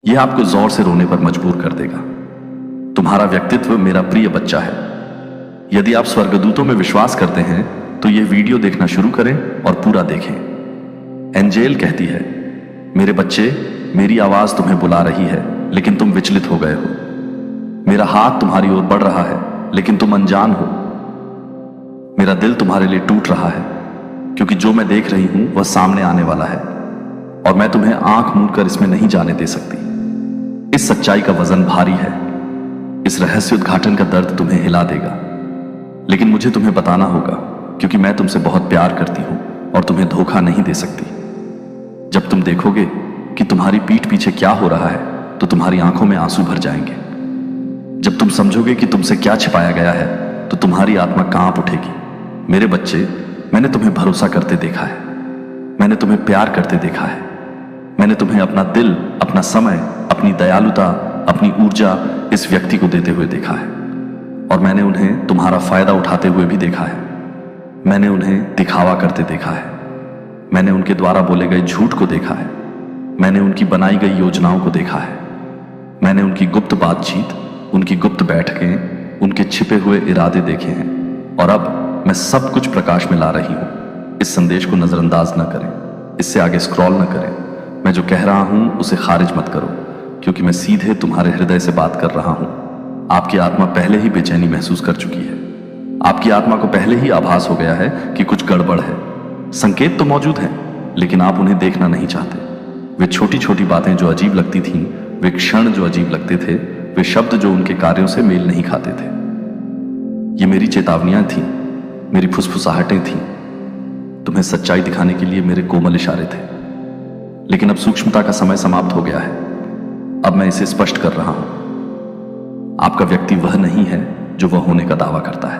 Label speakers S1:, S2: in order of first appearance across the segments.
S1: यह आपको जोर से रोने पर मजबूर कर देगा। तुम्हारा व्यक्तित्व मेरा प्रिय बच्चा है। यदि आप स्वर्गदूतों में विश्वास करते हैं तो यह वीडियो देखना शुरू करें और पूरा देखें। एंजेल कहती है, मेरे बच्चे, मेरी आवाज तुम्हें बुला रही है लेकिन तुम विचलित हो गए हो। मेरा हाथ तुम्हारी ओर बढ़ रहा है लेकिन तुम अनजान हो। मेरा दिल तुम्हारे लिए टूट रहा है क्योंकि जो मैं देख रही हूं वह सामने आने वाला है और मैं तुम्हें आंख मूंद कर इसमें नहीं जाने दे सकती। इस सच्चाई का वजन भारी है। इस रहस्य उद्घाटन का दर्द तुम्हें हिला देगा, लेकिन मुझे तुम्हें बताना होगा क्योंकि मैं तुमसे बहुत प्यार करती हूं और तुम्हें धोखा नहीं दे सकती। जब तुम देखोगे कि तुम्हारी पीठ पीछे क्या हो रहा है तो तुम्हारी आंखों में आंसू भर जाएंगे। जब तुम समझोगे कि तुमसे क्या छिपाया गया है तो तुम्हारी आत्मा कांप उठेगी। मेरे बच्चे, मैंने तुम्हें भरोसा करते देखा है, मैंने तुम्हें प्यार करते देखा है, मैंने तुम्हें अपना दिल, अपना समय, अपनी दयालुता, अपनी ऊर्जा इस व्यक्ति को देते हुए देखा है और मैंने उन्हें तुम्हारा फायदा उठाते हुए भी देखा है। मैंने उन्हें दिखावा करते देखा है, मैंने उनके द्वारा बोले गए झूठ को देखा है, मैंने उनकी बनाई गई योजनाओं को देखा है, मैंने उनकी गुप्त बातचीत, उनकी गुप्त बैठकें, उनके छिपे हुए इरादे देखे हैं और अब मैं सब कुछ प्रकाश में ला रही हूं। इस संदेश को नजरअंदाज न करें, इससे आगे स्क्रॉल न करें। मैं जो कह रहा हूं उसे खारिज मत करो क्योंकि मैं सीधे तुम्हारे हृदय से बात कर रहा हूं। आपकी आत्मा पहले ही बेचैनी महसूस कर चुकी है। आपकी आत्मा को पहले ही आभास हो गया है कि कुछ गड़बड़ है। संकेत तो मौजूद हैं, लेकिन आप उन्हें देखना नहीं चाहते। वे छोटी छोटी बातें जो अजीब लगती थीं, वे क्षण जो अजीब लगते थे, वे शब्द जो उनके कार्यों से मेल नहीं खाते थे। ये मेरी चेतावनियां थीं, मेरी फुसफुसाहटें थीं, तुम्हें सच्चाई दिखाने के लिए मेरे कोमल इशारे थे। लेकिन अब सूक्ष्मता का समय समाप्त हो गया है। अब मैं इसे स्पष्ट कर रहा हूं। आपका व्यक्ति वह नहीं है जो वह होने का दावा करता है।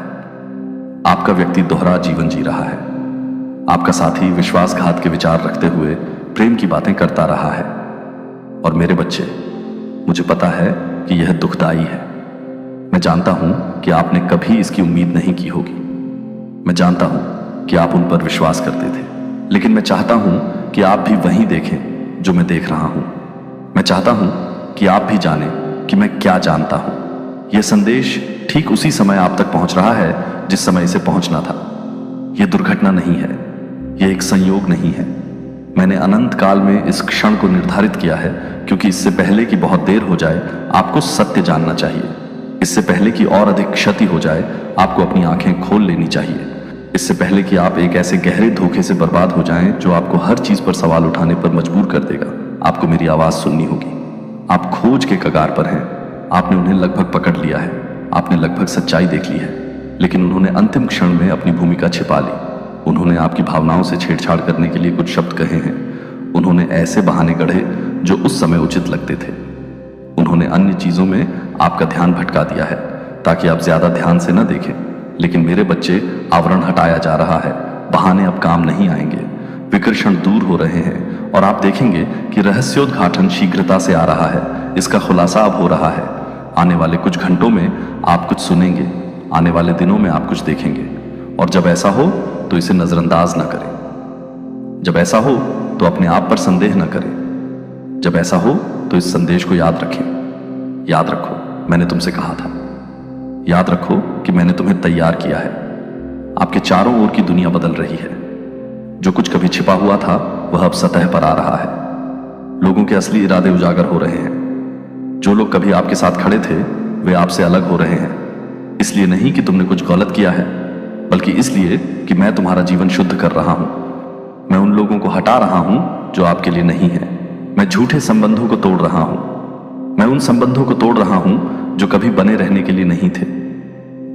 S1: आपका व्यक्ति दोहरा जीवन जी रहा है। आपका साथी विश्वासघात के विचार रखते हुए प्रेम की बातें करता रहा है। और मेरे बच्चे, मुझे पता है कि यह दुखदाई है। मैं जानता हूं कि आपने कभी इसकी उम्मीद नहीं की होगी। मैं जानता हूं कि आप उन पर विश्वास करते थे, लेकिन मैं चाहता हूं कि आप भी वही देखें जो मैं देख रहा हूं। मैं चाहता हूं कि आप भी जानें कि मैं क्या जानता हूं। यह संदेश ठीक उसी समय आप तक पहुंच रहा है जिस समय इसे पहुंचना था। यह दुर्घटना नहीं है, यह एक संयोग नहीं है। मैंने अनंत काल में इस क्षण को निर्धारित किया है क्योंकि इससे पहले कि बहुत देर हो जाए आपको सत्य जानना चाहिए। इससे पहले कि और अधिक क्षति हो जाए आपको अपनी आंखें खोल लेनी चाहिए। इससे पहले कि आप एक ऐसे गहरे धोखे से बर्बाद हो जाएं जो आपको हर चीज पर सवाल उठाने पर मजबूर कर देगा, आपको मेरी आवाज सुननी होगी। आप खोज के कगार पर हैं। आपने उन्हें लगभग पकड़ लिया है, आपने लगभग सच्चाई देख ली है, लेकिन उन्होंने अंतिम क्षण में अपनी भूमिका छिपा ली। उन्होंने आपकी भावनाओं से छेड़छाड़ करने के लिए कुछ शब्द कहे हैं। उन्होंने ऐसे बहाने गढ़े जो उस समय उचित लगते थे। उन्होंने अन्य चीजों में आपका ध्यान भटका दिया है ताकि आप ज्यादा ध्यान से न देखें। लेकिन मेरे बच्चे, आवरण हटाया जा रहा है। बहाने अब काम नहीं आएंगे। विकर्षण दूर हो रहे हैं और आप देखेंगे कि रहस्योद्घाटन शीघ्रता से आ रहा है। इसका खुलासा अब हो रहा है। आने वाले कुछ घंटों में आप कुछ सुनेंगे, आने वाले दिनों में आप कुछ देखेंगे। और जब ऐसा हो तो इसे नजरअंदाज न करें। जब ऐसा हो तो अपने आप पर संदेह न करें। जब ऐसा हो तो इस संदेश को याद रखें। याद रखो, मैंने तुमसे कहा था। याद रखो कि मैंने तुम्हें तैयार किया है। आपके चारों ओर की दुनिया बदल रही है। जो कुछ कभी छिपा हुआ था वह अब सतह पर आ रहा है। लोगों के असली इरादे उजागर हो रहे हैं। जो लोग कभी आपके साथ खड़े थे वे आपसे अलग हो रहे हैं। इसलिए नहीं कि तुमने कुछ गलत किया है, बल्कि इसलिए कि मैं तुम्हारा जीवन शुद्ध कर रहा हूं। मैं उन लोगों को हटा रहा हूं जो आपके लिए नहीं है। मैं झूठे संबंधों को तोड़ रहा हूं। मैं उन संबंधों को तोड़ रहा हूं जो कभी बने रहने के लिए नहीं थे।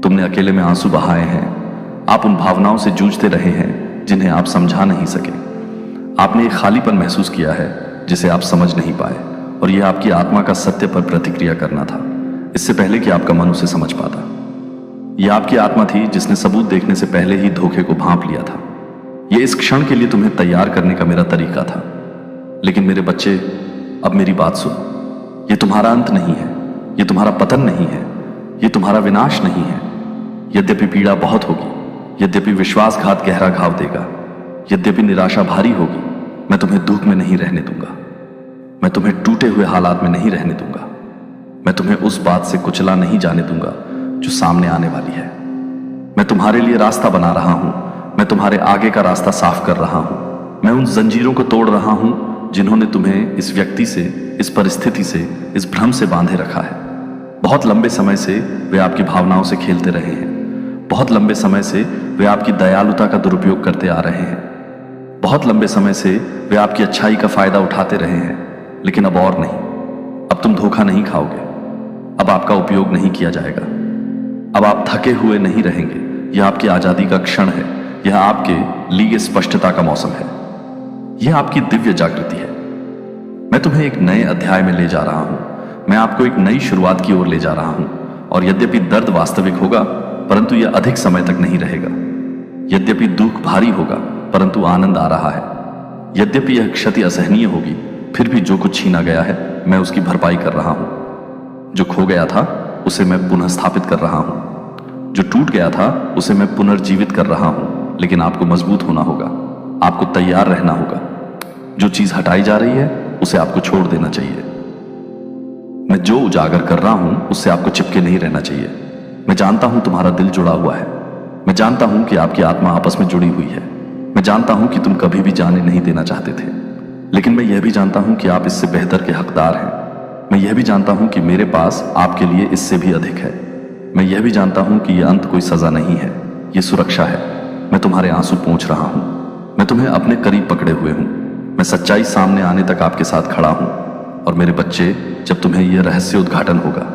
S1: तुमने अकेले में आंसू बहाए हैं। आप उन भावनाओं से जूझते रहे हैं जिन्हें आप समझा नहीं सके। आपने एक खालीपन महसूस किया है जिसे आप समझ नहीं पाए, और यह आपकी आत्मा का सत्य पर प्रतिक्रिया करना था, इससे पहले कि आपका मन उसे समझ पाता। यह आपकी आत्मा थी जिसने सबूत देखने से पहले ही धोखे को भांप लिया था। यह इस क्षण के लिए तुम्हें तैयार करने का मेरा तरीका था। लेकिन मेरे बच्चे, अब मेरी बात सुनो। यह तुम्हारा अंत नहीं है, यह तुम्हारा पतन नहीं है, यह तुम्हारा विनाश नहीं है। यद्यपि पीड़ा बहुत होगी, यद्यपि विश्वासघात गहरा घाव देगा, यद्यपि निराशा भारी होगी, मैं तुम्हें दुख में नहीं रहने दूंगा। मैं तुम्हें टूटे हुए हालात में नहीं रहने दूंगा। मैं तुम्हें उस बात से कुचला नहीं जाने दूंगा जो सामने आने वाली है। मैं तुम्हारे लिए रास्ता बना रहा हूं। मैं तुम्हारे आगे का रास्ता साफ कर रहा हूं। मैं उन जंजीरों को तोड़ रहा हूं जिन्होंने तुम्हें इस व्यक्ति से, इस परिस्थिति से, इस भ्रम से बांधे रखा है। बहुत लंबे समय से वे आपकी भावनाओं से खेलते रहे हैं। बहुत लंबे समय से वे आपकी दयालुता का दुरुपयोग करते आ रहे हैं। बहुत लंबे समय से वे आपकी अच्छाई का फायदा उठाते रहे हैं, लेकिन अब और नहीं। अब तुम धोखा नहीं खाओगे। अब आपका उपयोग नहीं किया जाएगा। अब आप थके हुए नहीं रहेंगे। यह आपकी आजादी का क्षण है। यह आपके लिए स्पष्टता का मौसम है। यह आपकी दिव्य जागृति है। मैं तुम्हें एक नए अध्याय में ले जा रहा हूं। मैं आपको एक नई शुरुआत की ओर ले जा रहा हूं। और यद्यपि दर्द वास्तविक होगा, परंतु यह अधिक समय तक नहीं रहेगा। यद्यपि दुख भारी होगा, परंतु आनंद आ रहा है। यद्यपि यह क्षति असहनीय होगी, फिर भी जो कुछ छीना गया है, मैं उसकी भरपाई कर रहा हूं। जो खो गया था, उसे मैं पुनः स्थापित कर रहा हूं। जो टूट गया था, उसे मैं पुनर्जीवित कर रहा हूं। लेकिन आपको मजबूत होना होगा। आपको तैयार रहना होगा। जो चीज हटाई जा रही है, उसे आपको छोड़ देना चाहिए। मैं जो उजागर कर रहा हूं, उससे आपको चिपके नहीं रहना चाहिए। मैं जानता हूं तुम्हारा दिल जुड़ा हुआ है। मैं जानता हूं कि आपकी आत्मा आपस में जुड़ी हुई है। मैं जानता हूं कि तुम कभी भी जाने नहीं देना चाहते थे, लेकिन मैं यह भी जानता हूं कि आप इससे बेहतर के हकदार हैं। मैं यह भी जानता हूं कि मेरे पास आपके लिए इससे भी अधिक है। मैं यह भी जानता हूं कि यह अंत कोई सजा नहीं है, यह सुरक्षा है। मैं तुम्हारे आंसू पोंछ रहा हूं। मैं तुम्हें अपने करीब पकड़े हुए हूं। मैं सच्चाई सामने आने तक आपके साथ खड़ा हूं। और मेरे बच्चे, जब तुम्हें यह रहस्य उद्घाटन होगा,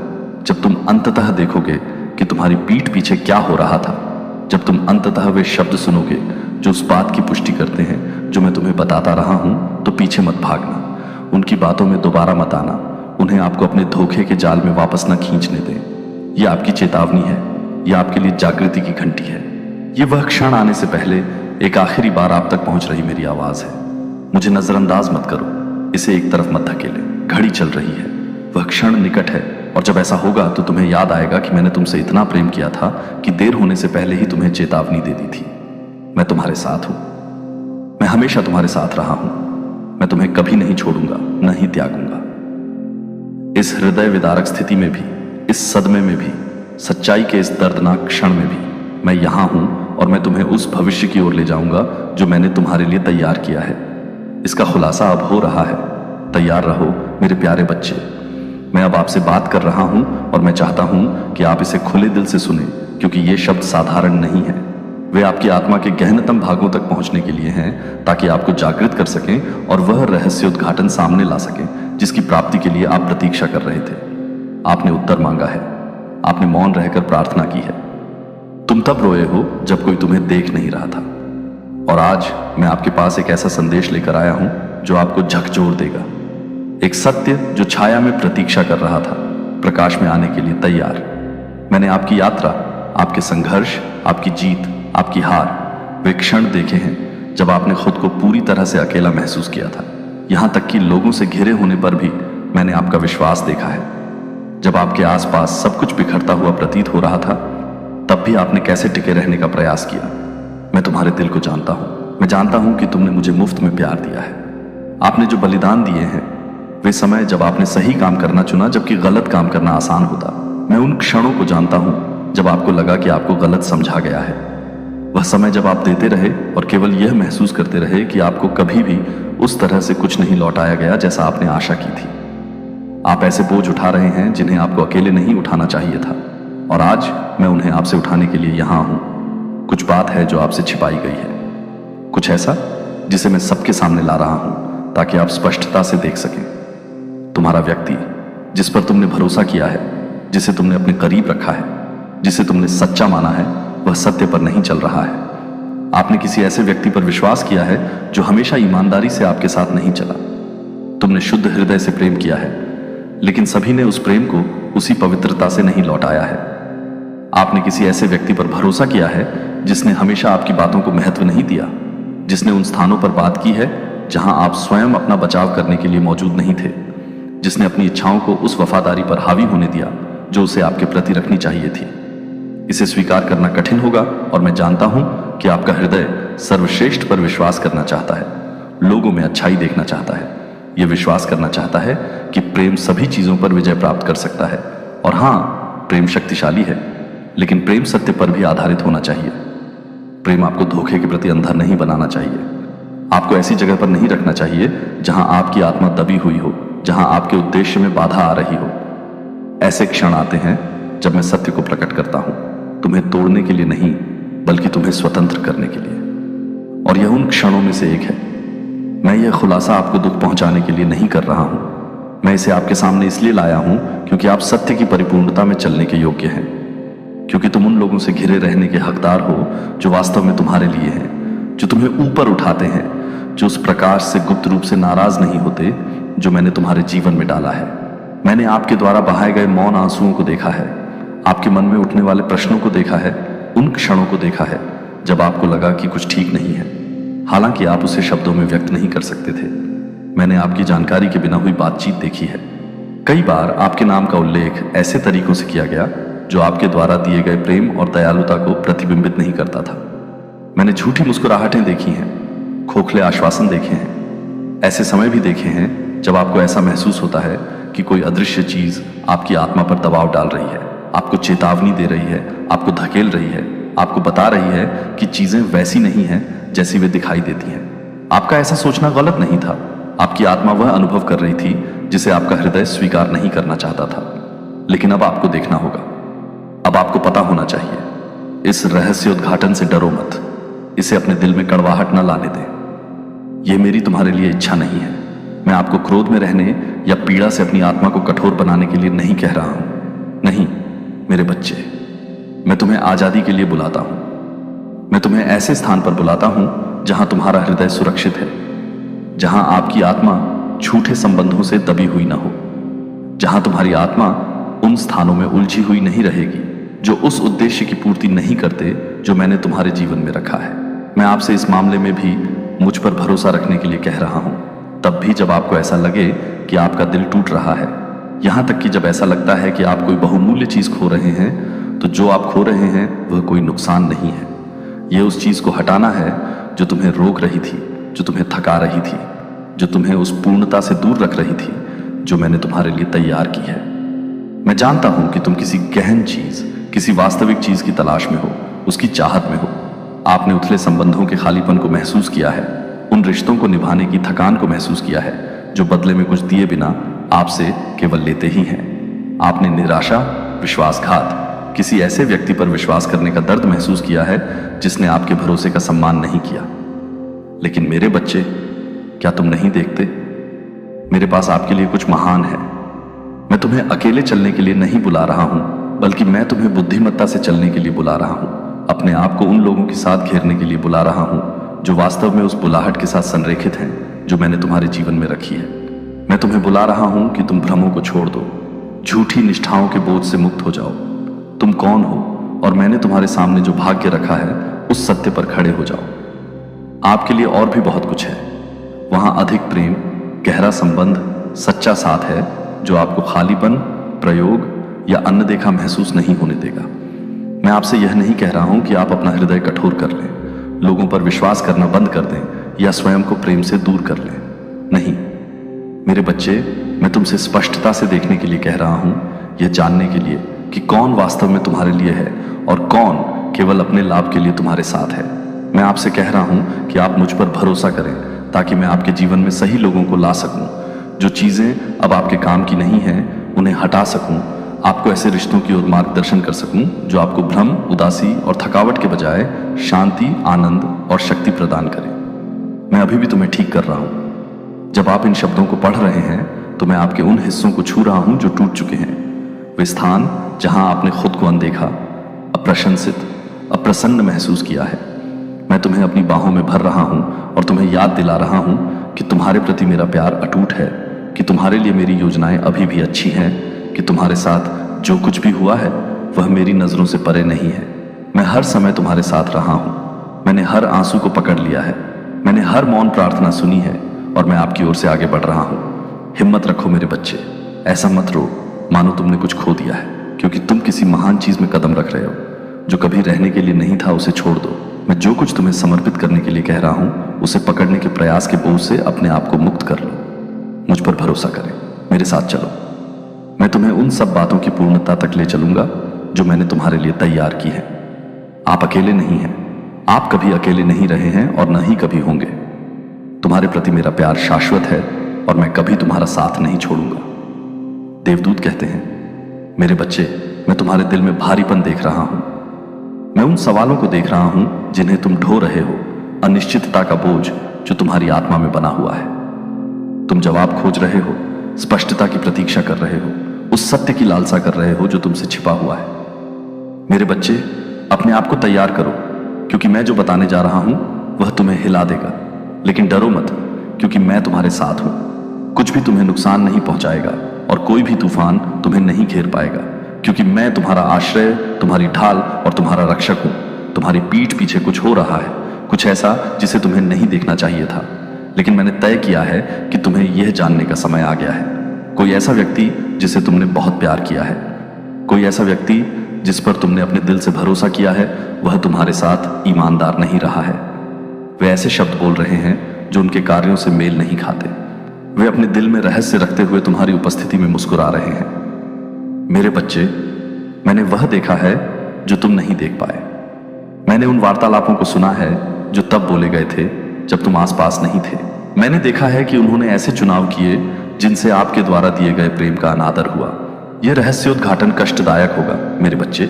S1: जब तुम अंततः देखोगे कि तुम्हारी पीठ पीछे क्या हो रहा था, जब तुम अंततः वे शब्द सुनोगे जो उस बात की पुष्टि करते हैं जो मैं तुम्हें बताता रहा हूं, तो पीछे मत भागना। उनकी बातों में दोबारा मत आना। उन्हें आपको अपने धोखे के जाल में वापस न खींचने दें। यह आपकी चेतावनी है। यह आपके लिए जागृति की घंटी है। यह वह क्षण आने से पहले एक आखिरी बार आप तक पहुंच रही मेरी आवाज है। मुझे नजरअंदाज मत करो। इसे एक तरफ मत धकेले। घड़ी चल रही है। वह क्षण निकट है। और जब ऐसा होगा तो तुम्हें याद आएगा कि मैंने तुमसे इतना प्रेम किया था कि देर होने से पहले ही तुम्हें चेतावनी दे दी थी। मैं तुम्हारे साथ हूं। मैं हमेशा तुम्हारे साथ रहा हूं। मैं तुम्हें कभी नहीं छोड़ूंगा, न ही त्यागूंगा। इस हृदय विदारक स्थिति में भी, इस सदमे में भी, सच्चाई के इस दर्दनाक क्षण में भी मैं यहां हूं। और मैं तुम्हें उस भविष्य की ओर ले जाऊंगा जो मैंने तुम्हारे लिए तैयार किया है। इसका खुलासा अब हो रहा है। तैयार रहो मेरे प्यारे बच्चे। मैं अब आपसे बात कर रहा हूं और मैं चाहता हूं कि आप इसे खुले दिल से सुने, क्योंकि ये शब्द साधारण नहीं है। वे आपकी आत्मा के गहनतम भागों तक पहुंचने के लिए हैं, ताकि आपको जागृत कर सकें और वह रहस्य उद्घाटन सामने ला सकें जिसकी प्राप्ति के लिए आप प्रतीक्षा कर रहे थे। आपने उत्तर मांगा है। आपने मौन रहकर प्रार्थना की है। तुम तब रोए हो जब कोई तुम्हें देख नहीं रहा था। और आज मैं आपके पास एक ऐसा संदेश लेकर आया हूं जो आपको झकझोर देगा। एक सत्य जो छाया में प्रतीक्षा कर रहा था, प्रकाश में आने के लिए तैयार। मैंने आपकी यात्रा, आपके संघर्ष, आपकी जीत, आपकी हार, वे क्षण देखे हैं जब आपने खुद को पूरी तरह से अकेला महसूस किया था। यहां तक कि लोगों से घिरे होने पर भी मैंने आपका विश्वास देखा है। जब आपके आसपास सब कुछ बिखरता हुआ प्रतीत हो रहा था, तब भी आपने कैसे टिके रहने का प्रयास किया। मैं तुम्हारे दिल को जानता हूं। मैं जानता हूं कि तुमने मुझे मुफ्त में प्यार दिया है। आपने जो बलिदान दिए हैं, वे समय जब आपने सही काम करना चुना जबकि गलत काम करना आसान होता। मैं उन क्षणों को जानता हूं जब आपको लगा कि आपको गलत समझा गया है। वह समय जब आप देते रहे और केवल यह महसूस करते रहे कि आपको कभी भी उस तरह से कुछ नहीं लौटाया गया जैसा आपने आशा की थी। आप ऐसे बोझ उठा रहे हैं जिन्हें आपको अकेले नहीं उठाना चाहिए था, और आज मैं उन्हें आपसे उठाने के लिए यहां हूं। कुछ बात है जो आपसे छिपाई गई है, कुछ ऐसा जिसे मैं सबके सामने ला रहा हूं ताकि आप स्पष्टता से देख सकें। तुम्हारा व्यक्ति, जिस पर तुमने भरोसा किया है, जिसे तुमने अपने करीब रखा है, जिसे तुमने सच्चा माना है, वह सत्य पर नहीं चल रहा है। आपने किसी ऐसे व्यक्ति पर विश्वास किया है जो हमेशा ईमानदारी से आपके साथ नहीं चला। तुमने शुद्ध हृदय से प्रेम किया है, लेकिन सभी ने उस प्रेम को उसी पवित्रता से नहीं लौटाया है। आपने किसी ऐसे व्यक्ति पर भरोसा किया है जिसने हमेशा आपकी बातों को महत्व नहीं दिया, जिसने उन स्थानों पर बात की है जहां आप स्वयं अपना बचाव करने के लिए मौजूद नहीं थे, जिसने अपनी इच्छाओं को उस वफादारी पर हावी होने दिया जो उसे आपके प्रति रखनी चाहिए थी। इसे स्वीकार करना कठिन होगा, और मैं जानता हूं कि आपका हृदय सर्वश्रेष्ठ पर विश्वास करना चाहता है, लोगों में अच्छाई देखना चाहता है, ये विश्वास करना चाहता है कि प्रेम सभी चीजों पर विजय प्राप्त कर सकता है। और हां, प्रेम शक्तिशाली है, लेकिन प्रेम सत्य पर भी आधारित होना चाहिए। प्रेम आपको धोखे के प्रति अंधा नहीं बनाना चाहिए। आपको ऐसी जगह पर नहीं रखना चाहिए जहां आपकी आत्मा दबी हुई हो, जहां आपके उद्देश्य में बाधा आ रही हो। ऐसे क्षण आते हैं जब मैं सत्य को प्रकट करता हूं, तुम्हें तोड़ने के लिए नहीं, बल्कि तुम्हें स्वतंत्र करने के लिए। और यह उन क्षणों में से एक है। मैं यह खुलासा आपको दुख पहुंचाने के लिए नहीं कर रहा हूं। मैं इसे आपके सामने इसलिए लाया हूं क्योंकि आप सत्य की परिपूर्णता में चलने के योग्य हैं, क्योंकि तुम उन लोगों से घिरे रहने के हकदार हो जो वास्तव में तुम्हारे लिए हैं, जो तुम्हें ऊपर उठाते हैं, जो उस प्रकाश से गुप्त रूप से नाराज नहीं होते जो मैंने तुम्हारे जीवन में डाला है। मैंने आपके द्वारा बहाए गए मौन आंसुओं को देखा है, आपके मन में उठने वाले प्रश्नों को देखा है, उन क्षणों को देखा है जब आपको लगा कि कुछ ठीक नहीं है, हालांकि आप उसे शब्दों में व्यक्त नहीं कर सकते थे। मैंने आपकी जानकारी के बिना हुई बातचीत देखी है। कई बार आपके नाम का उल्लेख ऐसे तरीकों से किया गया जो आपके द्वारा दिए गए प्रेम और दयालुता को प्रतिबिंबित नहीं करता था। मैंने झूठी मुस्कुराहटें देखी हैं, खोखले आश्वासन देखे हैं, ऐसे समय भी देखे हैं जब आपको ऐसा महसूस होता है कि कोई अदृश्य चीज आपकी आत्मा पर दबाव डाल रही है, आपको चेतावनी दे रही है, आपको धकेल रही है, आपको बता रही है कि चीजें वैसी नहीं हैं जैसी वे दिखाई देती हैं। आपका ऐसा सोचना गलत नहीं था। आपकी आत्मा वह अनुभव कर रही थी जिसे आपका हृदय स्वीकार नहीं करना चाहता था। लेकिन अब आपको देखना होगा, अब आपको पता होना चाहिए। इस रहस्य उद्घाटन से डरो मत, इसे अपने दिल में कड़वाहट न लाने दें। यह मेरी तुम्हारे लिए इच्छा नहीं है। मैं आपको क्रोध में रहने या पीड़ा से अपनी आत्मा को कठोर बनाने के लिए नहीं कह रहा हूं। नहीं मेरे बच्चे, मैं तुम्हें आजादी के लिए बुलाता हूं। मैं तुम्हें ऐसे स्थान पर बुलाता हूं जहां तुम्हारा हृदय सुरक्षित है, जहां आपकी आत्मा झूठे संबंधों से दबी हुई न हो, जहां तुम्हारी आत्मा उन स्थानों में उलझी हुई नहीं रहेगी जो उस उद्देश्य की पूर्ति नहीं करते जो मैंने तुम्हारे जीवन में रखा है। मैं आपसे इस मामले में भी मुझ पर भरोसा रखने के लिए कह रहा हूं, तब भी जब आपको ऐसा लगे कि आपका दिल टूट रहा है, यहां तक कि जब ऐसा लगता है कि आप कोई बहुमूल्य चीज खो रहे हैं, तो जो आप खो रहे हैं वह कोई नुकसान नहीं है। यह उस चीज को हटाना है जो तुम्हें रोक रही थी, जो तुम्हें थका रही थी, जो तुम्हें उस पूर्णता से दूर रख रही थी जो मैंने तुम्हारे लिए तैयार की है। मैं जानता हूं कि तुम किसी गहन चीज, किसी वास्तविक चीज की तलाश में हो, उसकी चाहत में हो। आपने उथले संबंधों के खालीपन को महसूस किया है, उन रिश्तों को निभाने की थकान को महसूस किया है जो बदले में कुछ दिए बिना आपसे केवल लेते ही हैं। आपने निराशा, विश्वासघात, किसी ऐसे व्यक्ति पर विश्वास करने का दर्द महसूस किया है जिसने आपके भरोसे का सम्मान नहीं किया। लेकिन मेरे बच्चे, क्या तुम नहीं देखते? मेरे पास आपके लिए कुछ महान है। मैं तुम्हें अकेले चलने के लिए नहीं बुला रहा हूं, बल्कि मैं तुम्हें बुद्धिमत्ता से चलने के लिए बुला रहा हूं। अपने आप को उन लोगों के साथ घेरने के लिए बुला रहा हूं जो वास्तव में उस बुलाहट के साथ संरेखित हैं जो मैंने तुम्हारे जीवन में रखी है। मैं तुम्हें बुला रहा हूं कि तुम भ्रमों को छोड़ दो, झूठी निष्ठाओं के बोझ से मुक्त हो जाओ। तुम कौन हो और मैंने तुम्हारे सामने जो भाग्य रखा है उस सत्य पर खड़े हो जाओ। आपके लिए और भी बहुत कुछ है। वहां अधिक प्रेम, गहरा संबंध, सच्चा साथ है जो आपको खालीपन, प्रयोग या अनदेखा महसूस नहीं होने देगा। मैं आपसे यह नहीं कह रहा हूं कि आप अपना हृदय कठोर कर लें, लोगों पर विश्वास करना बंद कर दें या स्वयं को प्रेम से दूर कर लें। नहीं मेरे बच्चे, मैं तुमसे स्पष्टता से देखने के लिए कह रहा हूं, यह जानने के लिए कि कौन वास्तव में तुम्हारे लिए है और कौन केवल अपने लाभ के लिए तुम्हारे साथ है। मैं आपसे कह रहा हूं कि आप मुझ पर भरोसा करें ताकि मैं आपके जीवन में सही लोगों को ला सकूं, जो चीजें अब आपके काम की नहीं हैं उन्हें हटा सकूं, आपको ऐसे रिश्तों की ओर मार्गदर्शन कर सकूं जो आपको भ्रम, उदासी और थकावट के बजाय शांति, आनंद और शक्ति प्रदान करें। मैं अभी भी तुम्हें ठीक कर रहा हूं। जब आप इन शब्दों को पढ़ रहे हैं तो मैं आपके उन हिस्सों को छू रहा हूं जो टूट चुके हैं। वे स्थान जहां आपने खुद को अनदेखा, अप्रशंसित, अप्रसन्न महसूस किया है। मैं तुम्हें अपनी बाहों में भर रहा हूं और तुम्हें याद दिला रहा हूं कि तुम्हारे प्रति मेरा प्यार अटूट है, कि तुम्हारे लिए मेरी योजनाएं अभी भी अच्छी हैं, कि तुम्हारे साथ जो कुछ भी हुआ है वह मेरी नजरों से परे नहीं है। मैं हर समय तुम्हारे साथ रहा हूं। मैंने हर आंसू को पकड़ लिया है। मैंने हर मौन प्रार्थना सुनी है और मैं आपकी ओर से आगे बढ़ रहा हूं। हिम्मत रखो मेरे बच्चे, ऐसा मत रो मानो तुमने कुछ खो दिया है, क्योंकि तुम किसी महान चीज में कदम रख रहे हो। जो कभी रहने के लिए नहीं था उसे छोड़ दो। मैं जो कुछ तुम्हें समर्पित करने के लिए कह रहा हूं उसे पकड़ने के प्रयास के बोझ से अपने आप को मुक्त कर लो। मुझ पर भरोसा करें, मेरे साथ चलो। मैं तुम्हें उन सब बातों की पूर्णता तक ले चलूंगा जो मैंने तुम्हारे लिए तैयार की है। आप अकेले नहीं हैं, आप कभी अकेले नहीं रहे हैं और न ही कभी होंगे। तुम्हारे प्रति मेरा प्यार शाश्वत है और मैं कभी तुम्हारा साथ नहीं छोड़ूंगा। देवदूत कहते हैं, मेरे बच्चे, मैं तुम्हारे दिल में भारीपन देख रहा हूं। मैं उन सवालों को देख रहा हूं जिन्हें तुम ढो रहे हो, अनिश्चितता का बोझ जो तुम्हारी आत्मा में बना हुआ है। तुम जवाब खोज रहे हो, स्पष्टता की प्रतीक्षा कर रहे हो, उस सत्य की लालसा कर रहे हो जो तुमसे छिपा हुआ है। मेरे बच्चे, अपने आप को तैयार करो, क्योंकि मैं जो बताने जा रहा हूं वह तुम्हें हिला देगा। लेकिन डरो मत, क्योंकि मैं तुम्हारे साथ हूं। कुछ भी तुम्हें नुकसान नहीं पहुंचाएगा और कोई भी तूफान तुम्हें नहीं घेर पाएगा, क्योंकि मैं तुम्हारा आश्रय, तुम्हारी ढाल और तुम्हारा रक्षक हूं। तुम्हारी पीठ पीछे कुछ हो रहा है, कुछ ऐसा जिसे तुम्हें नहीं देखना चाहिए था, लेकिन मैंने तय किया है कि तुम्हें यह जानने का समय आ गया है। कोई ऐसा व्यक्ति जिसे तुमने बहुत प्यार किया है, कोई ऐसा व्यक्ति जिस पर तुमने अपने दिल से भरोसा किया है, वह तुम्हारे साथ ईमानदार नहीं रहा है। वे ऐसे शब्द बोल रहे हैं जो उनके कार्यों से मेल नहीं खाते। वे अपने दिल में रहस्य रखते हुए तुम्हारी उपस्थिति में मुस्कुरा रहे हैं। मेरे बच्चे, मैंने वह देखा है जो तुम नहीं देख पाए। मैंने उन वार्तालापों को सुना है जो तब बोले गए थे जब तुम आसपास नहीं थे। मैंने देखा है कि उन्होंने ऐसे चुनाव किए जिनसे आपके द्वारा दिए गए प्रेम का अनादर हुआ। यह रहस्योद्घाटन कष्टदायक होगा मेरे बच्चे,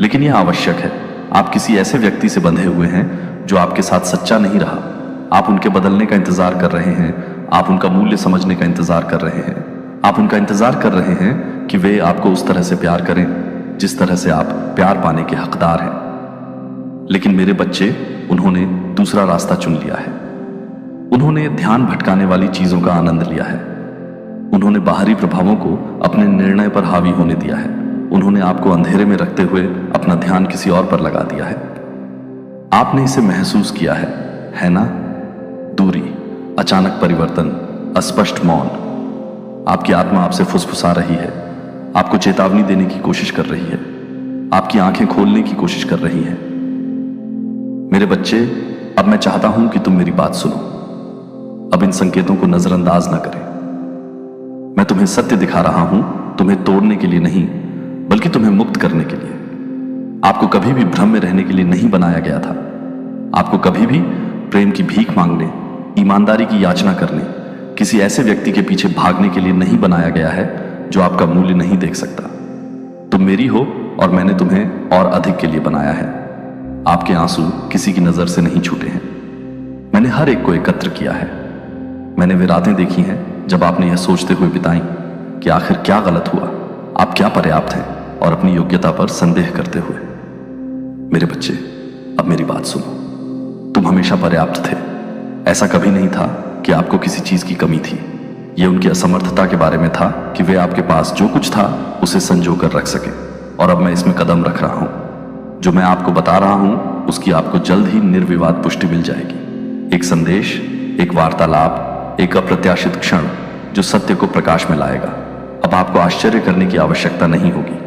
S1: लेकिन यह आवश्यक है। आप किसी ऐसे व्यक्ति से बंधे हुए हैं जो आपके साथ सच्चा नहीं रहा। आप उनके बदलने का इंतजार कर रहे हैं, आप उनका मूल्य समझने का इंतजार कर रहे हैं, आप उनका इंतजार कर रहे हैं कि वे आपको उस तरह से प्यार करें जिस तरह से आप प्यार पाने के हकदार हैं। लेकिन मेरे बच्चे, उन्होंने दूसरा रास्ता चुन लिया है। उन्होंने ध्यान भटकाने वाली चीजों का आनंद लिया है। उन्होंने बाहरी प्रभावों को अपने निर्णय पर हावी होने दिया है। उन्होंने आपको अंधेरे में रखते हुए अपना ध्यान किसी और पर लगा दिया है। आपने इसे महसूस किया है ना? दूरी, अचानक परिवर्तन, अस्पष्ट मौन। आपकी आत्मा आपसे फुसफुसा रही है, आपको चेतावनी देने की कोशिश कर रही है, आपकी आंखें खोलने की कोशिश कर रही है। मेरे बच्चे, अब मैं चाहता हूं कि तुम मेरी बात सुनो। अब इन संकेतों को नजरअंदाज न करें। मैं तुम्हें सत्य दिखा रहा हूं, तुम्हें तोड़ने के लिए नहीं, बल्कि तुम्हें मुक्त करने के लिए। आपको कभी भी भ्रम में रहने के लिए नहीं बनाया गया था। आपको कभी भी प्रेम की भीख मांगने, ईमानदारी की याचना करने, किसी ऐसे व्यक्ति के पीछे भागने के लिए नहीं बनाया गया है जो आपका मूल्य नहीं देख सकता। तुम मेरी हो और मैंने तुम्हें और अधिक के लिए बनाया है। आपके आंसू किसी की नजर से नहीं छूटे हैं। मैंने हर एक को एकत्र किया है। मैंने वे रातें देखी हैं जब आपने यह सोचते हुए बिताई कि आखिर क्या गलत हुआ, आप क्या पर्याप्त हैं, और अपनी योग्यता पर संदेह करते हुए। मेरे बच्चे, अब मेरी बात सुनो। तुम हमेशा पर्याप्त थे। ऐसा कभी नहीं था कि आपको किसी चीज की कमी थी। यह उनकी असमर्थता के बारे में था कि वे आपके पास जो कुछ था उसे संजो कर रख सके। और अब मैं इसमें कदम रख रहा हूं। जो मैं आपको बता रहा हूं उसकी आपको जल्द ही निर्विवाद पुष्टि मिल जाएगी। एक संदेश, एक वार्तालाप, एक अप्रत्याशित क्षण जो सत्य को प्रकाश में लाएगा। अब आपको आश्चर्य करने की आवश्यकता नहीं होगी।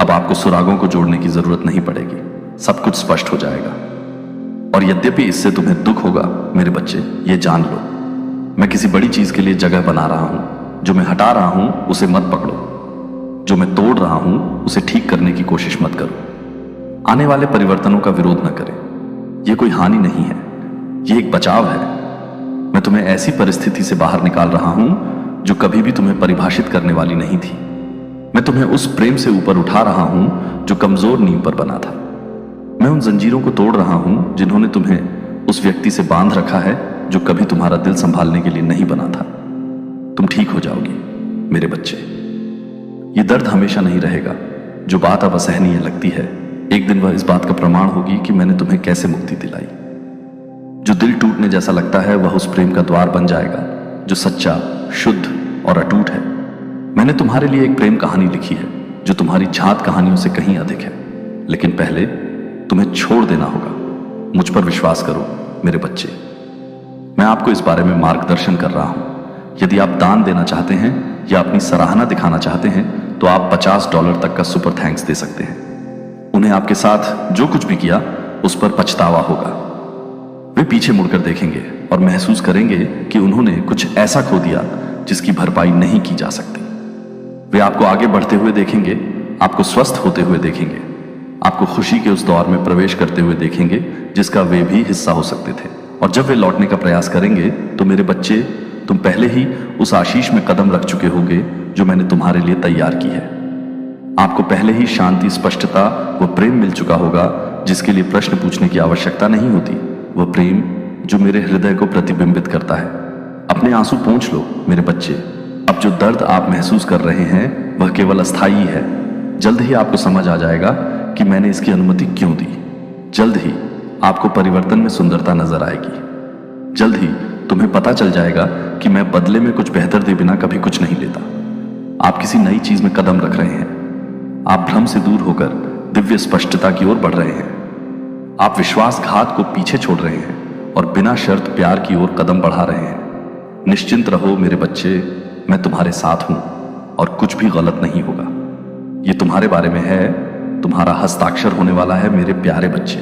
S1: अब आपको सुरागों को जोड़ने की जरूरत नहीं पड़ेगी। सब कुछ स्पष्ट हो जाएगा। और यद्यपि इससे तुम्हें दुख होगा मेरे बच्चे, ये जान लो, मैं किसी बड़ी चीज के लिए जगह बना रहा हूं। जो मैं हटा रहा हूं उसे मत पकड़ो। जो मैं तोड़ रहा हूं उसे ठीक करने की कोशिश मत करो। आने वाले परिवर्तनों का विरोध न करें। यह कोई हानि नहीं है, यह एक बचाव है। मैं तुम्हें ऐसी परिस्थिति से बाहर निकाल रहा हूं जो कभी भी तुम्हें परिभाषित करने वाली नहीं थी। मैं तुम्हें उस प्रेम से ऊपर उठा रहा हूं जो कमजोर नींव पर बना था। मैं उन जंजीरों को तोड़ रहा हूं जिन्होंने तुम्हें उस व्यक्ति से बांध रखा है जो कभी तुम्हारा दिल संभालने के लिए नहीं बना था। तुम ठीक हो जाओगी मेरे बच्चे। ये दर्द हमेशा नहीं रहेगा। जो बात अब असहनीय लगती है, एक दिन वह इस बात का प्रमाण होगी कि मैंने तुम्हें कैसे मुक्ति दिलाई। जो दिल टूटने जैसा लगता है वह उस प्रेम का द्वार बन जाएगा जो सच्चा, शुद्ध और अटूट है। मैंने तुम्हारे लिए एक प्रेम कहानी लिखी है जो तुम्हारी झात कहानियों से कहीं अधिक है। लेकिन पहले तुम्हें छोड़ देना होगा। मुझ पर विश्वास करो मेरे बच्चे। मैं आपको इस बारे में मार्गदर्शन कर रहा हूं। यदि आप दान देना चाहते हैं या अपनी सराहना दिखाना चाहते हैं तो आप $50 तक का सुपर थैंक्स दे सकते हैं। उन्हें आपके साथ जो कुछ भी किया उस पर पछतावा होगा। वे पीछे मुड़कर देखेंगे और महसूस करेंगे कि उन्होंने कुछ ऐसा खो दिया जिसकी भरपाई नहीं की जा सकती। वे आपको आगे बढ़ते हुए देखेंगे, आपको स्वस्थ होते हुए देखेंगे, आपको खुशी के उस दौर में प्रवेश करते हुए देखेंगे जिसका वे भी हिस्सा हो सकते थे। और जब वे लौटने का प्रयास करेंगे तो मेरे बच्चे, तुम पहले ही उस आशीष में कदम रख चुके होगे जो मैंने तुम्हारे लिए तैयार की है। आपको पहले ही शांति, स्पष्टता व प्रेम मिल चुका होगा जिसके लिए प्रश्न पूछने की आवश्यकता नहीं होती। वह प्रेम जो मेरे हृदय को प्रतिबिंबित करता है। अपने आंसू पोंछ लो मेरे बच्चे। अब जो दर्द आप महसूस कर रहे हैं वह केवल अस्थायी है। जल्द ही आपको समझ आ जाएगा कि मैंने इसकी अनुमति क्यों दी। जल्द ही आपको परिवर्तन में सुंदरता नजर आएगी। जल्द ही तुम्हें पता चल जाएगा कि मैं बदले में कुछ बेहतर दे बिना कभी कुछ नहीं लेता। आप किसी नई चीज में कदम रख रहे हैं। आप भ्रम से दूर होकर दिव्य स्पष्टता की ओर बढ़ रहे हैं। आप विश्वासघात को पीछे छोड़ रहे हैं और बिना शर्त प्यार की ओर कदम बढ़ा रहे हैं। निश्चिंत रहो मेरे बच्चे, मैं तुम्हारे साथ हूं और कुछ भी गलत नहीं होगा। ये तुम्हारे बारे में है, तुम्हारा हस्ताक्षर होने वाला है मेरे प्यारे बच्चे।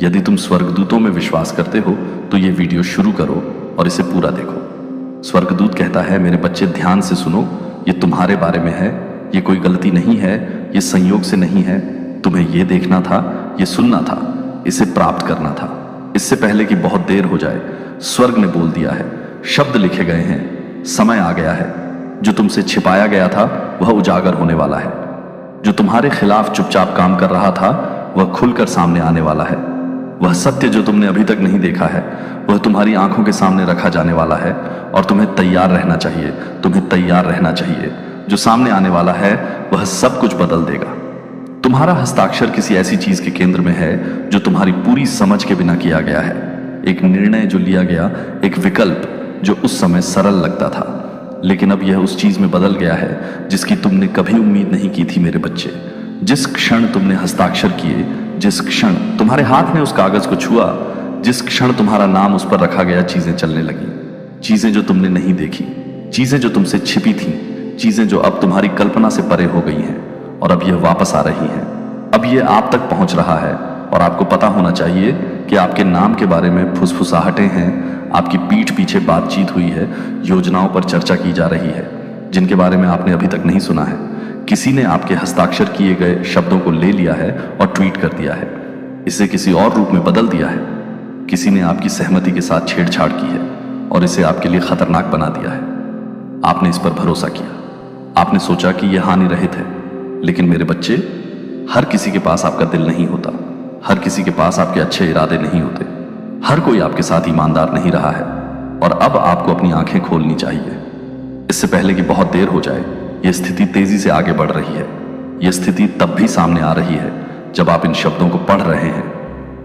S1: यदि तुम स्वर्गदूतों में विश्वास करते हो तो ये वीडियो शुरू करो और इसे पूरा देखो। स्वर्गदूत कहता है, मेरे बच्चे ध्यान से सुनो, ये तुम्हारे बारे में है, ये कोई गलती नहीं है, ये संयोग से नहीं है। तुम्हें ये देखना था, ये सुनना था, इसे प्राप्त करना था। इससे पहले कि बहुत देर हो जाए, स्वर्ग ने बोल दिया है, शब्द लिखे गए हैं, समय आ गया है। जो तुमसे छिपाया गया था वह उजागर होने वाला है। जो तुम्हारे खिलाफ चुपचाप काम कर रहा था वह खुलकर सामने आने वाला है। वह सत्य जो तुमने अभी तक नहीं देखा है वह तुम्हारी आंखों के सामने रखा जाने वाला है और तुम्हें तैयार रहना चाहिए। तुम्हें तैयार रहना चाहिए। जो सामने आने वाला है वह सब कुछ बदल देगा। तुम्हारा हस्ताक्षर किसी ऐसी चीज के केंद्र में है जो तुम्हारी पूरी समझ के बिना किया गया है। एक निर्णय जो लिया गया, एक विकल्प जो उस समय सरल लगता था, लेकिन अब यह उस चीज में बदल गया है जिसकी तुमने कभी उम्मीद नहीं की थी मेरे बच्चे। जिस क्षण तुमने हस्ताक्षर किए, जिस क्षण तुम्हारे हाथ ने उस कागज को छुआ, जिस क्षण तुम्हारा नाम उस पर रखा गया, चीजें चलने लगी। चीजें जो तुमने नहीं देखी, चीजें जो तुमसे छिपी थीं, चीजें जो अब तुम्हारी कल्पना से परे हो गई हैं और अब यह वापस आ रही हैं। अब यह आप तक पहुंच रहा है और आपको पता होना चाहिए कि आपके नाम के बारे में फुसफुसाहटें हैं, आपकी पीठ पीछे बातचीत हुई है, योजनाओं पर चर्चा की जा रही है जिनके बारे में आपने अभी तक नहीं सुना है। किसी ने आपके हस्ताक्षर किए गए शब्दों को ले लिया है और ट्वीट कर दिया है, इसे किसी और रूप में बदल दिया है। किसी ने आपकी सहमति के साथ छेड़छाड़ की है और इसे आपके लिए खतरनाक बना दिया है। आपने इस पर भरोसा किया, आपने सोचा कि यह हानि रहित है, लेकिन मेरे बच्चे, हर किसी के पास आपका दिल नहीं होता, हर किसी के पास आपके अच्छे इरादे नहीं होते, हर कोई आपके साथ ईमानदार नहीं रहा है और अब आपको अपनी आंखें खोलनी चाहिए इससे पहले कि बहुत देर हो जाए। यह स्थिति तेजी से आगे बढ़ रही है। यह स्थिति तब भी सामने आ रही है जब आप इन शब्दों को पढ़ रहे हैं।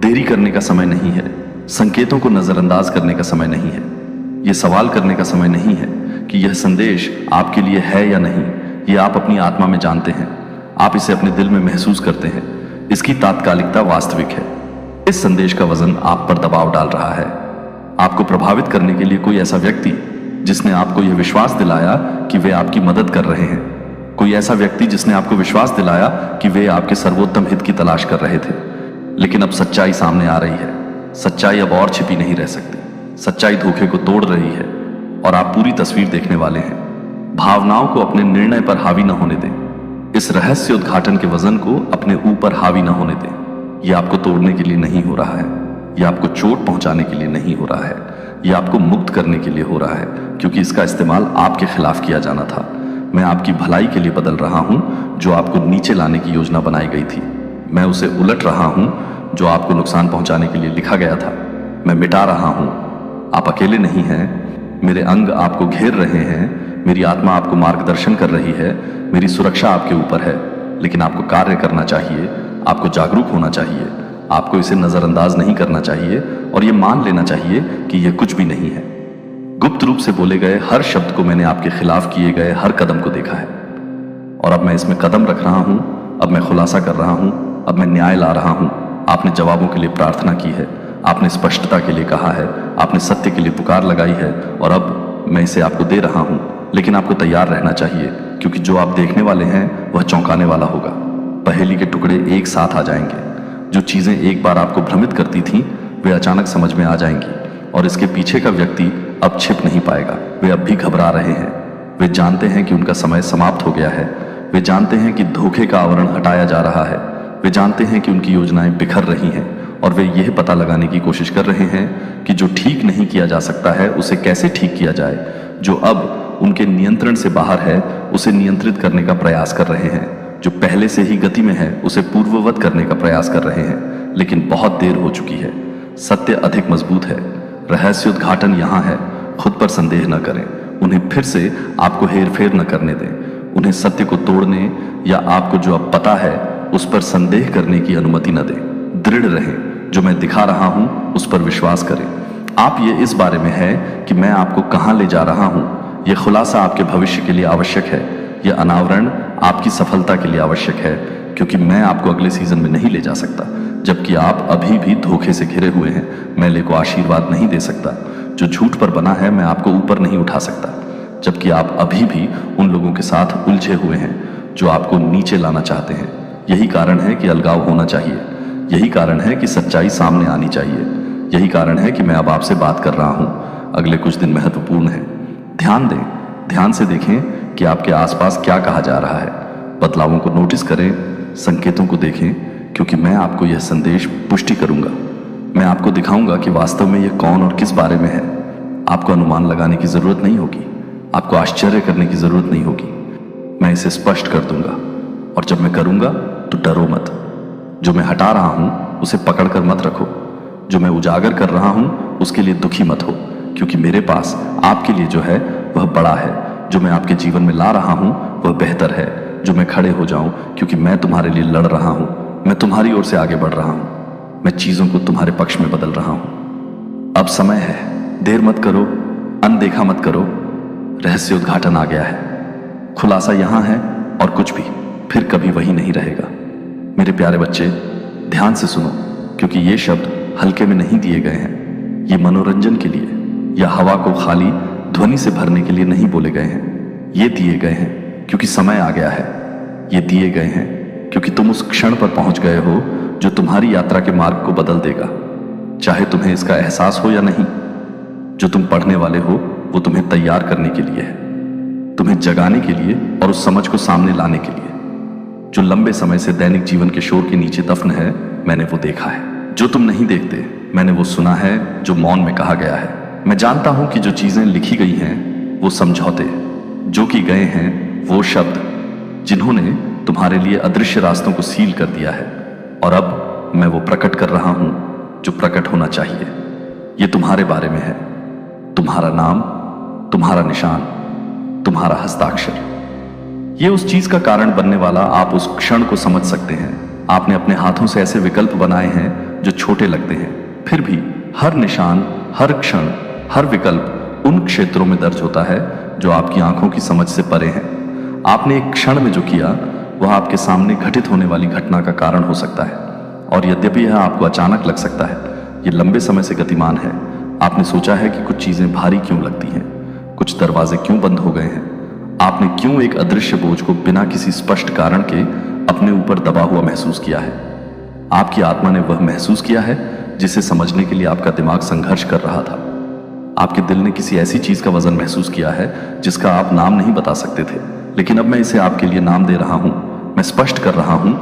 S1: देरी करने का समय नहीं है, संकेतों को नजरअंदाज करने का समय नहीं है, यह सवाल करने का समय नहीं है कि यह संदेश आपके लिए है या नहीं। यह आप अपनी आत्मा में जानते हैं, आप इसे अपने दिल में महसूस करते हैं। इसकी तात्कालिकता वास्तविक है। इस संदेश का वजन आप पर दबाव डाल रहा है। आपको प्रभावित करने के लिए कोई ऐसा व्यक्ति जिसने आपको यह विश्वास दिलाया कि वे आपकी मदद कर रहे हैं। कोई ऐसा व्यक्ति जिसने आपको विश्वास दिलाया कि वे आपके सर्वोत्तम हित की तलाश कर रहे थे। लेकिन अब सच्चाई सामने आ रही है। सच्चाई अब और छिपी नहीं रह सकती। सच्चाई धोखे को तोड़ रही है और आप पूरी तस्वीर देखने वाले हैं। भावनाओं को अपने निर्णय पर हावी न होने दें। इस रहस्य उद्घाटन के वजन को अपने ऊपर हावी न होने दें। यह आपको तोड़ने के लिए नहीं हो रहा है, यह आपको चोट पहुंचाने के लिए नहीं हो रहा है, यह आपको मुक्त करने के लिए हो रहा है, क्योंकि इसका इस्तेमाल आपके खिलाफ किया जाना था। मैं आपकी भलाई के लिए बदल रहा हूं जो आपको नीचे लाने की योजना बनाई गई थी। मैं उसे उलट रहा हूं जो आपको नुकसान पहुंचाने के लिए लिखा गया था। मैं मिटा रहा हूं। आप अकेले नहीं हैं, मेरे अंग आपको घेर रहे हैं, मेरी आत्मा आपको मार्गदर्शन कर रही है, मेरी सुरक्षा आपके ऊपर है। लेकिन आपको कार्य करना चाहिए, आपको जागरूक होना चाहिए, आपको इसे नजरअंदाज नहीं करना चाहिए और यह मान लेना चाहिए कि यह कुछ भी नहीं है। गुप्त रूप से बोले गए हर शब्द को मैंने आपके खिलाफ किए गए हर कदम को देखा है और अब मैं इसमें कदम रख रहा हूं। अब मैं खुलासा कर रहा हूं, अब मैं न्याय ला रहा हूं। आपने जवाबों के लिए प्रार्थना की है, आपने स्पष्टता के लिए कहा है, आपने सत्य के लिए पुकार लगाई है और अब मैं इसे आपको दे रहा हूं। लेकिन आपको तैयार रहना चाहिए, क्योंकि जो आप देखने वाले हैं वह चौंकाने वाला होगा। पहेली के टुकड़े एक साथ आ जाएंगे। जो चीजें एक बार आपको भ्रमित करती थीं वे अचानक समझ में आ जाएंगी और इसके पीछे का व्यक्ति अब छिप नहीं पाएगा। वे अब भी घबरा रहे हैं, वे जानते हैं कि उनका समय समाप्त हो गया है। वे जानते हैं कि धोखे का आवरण हटाया जा रहा है। वे जानते हैं कि उनकी योजनाएं बिखर रही हैं और वे यह पता लगाने की कोशिश कर रहे हैं कि जो ठीक नहीं किया जा सकता है उसे कैसे ठीक किया जाए। जो अब उनके नियंत्रण से बाहर है उसे नियंत्रित करने का प्रयास कर रहे हैं। जो पहले से ही गति में है उसे पूर्ववत करने का प्रयास कर रहे हैं, लेकिन बहुत देर हो चुकी है। सत्य अधिक मजबूत है। रहस्योद्घाटन यहां है। खुद पर संदेह न करें। उन्हें फिर से आपको हेरफेर न करने दें। उन्हें सत्य को तोड़ने या आपको जो अब पता है उस पर संदेह करने की अनुमति न दें। दृढ़ रहें। जो मैं दिखा रहा हूं उस पर विश्वास करें। आप ये इस बारे में है कि मैं आपको कहां ले जा रहा हूं। यह खुलासा आपके भविष्य के लिए आवश्यक है। यह अनावरण आपकी सफलता के लिए आवश्यक है, क्योंकि मैं आपको अगले सीजन में नहीं ले जा सकता जबकि आप अभी भी धोखे से घिरे हुए हैं। मैं लेको आशीर्वाद नहीं दे सकता। जो झूठ पर बना है मैं आपको ऊपर नहीं उठा सकता जबकि आप अभी भी उन लोगों के साथ उलझे हुए हैं जो आपको नीचे लाना चाहते हैं। यही कारण है कि अलगाव होना चाहिए। यही कारण है कि सच्चाई सामने आनी चाहिए। यही कारण है कि मैं अब आपसे बात कर रहा हूं। अगले कुछ दिन महत्वपूर्ण है। ध्यान दें, ध्यान से देखें कि आपके आसपास क्या कहा जा रहा है। बदलावों को नोटिस करें, संकेतों को देखें, क्योंकि मैं आपको यह संदेश पुष्टि करूंगा। मैं आपको दिखाऊंगा कि वास्तव में यह कौन और किस बारे में है। आपको अनुमान लगाने की जरूरत नहीं होगी। आपको आश्चर्य करने की जरूरत नहीं होगी। मैं इसे स्पष्ट कर दूंगा और जब मैं करूंगा तो डरो मत। जो मैं हटा रहा हूं उसे पकड़कर मत रखो। जो मैं उजागर कर रहा हूं उसके लिए दुखी मत हो, क्योंकि मेरे पास आपके लिए जो है वह बड़ा है। जो मैं आपके जीवन में ला रहा हूं वह बेहतर है। जो मैं खड़े हो जाऊं, क्योंकि मैं तुम्हारे लिए लड़ रहा हूं। मैं तुम्हारी ओर से आगे बढ़ रहा हूं। मैं चीजों को तुम्हारे पक्ष में बदल रहा हूं। अब समय है। देर मत करो, अनदेखा मत करो। रहस्योद्घाटन आ गया है। खुलासा यहां है और कुछ भी फिर कभी वही नहीं रहेगा। मेरे प्यारे बच्चे, ध्यान से सुनो, क्योंकि ये शब्द हल्के में नहीं दिए गए हैं। ये मनोरंजन के लिए या हवा को खाली ध्वनि से भरने के लिए नहीं बोले गए हैं। ये दिए गए हैं क्योंकि समय आ गया है। ये दिए गए हैं क्योंकि तुम उस क्षण पर पहुंच गए हो जो तुम्हारी यात्रा के मार्ग को बदल देगा, चाहे तुम्हें इसका एहसास हो या नहीं। जो तुम पढ़ने वाले हो वो तुम्हें तैयार करने के लिए है, तुम्हें जगाने के लिए और उस समझ को सामने लाने के लिए जो लंबे समय से दैनिक जीवन के शोर के नीचे दफन है। मैंने वो देखा है जो तुम नहीं देखते। मैंने वो सुना है जो मौन में कहा गया है। मैं जानता हूं कि जो चीजें लिखी गई हैं वो समझौते, जो कि गए हैं वो शब्द जिन्होंने तुम्हारे लिए अदृश्य रास्तों को सील कर दिया है। और अब मैं वो प्रकट कर रहा हूं जो प्रकट होना चाहिए। ये तुम्हारे बारे में है। तुम्हारा नाम, तुम्हारा निशान, तुम्हारा हस्ताक्षर। ये उस चीज का कारण बनने वाला आप उस क्षण को समझ सकते हैं। आपने अपने हाथों से ऐसे विकल्प बनाए हैं जो छोटे लगते हैं, फिर भी हर निशान, हर क्षण, हर विकल्प उन क्षेत्रों में दर्ज होता है जो आपकी आंखों की समझ से परे हैं। आपने एक क्षण में जो किया वह आपके सामने घटित होने वाली घटना का कारण हो सकता है, और यद्यपि यह आपको अचानक लग सकता है, यह लंबे समय से गतिमान है। आपने सोचा है कि कुछ चीजें भारी क्यों लगती हैं, कुछ दरवाजे क्यों बंद हो गए हैं, आपने क्यों एक अदृश्य बोझ को बिना किसी स्पष्ट कारण के अपने ऊपर दबा हुआ महसूस किया है। आपकी आत्मा ने वह महसूस किया है जिसे समझने के लिए आपका दिमाग संघर्ष कर रहा था। आपके दिल ने किसी ऐसी चीज का वजन महसूस किया है जिसका आप नाम नहीं बता सकते थे, लेकिन अब मैं इसे आपके लिए नाम दे रहा हूं। मैं स्पष्ट कर रहा हूं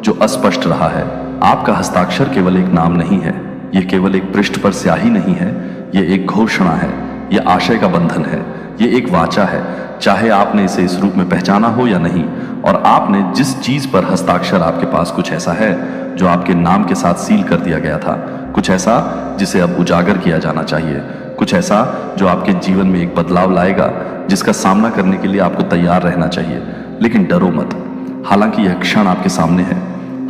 S1: जो अस्पष्ट रहा है। आपका हस्ताक्षर केवल एक नाम नहीं है, यह केवल एक पृष्ठ पर स्याही नहीं है, यह एक घोषणा है, यह आशय का बंधन है, यह एक वाचा है, चाहे आपने इसे इस रूप में पहचाना हो या नहीं। और आपने जिस चीज पर हस्ताक्षर, आपके पास कुछ ऐसा है जो आपके नाम के साथ सील कर दिया गया था, कुछ ऐसा जिसे अब उजागर किया जाना चाहिए, कुछ ऐसा जो आपके जीवन में एक बदलाव लाएगा जिसका सामना करने के लिए आपको तैयार रहना चाहिए। लेकिन डरो मत। हालांकि यह क्षण आपके सामने है,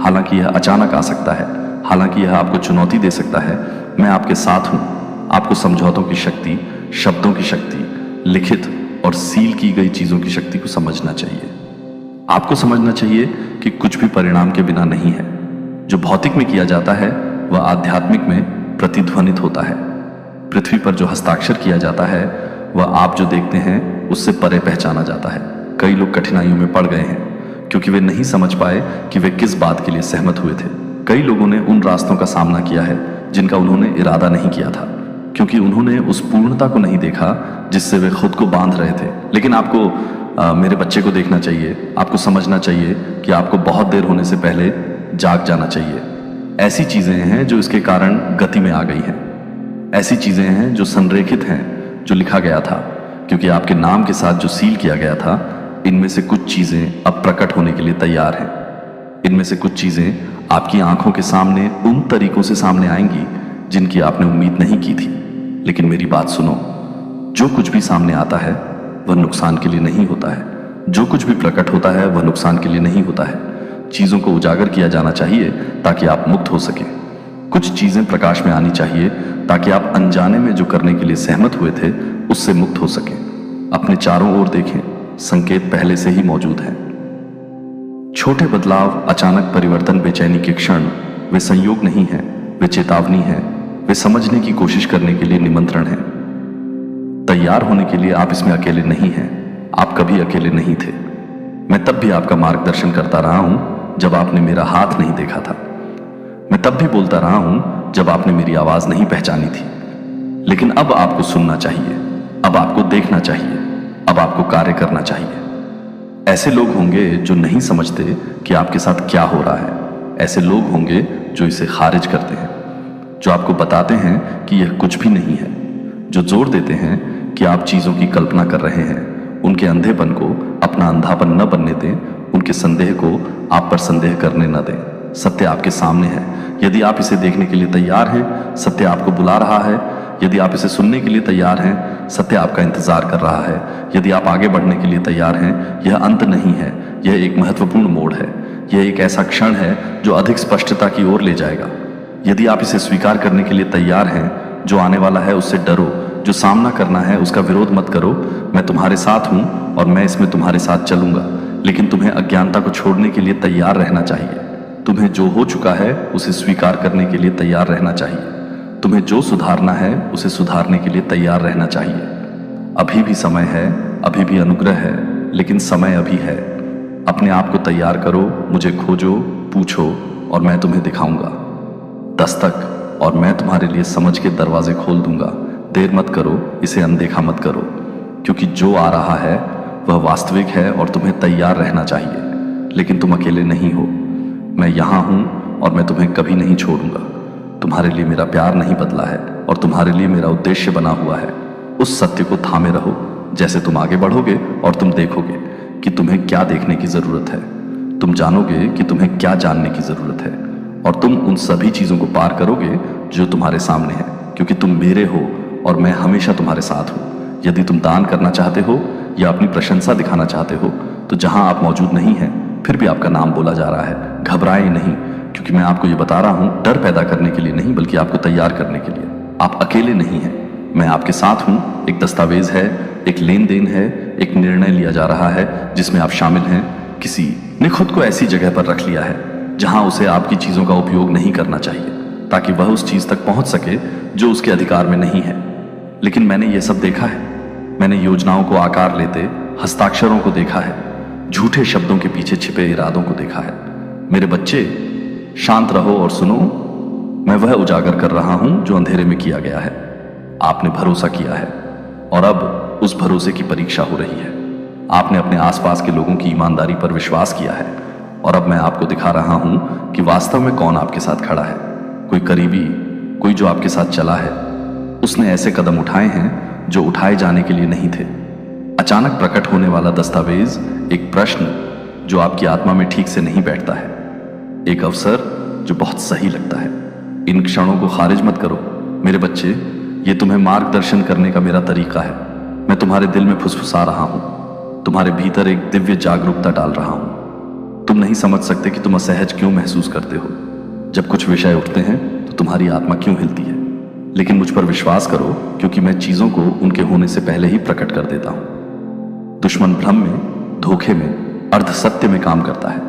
S1: हालांकि यह अचानक आ सकता है, हालांकि यह आपको चुनौती दे सकता है, मैं आपके साथ हूं। आपको समझौतों की शक्ति, शब्दों की शक्ति, लिखित और सील की गई चीजों की शक्ति को समझना चाहिए। आपको समझना चाहिए कि कुछ भी परिणाम के बिना नहीं है। जो भौतिक में किया जाता है वह आध्यात्मिक में प्रतिध्वनित होता है। पृथ्वी पर जो हस्ताक्षर किया जाता है वह आप जो देखते हैं उससे परे पहचाना जाता है। कई लोग कठिनाइयों में पड़ गए हैं क्योंकि वे नहीं समझ पाए कि वे किस बात के लिए सहमत हुए थे। कई लोगों ने उन रास्तों का सामना किया है जिनका उन्होंने इरादा नहीं किया था, क्योंकि उन्होंने उस पूर्णता को नहीं देखा जिससे वे खुद को बांध रहे थे। लेकिन आपको मेरे बच्चे को देखना चाहिए, आपको समझना चाहिए कि आपको बहुत देर होने से पहले जाग जाना चाहिए। ऐसी चीजें हैं जो इसके कारण गति में आ गई हैं, ऐसी चीजें हैं जो संरेखित हैं, जो लिखा गया था, क्योंकि आपके नाम के साथ जो सील किया गया था। इनमें से कुछ चीजें अब प्रकट होने के लिए तैयार हैं। इनमें से कुछ चीजें आपकी आंखों के सामने उन तरीकों से सामने आएंगी जिनकी आपने उम्मीद नहीं की थी। लेकिन मेरी बात सुनो, जो कुछ भी सामने आता है वह नुकसान के लिए नहीं होता है। जो कुछ भी प्रकट होता है वह नुकसान के लिए नहीं होता है। चीजों को उजागर किया जाना चाहिए ताकि आप मुक्त हो सके। कुछ चीजें प्रकाश में आनी चाहिए ताकि आप अनजाने में जो करने के लिए सहमत हुए थे उससे मुक्त हो सके। अपने चारों ओर देखें, संकेत पहले से ही मौजूद हैं। छोटे बदलाव, अचानक परिवर्तन, बेचैनी के क्षण, वे संयोग नहीं है, वे चेतावनी है, वे समझने की कोशिश करने के लिए निमंत्रण है। तैयार होने के लिए आप इसमें अकेले नहीं हैं। आप कभी अकेले नहीं थे। मैं तब भी आपका मार्गदर्शन करता रहा हूं जब आपने मेरा हाथ नहीं देखा था। मैं तब भी बोलता रहा हूं जब आपने मेरी आवाज नहीं पहचानी थी। लेकिन अब आपको सुनना चाहिए, अब आपको देखना चाहिए, अब आपको कार्य करना चाहिए। ऐसे लोग होंगे जो नहीं समझते कि आपके साथ क्या हो रहा है। ऐसे लोग होंगे जो इसे खारिज करते हैं, जो आपको बताते हैं कि यह कुछ भी नहीं है, जो जोर देते हैं कि आप चीजों की कल्पना कर रहे हैं। उनके अंधेपन को अपना अंधापन न बनने दें, उनके संदेह को आप पर संदेह करने न दें। सत्य आपके सामने है। यदि आप इसे देखने के लिए तैयार हैं, सत्य आपको बुला रहा है। यदि आप इसे सुनने के लिए तैयार हैं, सत्य आपका इंतजार कर रहा है। यदि आप आगे बढ़ने के लिए तैयार हैं, यह अंत नहीं है, यह एक महत्वपूर्ण मोड़ है। यह एक ऐसा क्षण है जो अधिक स्पष्टता की ओर ले जाएगा। यदि आप इसे स्वीकार करने के लिए तैयार हैं, जो आने वाला है उससे डरो, जो सामना करना है उसका विरोध मत करो। मैं तुम्हारे साथ हूं और मैं इसमें तुम्हारे साथ चलूंगा। लेकिन तुम्हें अज्ञानता को छोड़ने के लिए तैयार रहना चाहिए। तुम्हें जो हो चुका है उसे स्वीकार करने के लिए तैयार रहना चाहिए। तुम्हें जो सुधारना है उसे सुधारने के लिए तैयार रहना चाहिए। अभी भी समय है, अभी भी अनुग्रह है, लेकिन समय अभी है। अपने आप को तैयार करो, मुझे खोजो, पूछो और मैं तुम्हें दिखाऊंगा। दस्तक, और मैं तुम्हारे लिए समझ के दरवाजे खोल दूंगा। देर मत करो, इसे अनदेखा मत करो, क्योंकि जो आ रहा है वह वास्तविक है और तुम्हें तैयार रहना चाहिए। लेकिन तुम अकेले नहीं हो। मैं यहां हूं और मैं तुम्हें कभी नहीं छोड़ूंगा। तुम्हारे लिए मेरा प्यार नहीं बदला है और तुम्हारे लिए मेरा उद्देश्य बना हुआ है। उस सत्य को थामे रहो। जैसे तुम आगे बढ़ोगे और तुम देखोगे कि तुम्हें क्या देखने की जरूरत है, तुम जानोगे कि तुम्हें क्या जानने की जरूरत है, और तुम उन सभी चीजों को पार करोगे जो तुम्हारे सामने है, क्योंकि तुम मेरे हो और मैं हमेशा तुम्हारे साथ हूं। यदि तुम दान करना चाहते हो या अपनी प्रशंसा दिखाना चाहते हो, तो जहां आप मौजूद नहीं हैं फिर भी आपका नाम बोला जा रहा है, घबराए नहीं, क्योंकि मैं आपको ये बता रहा हूं डर पैदा करने के लिए नहीं, बल्कि आपको तैयार करने के लिए। आप अकेले नहीं हैं, मैं आपके साथ हूं। एक दस्तावेज है, एक लेन देन है, एक निर्णय लिया जा रहा है जिसमें आप शामिल हैं। किसी ने खुद को ऐसी जगह पर रख लिया है जहां उसे आपकी चीजों का उपयोग नहीं करना चाहिए, ताकि वह उस चीज तक पहुंच सके जो उसके अधिकार में नहीं है। लेकिन मैंने यह सब देखा है। मैंने योजनाओं को आकार लेते, हस्ताक्षरों को देखा है, झूठे शब्दों के पीछे छिपे इरादों को देखा है। मेरे बच्चे, शांत रहो और सुनो। मैं वह उजागर कर रहा हूं जो अंधेरे में किया गया है। आपने भरोसा किया है और अब उस भरोसे की परीक्षा हो रही है। आपने अपने आसपास के लोगों की ईमानदारी पर विश्वास किया है और अब मैं आपको दिखा रहा हूं कि वास्तव में कौन आपके साथ खड़ा है। कोई करीबी, कोई जो आपके साथ चला है। उसने ऐसे कदम उठाए हैं जो उठाए जाने के लिए नहीं थे। अचानक प्रकट होने वाला दस्तावेज, एक प्रश्न जो आपकी आत्मा में ठीक से नहीं बैठता है, एक अवसर जो बहुत सही लगता है। इन क्षणों को खारिज मत करो मेरे बच्चे। ये तुम्हें मार्गदर्शन करने का मेरा तरीका है। मैं तुम्हारे दिल में फुसफुसा रहा हूं, तुम्हारे भीतर एक दिव्य जागरूकता डाल रहा हूं। तुम नहीं समझ सकते कि तुम असहज क्यों महसूस करते हो। जब कुछ विषय उठते हैं तो तुम्हारी आत्मा क्यों हिलती है। लेकिन मुझ पर विश्वास करो, क्योंकि मैं चीजों को उनके होने से पहले ही प्रकट कर देता हूं। दुश्मन भ्रम में, धोखे में, अर्धसत्य में काम करता है,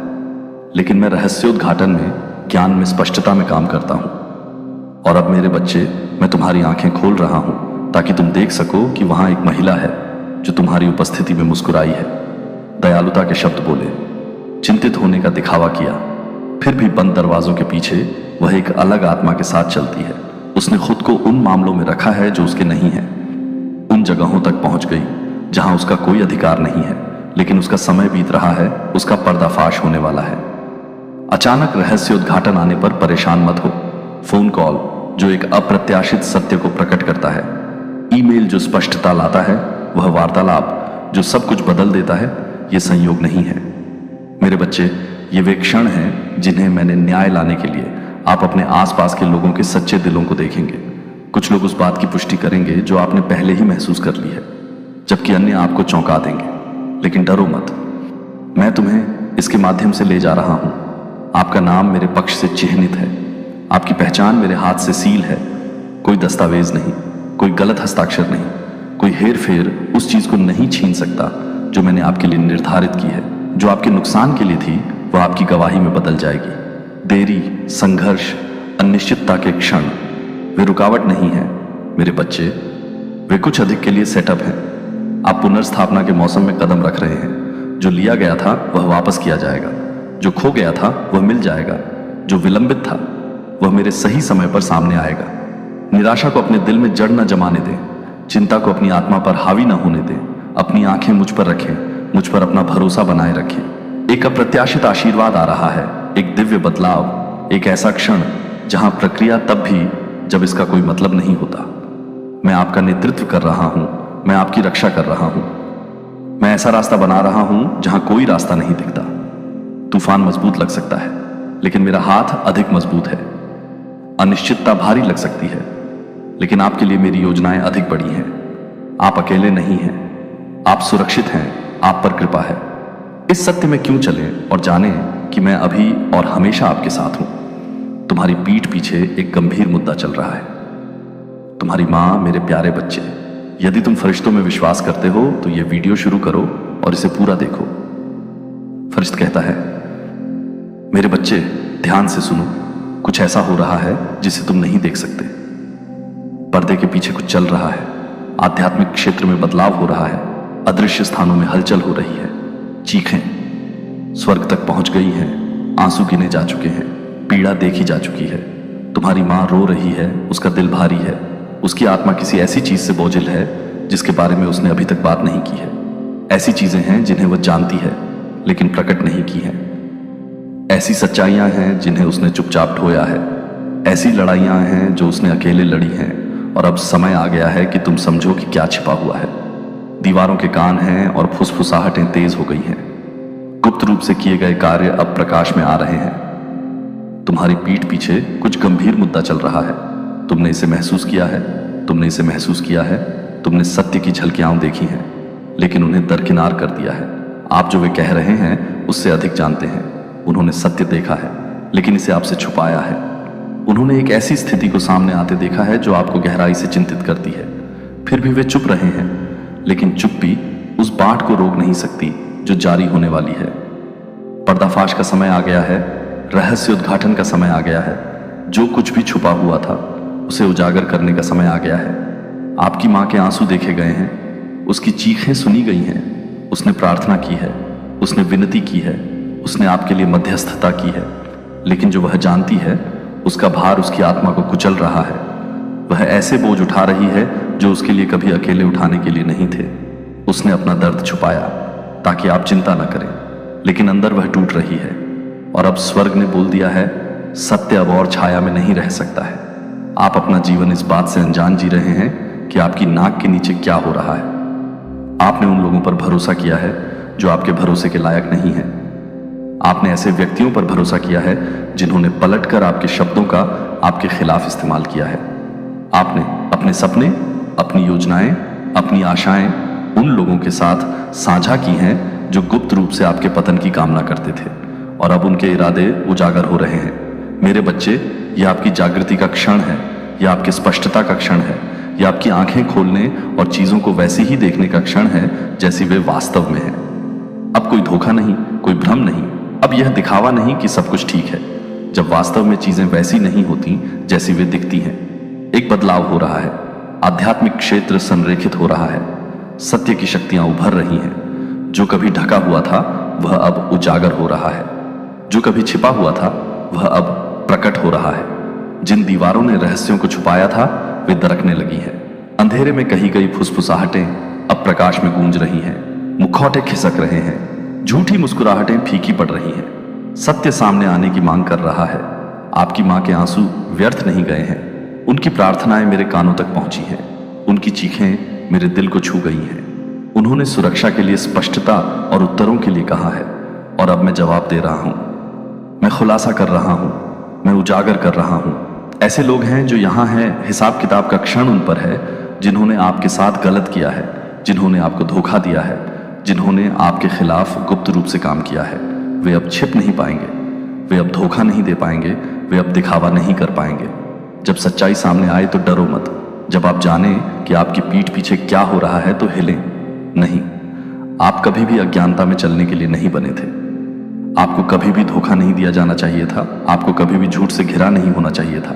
S1: लेकिन मैं रहस्योद्घाटन में, ज्ञान में, स्पष्टता में काम करता हूं। और अब मेरे बच्चे, मैं तुम्हारी आंखें खोल रहा हूं ताकि तुम देख सको कि वहां एक महिला है जो तुम्हारी उपस्थिति में मुस्कुराई है, दयालुता के शब्द बोले, चिंतित होने का दिखावा किया। फिर भी बंद दरवाजों के पीछे वह एक अलग आत्मा के साथ चलती है। उसने खुद को उन मामलों में रखा है जो उसके नहीं है, उन जगहों तक पहुंच गई जहां उसका कोई अधिकार नहीं है, लेकिन उसका समय बीत रहा है, उसका पर्दाफाश होने वाला है। अचानक रहस्य उद्घाटन आने पर परेशान मत हो। फोन कॉल जो एक अप्रत्याशित सत्य को प्रकट करता है, ईमेल जो स्पष्टता लाता है, वह वार्तालाप जो सब कुछ बदल देता है, यह संयोग नहीं है। मेरे बच्चे, ये वे क्षण हैं जिन्हें मैंने न्याय लाने के लिए आप अपने आसपास के लोगों के सच्चे दिलों को देखेंगे। कुछ लोग उस बात की पुष्टि करेंगे जो आपने पहले ही महसूस कर ली है, जबकि अन्य आपको चौंका देंगे। लेकिन डरो मत, मैं तुम्हें इसके माध्यम से ले जा रहा हूं। आपका नाम मेरे पक्ष से चिन्हित है, आपकी पहचान मेरे हाथ से सील है। कोई दस्तावेज नहीं, कोई गलत हस्ताक्षर नहीं, कोई हेर फेर उस चीज को नहीं छीन सकता जो मैंने आपके लिए निर्धारित की है। जो आपके नुकसान के लिए थी वह आपकी गवाही में बदल जाएगी। देरी, संघर्ष, अनिश्चितता के क्षण वे रुकावट नहीं है मेरे बच्चे, वे कुछ अधिक के लिए सेटअप हैं। आप पुनर्स्थापना के मौसम में कदम रख रहे हैं। जो लिया गया था वह वापस किया जाएगा, जो खो गया था वह मिल जाएगा, जो विलंबित था वह मेरे सही समय पर सामने आएगा। निराशा को अपने दिल में जड़ न जमाने दें, चिंता को अपनी आत्मा पर हावी न होने दें। अपनी आंखें मुझ पर रखें, मुझ पर अपना भरोसा बनाए रखें। एक अप्रत्याशित आशीर्वाद आ रहा है, एक दिव्य बदलाव, एक ऐसा क्षण जहां प्रक्रिया तब भी जब इसका कोई मतलब नहीं होता। मैं आपका नेतृत्व कर रहा हूं, मैं आपकी रक्षा कर रहा हूं। मैं ऐसा रास्ता बना रहा हूं जहां कोई रास्ता नहीं दिखता। तूफान मजबूत लग सकता है, लेकिन मेरा हाथ अधिक मजबूत है। अनिश्चितता भारी लग सकती है, लेकिन आपके लिए मेरी योजनाएं अधिक बड़ी हैं। आप अकेले नहीं हैं, आप सुरक्षित हैं, आप पर कृपा है। इस सत्य में क्यों चलें और जानें कि मैं अभी और हमेशा आपके साथ हूं। तुम्हारी पीठ पीछे एक गंभीर मुद्दा चल रहा है। तुम्हारी मां, मेरे प्यारे बच्चे, यदि तुम फरिश्तों में विश्वास करते हो तो यह वीडियो शुरू करो और इसे पूरा देखो। फरिश्ता कहता है, मेरे बच्चे ध्यान से सुनो, कुछ ऐसा हो रहा है जिसे तुम नहीं देख सकते। पर्दे के पीछे कुछ चल रहा है, आध्यात्मिक क्षेत्र में बदलाव हो रहा है, अदृश्य स्थानों में हलचल हो रही है। चीखें स्वर्ग तक पहुंच गई हैं, आंसू गिने जा चुके हैं, पीड़ा देखी जा चुकी है। तुम्हारी मां रो रही है, उसका दिल भारी है, उसकी आत्मा किसी ऐसी चीज से बोझिल है जिसके बारे में उसने अभी तक बात नहीं की है। ऐसी चीजें हैं जिन्हें वह जानती है लेकिन प्रकट नहीं की हैं। ऐसी सच्चाइयां हैं जिन्हें उसने चुपचाप ढोया है। ऐसी लड़ाइयां हैं जो उसने अकेले लड़ी हैं, और अब समय आ गया है कि तुम समझो कि क्या छिपा हुआ है। दीवारों के कान हैं और फुसफुसाहटें तेज हो गई हैं। गुप्त रूप से किए गए कार्य अब प्रकाश में आ रहे हैं। तुम्हारी पीठ पीछे कुछ गंभीर मुद्दा चल रहा है। तुमने इसे महसूस किया है, तुमने इसे महसूस किया है। तुमने सत्य की झलकियां देखी हैं, लेकिन उन्हें दरकिनार कर दिया है। आप जो वे कह रहे हैं उससे अधिक जानते हैं। उन्होंने सत्य देखा है, लेकिन इसे आपसे छुपाया है। उन्होंने एक ऐसी स्थिति को सामने आते देखा है जो आपको गहराई से चिंतित करती है। फिर भी वे चुप रहे हैं, लेकिन चुप्पी उस बाट को रोक नहीं सकती जो जारी होने वाली है। पर्दाफाश का समय आ गया है, रहस्य उद्घाटन का समय आ गया है। जो कुछ भी छुपा हुआ था उसे उजागर करने का समय आ गया है। आपकी मां के आंसू देखे गए हैं, उसकी चीखें सुनी गई हैं। उसने प्रार्थना की है, उसने विनती की है, उसने आपके लिए मध्यस्थता की है, लेकिन जो वह जानती है उसका भार उसकी आत्मा को कुचल रहा है। वह ऐसे बोझ उठा रही है जो उसके लिए कभी अकेले उठाने के लिए नहीं थे। उसने अपना दर्द छुपाया ताकि आप चिंता न करें, लेकिन अंदर वह टूट रही है। और अब स्वर्ग ने बोल दिया है, सत्य अब और छाया में नहीं रह सकता है। आप अपना जीवन इस बात से अनजान जी रहे हैं कि आपकी नाक के नीचे क्या हो रहा है। आपने उन लोगों पर भरोसा किया है जो आपके भरोसे के लायक नहीं है। आपने ऐसे व्यक्तियों पर भरोसा किया है जिन्होंने पलटकर आपके शब्दों का आपके खिलाफ इस्तेमाल किया है। आपने अपने सपने, अपनी योजनाएं, अपनी आशाएं उन लोगों के साथ साझा की हैं जो गुप्त रूप से आपके पतन की कामना करते थे, और अब उनके इरादे उजागर हो रहे हैं। मेरे बच्चे, यह आपकी जागृति का क्षण है, यह आपकी स्पष्टता का क्षण है, यह आपकी आंखें खोलने और चीजों को वैसे ही देखने का क्षण है जैसी वे वास्तव में है। अब कोई धोखा नहीं, कोई भ्रम नहीं, अब यह दिखावा नहीं कि सब कुछ ठीक है, जब वास्तव में चीजें वैसी नहीं होती जैसी वे दिखती हैं। एक बदलाव हो रहा है, आध्यात्मिक क्षेत्र संरेखित हो रहा है, सत्य की शक्तियां उभर रही हैं। जो कभी ढका हुआ था वह अब उजागर हो रहा है, जो कभी छिपा हुआ था वह अब प्रकट हो रहा है। जिन दीवारों ने रहस्यों को छुपाया था वे दरकने लगी हैं। अंधेरे में कही गई फुसफुसाहटें अब प्रकाश में गूंज रही हैं। मुखौटे खिसक रहे हैं, झूठी मुस्कुराहटें फीकी पड़ रही हैं। सत्य सामने आने की मांग कर रहा है। आपकी मां के आंसू व्यर्थ नहीं गए हैं। उनकी प्रार्थनाएं मेरे कानों तक पहुंची हैं। उनकी चीखें मेरे दिल को छू गई हैं। उन्होंने सुरक्षा के लिए स्पष्टता और उत्तरों के लिए कहा है, और अब मैं जवाब दे रहा हूं। मैं खुलासा कर रहा हूं, मैं उजागर कर रहा हूं। ऐसे लोग हैं जो यहां हैं, हिसाब किताब का क्षण उन पर है, जिन्होंने आपके साथ गलत किया है, जिन्होंने आपको धोखा दिया है, जिन्होंने आपके खिलाफ गुप्त रूप से काम किया है। वे अब छिप नहीं पाएंगे, वे अब धोखा नहीं दे पाएंगे, वे अब दिखावा नहीं कर पाएंगे। जब सच्चाई सामने आए तो डरो मत। जब आप जाने कि आपकी पीठ पीछे क्या हो रहा है तो हिलें नहीं। आप कभी भी अज्ञानता में चलने के लिए नहीं बने थे। आपको कभी भी धोखा नहीं दिया जाना चाहिए था। आपको कभी भी झूठ से घिरा नहीं होना चाहिए था।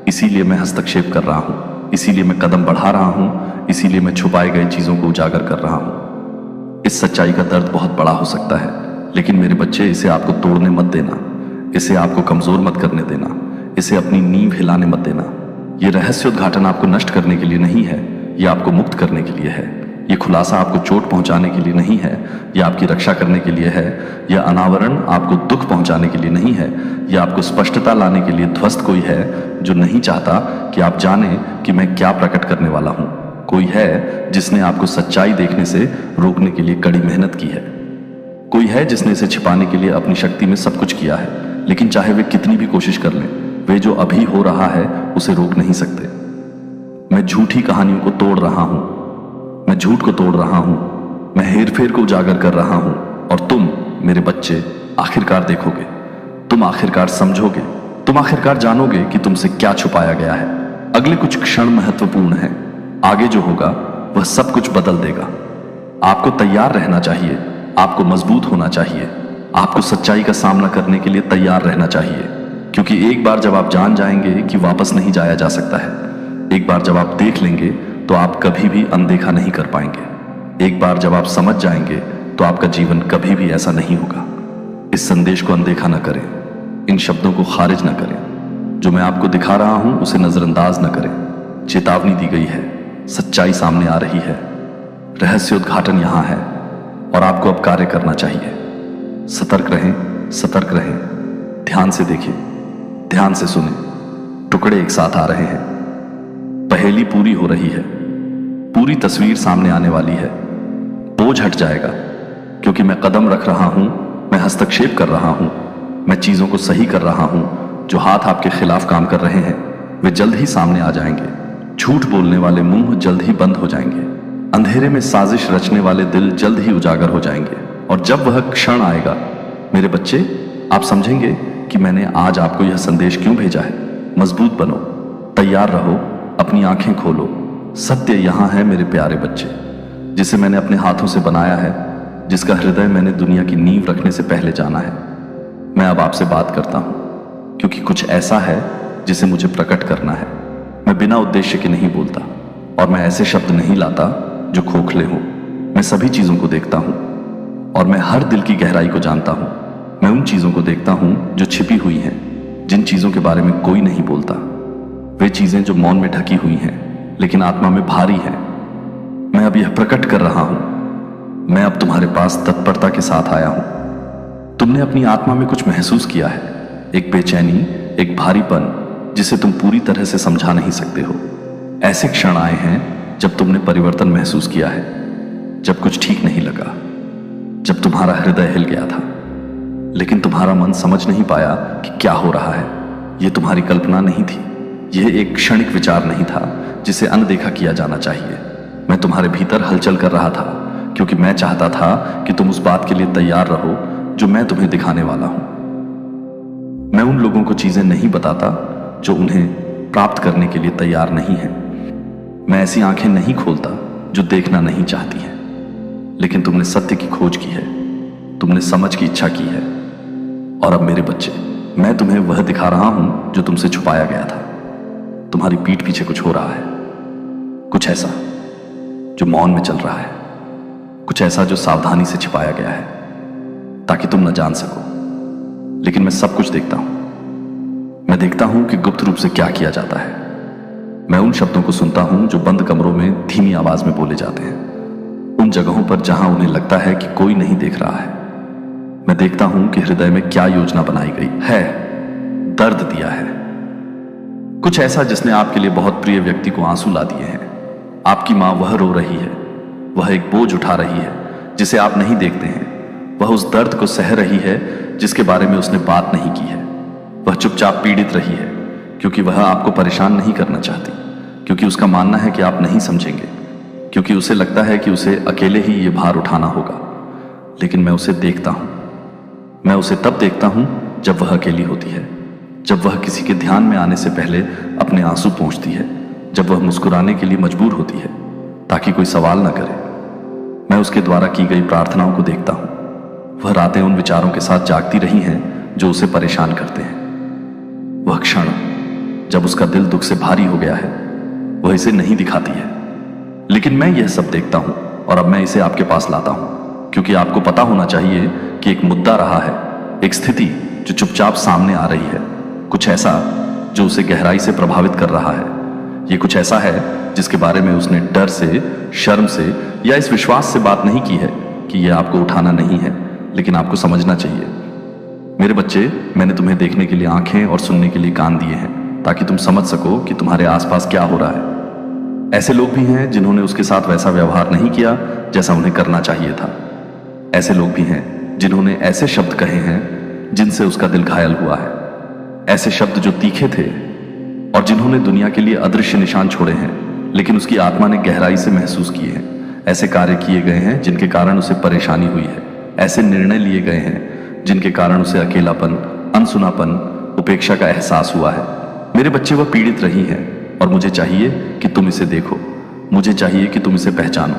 S1: इसीलिए मैं हस्तक्षेप कर रहा हूं, इसीलिए मैं कदम बढ़ा रहा हूं, इसीलिए मैं छुपाए गए चीजों को उजागर कर रहा हूं। इस सच्चाई का दर्द बहुत बड़ा हो सकता है, लेकिन मेरे बच्चे, इसे आपको तोड़ने मत देना, इसे आपको कमजोर मत करने देना, इसे अपनी नींव हिलाने मत देना। यह रहस्योद्घाटन आपको नष्ट करने के लिए नहीं है, यह आपको मुक्त करने के लिए है। यह खुलासा आपको चोट पहुंचाने के लिए नहीं है, यह आपकी रक्षा करने के लिए है। यह अनावरण आपको दुख पहुंचाने के लिए नहीं है, यह आपको स्पष्टता लाने के लिए ध्वस्त कोई है जो नहीं चाहता कि आप जाने कि मैं क्या प्रकट करने वाला हूं। कोई है जिसने आपको सच्चाई देखने से रोकने के लिए कड़ी मेहनत की है। कोई है जिसने इसे छिपाने के लिए अपनी शक्ति में सब कुछ किया है, लेकिन चाहे वे कितनी भी कोशिश कर लें, वे जो अभी हो रहा है उसे रोक नहीं सकते। मैं झूठी कहानियों को तोड़ रहा हूं, मैं झूठ को तोड़ रहा हूं, मैं हेरफेर को उजागर कर रहा हूं, और तुम मेरे बच्चे आखिरकार देखोगे, तुम आखिरकार समझोगे, तुम आखिरकार जानोगे कि तुमसे क्या छुपाया गया है। अगले कुछ क्षण महत्वपूर्ण हैं। आगे जो होगा वह सब कुछ बदल देगा। आपको तैयार रहना चाहिए, आपको मजबूत होना चाहिए, आपको सच्चाई का सामना करने के लिए तैयार रहना चाहिए, क्योंकि एक बार जब आप जान जाएंगे कि वापस नहीं जाया जा सकता है, एक बार जब आप देख लेंगे तो आप कभी भी अनदेखा नहीं कर पाएंगे। एक बार जब आप समझ जाएंगे तो आपका जीवन कभी भी ऐसा नहीं होगा। इस संदेश को अनदेखा न करें, इन शब्दों को खारिज न करें। जो मैं आपको दिखा रहा हूं उसे नजरअंदाज न करें। चेतावनी दी गई है, सच्चाई सामने आ रही है, रहस्योद्घाटन यहां है, और आपको अब कार्य करना चाहिए। सतर्क रहें, सतर्क रहें, ध्यान से देखें, ध्यान से सुनें। टुकड़े एक साथ आ रहे हैं, पहेली पूरी हो रही है, पूरी तस्वीर सामने आने वाली है। बोझ हट जाएगा, क्योंकि मैं कदम रख रहा हूं, मैं हस्तक्षेप कर रहा हूं, मैं चीजों को सही कर रहा हूं। जो हाथ आपके खिलाफ काम कर रहे हैं वे जल्द ही सामने आ जाएंगे। झूठ बोलने वाले मुंह जल्द ही बंद हो जाएंगे। अंधेरे में साजिश रचने वाले दिल जल्द ही उजागर हो जाएंगे। और जब वह क्षण आएगा मेरे बच्चे, आप समझेंगे कि मैंने आज आपको यह संदेश क्यों भेजा है। मजबूत बनो, तैयार रहो, अपनी आंखें खोलो। सत्य यहां है मेरे प्यारे बच्चे, जिसे मैंने अपने हाथों से बनाया है, जिसका हृदय मैंने दुनिया की नींव रखने से पहले जाना है। मैं अब आपसे बात करता हूं, क्योंकि कुछ ऐसा है जिसे मुझे प्रकट करना है। मैं बिना उद्देश्य के नहीं बोलता, और मैं ऐसे शब्द नहीं लाता जो खोखले हों। मैं सभी चीजों को देखता हूं, और मैं हर दिल की गहराई को जानता हूं। मैं उन चीजों को देखता हूं जो छिपी हुई हैं, जिन चीजों के बारे में कोई नहीं बोलता। वे चीजें जो मौन में ढकी हुई हैं, लेकिन आत्मा में भारी हैं। मैं अब यह प्रकट कर रहा हूं। मैं अब तुम्हारे पास तत्परता के साथ आया हूं। तुमने अपनी आत्मा में कुछ महसूस किया है, एक बेचैनी, एक भारीपन जिसे तुम पूरी तरह से समझा नहीं सकते हो। ऐसे क्षण आए हैं जब तुमने परिवर्तन महसूस किया है, जब कुछ ठीक नहीं लगा, जब तुम्हारा हृदय हिल गया था, लेकिन तुम्हारा मन समझ नहीं पाया कि क्या हो रहा है। यह तुम्हारी कल्पना नहीं थी, यह एक क्षणिक विचार नहीं था जिसे अनदेखा किया जाना चाहिए। मैं तुम्हारे भीतर हलचल कर रहा था, क्योंकि मैं चाहता था कि तुम उस बात के लिए तैयार रहो जो मैं तुम्हें दिखाने वाला हूं। मैं उन लोगों को चीजें नहीं बताता जो उन्हें प्राप्त करने के लिए तैयार नहीं है। मैं ऐसी आंखें नहीं खोलता जो देखना नहीं चाहती हैं। लेकिन तुमने सत्य की खोज की है, तुमने समझ की इच्छा की है, और अब मेरे बच्चे, मैं तुम्हें वह दिखा रहा हूं जो तुमसे छुपाया गया था। तुम्हारी पीठ पीछे कुछ हो रहा है, कुछ ऐसा जो मौन में चल रहा है, कुछ ऐसा जो सावधानी से छिपाया गया है ताकि तुम न जान सको। लेकिन मैं सब कुछ देखता हूं। मैं देखता हूं कि गुप्त रूप से क्या किया जाता है। मैं उन शब्दों को सुनता हूं जो बंद कमरों में धीमी आवाज में बोले जाते हैं, उन जगहों पर जहां उन्हें लगता है कि कोई नहीं देख रहा है। मैं देखता हूं कि हृदय में क्या योजना बनाई गई है, दर्द दिया है, कुछ ऐसा जिसने आपके लिए बहुत प्रिय व्यक्ति को आंसू ला दिए हैं। आपकी मां, वह रो रही है, वह एक बोझ उठा रही है जिसे आप नहीं देखते हैं। वह उस दर्द को सह रही है जिसके बारे में उसने बात नहीं की है। वह चुपचाप पीड़ित रही है क्योंकि वह आपको परेशान नहीं करना चाहती, क्योंकि उसका मानना है कि आप नहीं समझेंगे, क्योंकि उसे लगता है कि उसे अकेले ही ये भार उठाना होगा। लेकिन मैं उसे देखता हूं। मैं उसे तब देखता हूं जब वह अकेली होती है, जब वह किसी के ध्यान में आने से पहले अपने आंसू पोंछती है, जब वह मुस्कुराने के लिए मजबूर होती है ताकि कोई सवाल ना करे। मैं उसके द्वारा की गई प्रार्थनाओं को देखता हूं। वह रातें उन विचारों के साथ जागती रही हैं जो उसे परेशान करते हैं। वह क्षण जब उसका दिल दुख से भारी हो गया है, वह इसे नहीं दिखाती है, लेकिन मैं यह सब देखता हूं और अब मैं इसे आपके पास लाता हूं, क्योंकि आपको पता होना चाहिए कि एक मुद्दा रहा है, एक स्थिति जो चुपचाप सामने आ रही है, कुछ ऐसा जो उसे गहराई से प्रभावित कर रहा है। ये कुछ ऐसा है जिसके बारे में उसने डर से, शर्म से या इस विश्वास से बात नहीं की है कि यह आपको उठाना नहीं है, लेकिन आपको समझना चाहिए। मेरे बच्चे, मैंने तुम्हें देखने के लिए आंखें और सुनने के लिए कान दिए हैं ताकि तुम समझ सको कि तुम्हारे आसपास क्या हो रहा है। ऐसे लोग भी हैं जिन्होंने उसके साथ वैसा व्यवहार नहीं किया जैसा उन्हें करना चाहिए था। ऐसे लोग भी हैं जिन्होंने ऐसे शब्द कहे हैं जिनसे उसका दिल घायल हुआ है, ऐसे शब्द जो तीखे थे और जिन्होंने दुनिया के लिए अदृश्य निशान छोड़े हैं, लेकिन उसकी आत्मा ने गहराई से महसूस किए हैं। ऐसे कार्य किए गए हैं जिनके कारण उसे परेशानी हुई है, ऐसे निर्णय लिए गए हैं जिनके कारण उसे अकेलापन, अनसुनापन, उपेक्षा का एहसास हुआ है। मेरे बच्चे, वह पीड़ित रही है और मुझे चाहिए कि तुम इसे देखो, मुझे चाहिए कि तुम इसे पहचानो।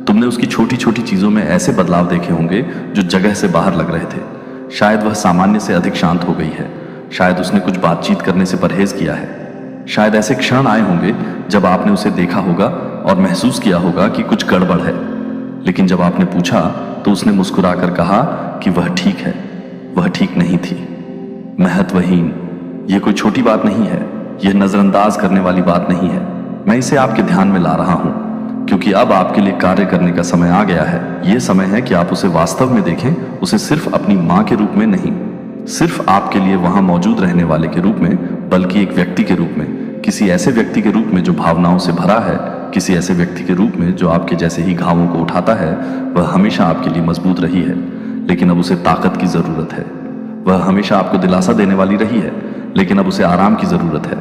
S1: तुमने उसकी छोटी छोटी चीजों में ऐसे बदलाव देखे होंगे जो जगह से बाहर लग रहे थे। शायद वह सामान्य से अधिक शांत हो गई है, शायद उसने कुछ बातचीत करने से परहेज किया है, शायद ऐसे क्षण आए होंगे जब आपने उसे देखा होगा और महसूस किया होगा कि कुछ गड़बड़ है, लेकिन जब आपने पूछा तो उसने मुस्कुराकर कहा कि वह ठीक है। वह ठीक नहीं थी, महत्वहीन। यह कोई छोटी बात नहीं है, यह नजरअंदाज करने वाली बात नहीं है। मैं इसे आपके ध्यान में ला रहा हूं क्योंकि अब आपके लिए कार्य करने का समय आ गया है। यह समय है कि आप उसे वास्तव में देखें, उसे सिर्फ अपनी मां के रूप में नहीं, सिर्फ आपके लिए वहां मौजूद रहने वाले के रूप में, बल्कि एक व्यक्ति के रूप में, किसी ऐसे व्यक्ति के रूप में जो भावनाओं से भरा है, किसी ऐसे व्यक्ति के रूप में जो आपके जैसे ही घावों को उठाता है। वह हमेशा आपके लिए मजबूत रही है, लेकिन अब उसे ताकत की जरूरत है। वह हमेशा आपको दिलासा देने वाली रही है, लेकिन अब उसे आराम की जरूरत है।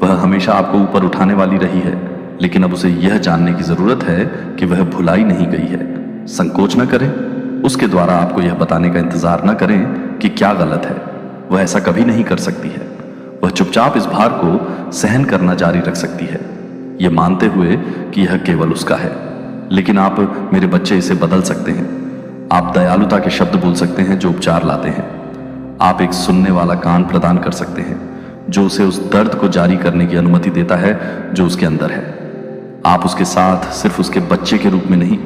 S1: वह हमेशा आपको ऊपर उठाने वाली रही है, लेकिन अब उसे यह जानने की जरूरत है कि वह भुलाई नहीं गई है। संकोच न करें, उसके द्वारा आपको यह बताने का इंतजार न करें कि क्या गलत है। वह ऐसा कभी नहीं कर सकती है। वह चुपचाप इस भार को सहन करना जारी रख सकती है, यह मानते हुए कि यह केवल उसका है। लेकिन आप, मेरे बच्चे, इसे बदल सकते हैं। आप दयालुता के शब्द बोल सकते हैं जो उपचार लाते हैं। आप एक सुनने वाला कान प्रदान कर सकते हैं जो उसे उस दर्द को जारी करने की अनुमति देता है जो उसके अंदर है। आप उसके साथ सिर्फ उसके बच्चे के रूप में नहीं,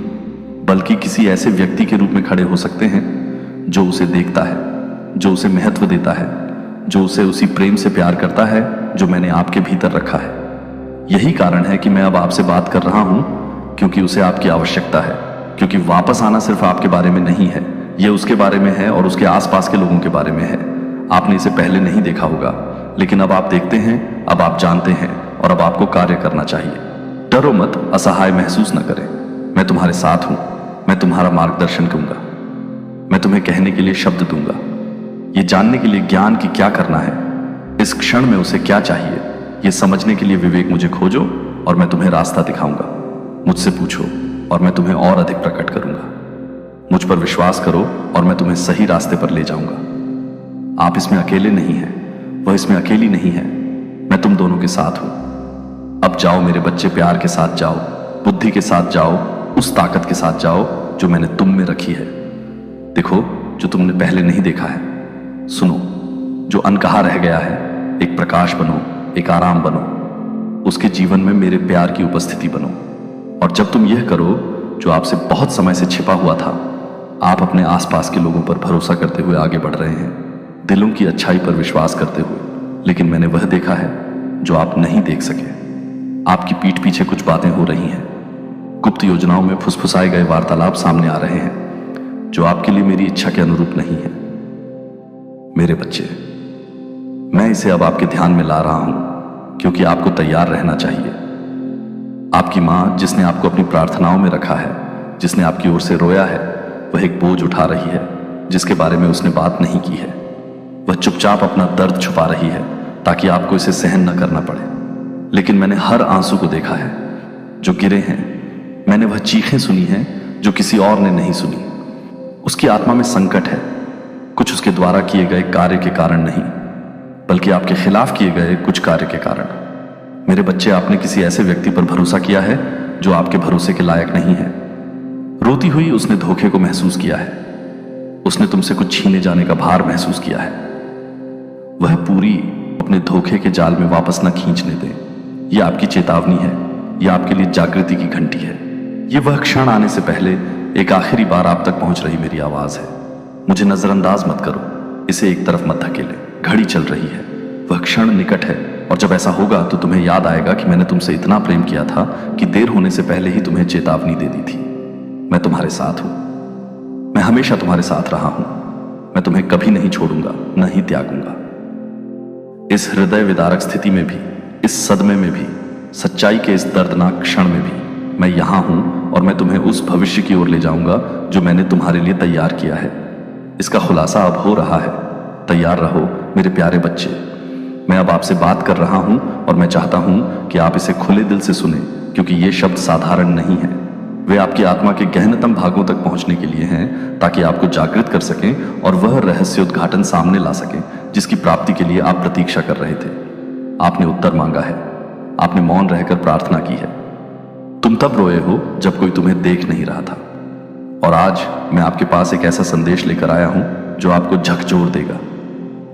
S1: बल्कि किसी ऐसे व्यक्ति के रूप में खड़े हो सकते हैं जो उसे देखता है, जो उसे महत्व देता है, जो उसे उसी प्रेम से प्यार करता है जो मैंने आपके भीतर रखा है। यही कारण है कि मैं अब आपसे बात कर रहा हूं, क्योंकि उसे आपकी आवश्यकता है, क्योंकि वापस आना सिर्फ आपके बारे में नहीं है, यह उसके बारे में है और उसके आसपास के लोगों के बारे में है। आपने इसे पहले नहीं देखा होगा, लेकिन अब आप देखते हैं, अब आप जानते हैं और अब आपको कार्य करना चाहिए। डरो मत, असहाय महसूस न करें। मैं तुम्हारे साथ हूं, मैं तुम्हारा मार्गदर्शन करूंगा, मैं तुम्हें कहने के लिए शब्द दूंगा, ये जानने के लिए ज्ञान की क्या करना है, इस क्षण में उसे क्या चाहिए, ये समझने के लिए विवेक मुझे खोजो और मैं तुम्हें रास्ता दिखाऊंगा। मुझसे पूछो और मैं तुम्हें और अधिक प्रकट करूंगा। मुझ पर विश्वास करो और मैं तुम्हें सही रास्ते पर ले जाऊंगा। आप इसमें अकेले नहीं हैं, वह इसमें अकेली नहीं है, मैं तुम दोनों के साथ हूं। अब जाओ मेरे बच्चे, प्यार के साथ जाओ, बुद्धि के साथ जाओ, उस ताकत के साथ जाओ जो मैंने तुम में रखी है। देखो जो तुमने पहले नहीं देखा है, सुनो जो अनकहा रह गया है। एक प्रकाश बनो, एक आराम बनो, उसके जीवन में मेरे प्यार की उपस्थिति बनो। और जब तुम यह करो जो आपसे बहुत समय से छिपा हुआ था, आप अपने आसपास के लोगों पर भरोसा करते हुए आगे बढ़ रहे हैं, दिलों की अच्छाई पर विश्वास करते हुए, लेकिन मैंने वह देखा है जो आप नहीं देख सके। आपकी पीठ पीछे कुछ बातें हो रही हैं, गुप्त योजनाओं में फुसफुसाए गए वार्तालाप सामने आ रहे हैं जो आपके लिए मेरी इच्छा के अनुरूप नहीं है। मेरे बच्चे, मैं इसे अब आपके ध्यान में ला रहा हूं क्योंकि आपको तैयार रहना चाहिए। आपकी मां, जिसने आपको अपनी प्रार्थनाओं में रखा है, जिसने आपकी ओर से रोया है, वह एक बोझ उठा रही है जिसके बारे में उसने बात नहीं की है। वह चुपचाप अपना दर्द छुपा रही है ताकि आपको इसे सहन न करना पड़े। लेकिन मैंने हर आंसू को देखा है जो गिरे हैं। मैंने वह चीखें सुनी हैं जो किसी और ने नहीं सुनी। उसकी आत्मा में संकट है, कुछ उसके द्वारा किए गए कार्य के कारण नहीं, बल्कि आपके खिलाफ किए गए कुछ कार्य के कारण। मेरे बच्चे, आपने किसी ऐसे व्यक्ति पर भरोसा किया है जो आपके भरोसे के लायक नहीं है। रोती हुई उसने धोखे को महसूस किया है। उसने तुमसे कुछ छीने जाने का भार महसूस किया है। वह पूरी अपने धोखे के जाल में वापस न खींचने दे। यह आपकी चेतावनी है, यह आपके लिए जागृति की घंटी है। यह वह क्षण आने से पहले एक आखिरी बार आप तक पहुंच रही मेरी आवाज है। मुझे नजरअंदाज मत करो, इसे एक तरफ मत धकेले। घड़ी चल रही है, वह क्षण निकट है, और जब ऐसा होगा तो तुम्हें याद आएगा कि मैंने तुमसे इतना प्रेम किया था कि देर होने से पहले ही तुम्हें चेतावनी दे दी थी। मैं तुम्हारे साथ हूं, मैं हमेशा तुम्हारे साथ रहा हूं। मैं तुम्हें कभी नहीं छोड़ूंगा, न ही त्यागूंगा। इस हृदय विदारक स्थिति में भी, इस सदमे में भी, सच्चाई के इस दर्दनाक क्षण में भी मैं यहां हूं, और मैं तुम्हें उस भविष्य की ओर ले जाऊंगा जो मैंने तुम्हारे लिए तैयार किया है। इसका खुलासा अब हो रहा है। तैयार रहो मेरे प्यारे बच्चे। मैं अब आपसे बात कर रहा हूं और मैं चाहता हूं कि आप इसे खुले दिल से सुने, क्योंकि ये शब्द साधारण नहीं है। वे आपकी आत्मा के गहनतम भागों तक पहुंचने के लिए हैं, ताकि आपको जागृत कर सकें और वह रहस्योद्घाटन सामने ला सकें जिसकी प्राप्ति के लिए आप प्रतीक्षा कर रहे थे। आपने उत्तर मांगा है, आपने मौन रहकर प्रार्थना की है। तुम तब रोए हो जब कोई तुम्हें देख नहीं रहा था, और आज मैं आपके पास एक ऐसा संदेश लेकर आया हूं जो आपको झकझोर देगा।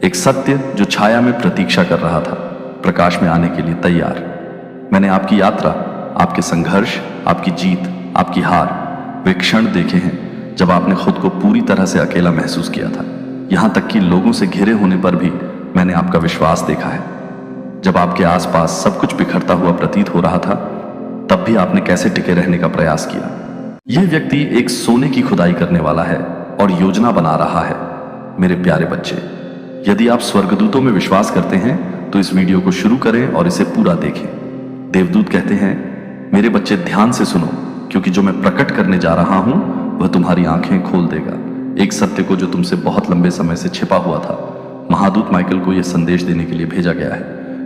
S1: एक सत्य जो छाया में प्रतीक्षा कर रहा था, प्रकाश में आने के लिए तैयार। मैंने आपकी यात्रा, आपके संघर्ष, आपकी जीत, आपकी हार, वे क्षण देखे हैं जब आपने खुद को पूरी तरह से अकेला महसूस किया था। यहां तक कि लोगों से घिरे होने पर भी मैंने आपका विश्वास देखा है। जब आपके आसपास सब कुछ बिखरता हुआ प्रतीत हो रहा था, तब भी आपने कैसे टिके रहने का प्रयास किया। यह व्यक्ति एक सोने की खुदाई करने वाला है और योजना बना रहा है। मेरे प्यारे बच्चे, यदि आप स्वर्गदूतों में विश्वास करते हैं तो इस वीडियो को शुरू करें और इसे पूरा देखें। देवदूत कहते हैं, मेरे बच्चे ध्यान से सुनो, क्योंकि जो मैं प्रकट करने जा रहा हूं वह तुम्हारी आंखें खोल देगा। एक सत्य को जो तुमसे बहुत लंबे समय से छिपा हुआ था। महादूत माइकल को यह संदेश देने के लिए भेजा गया है,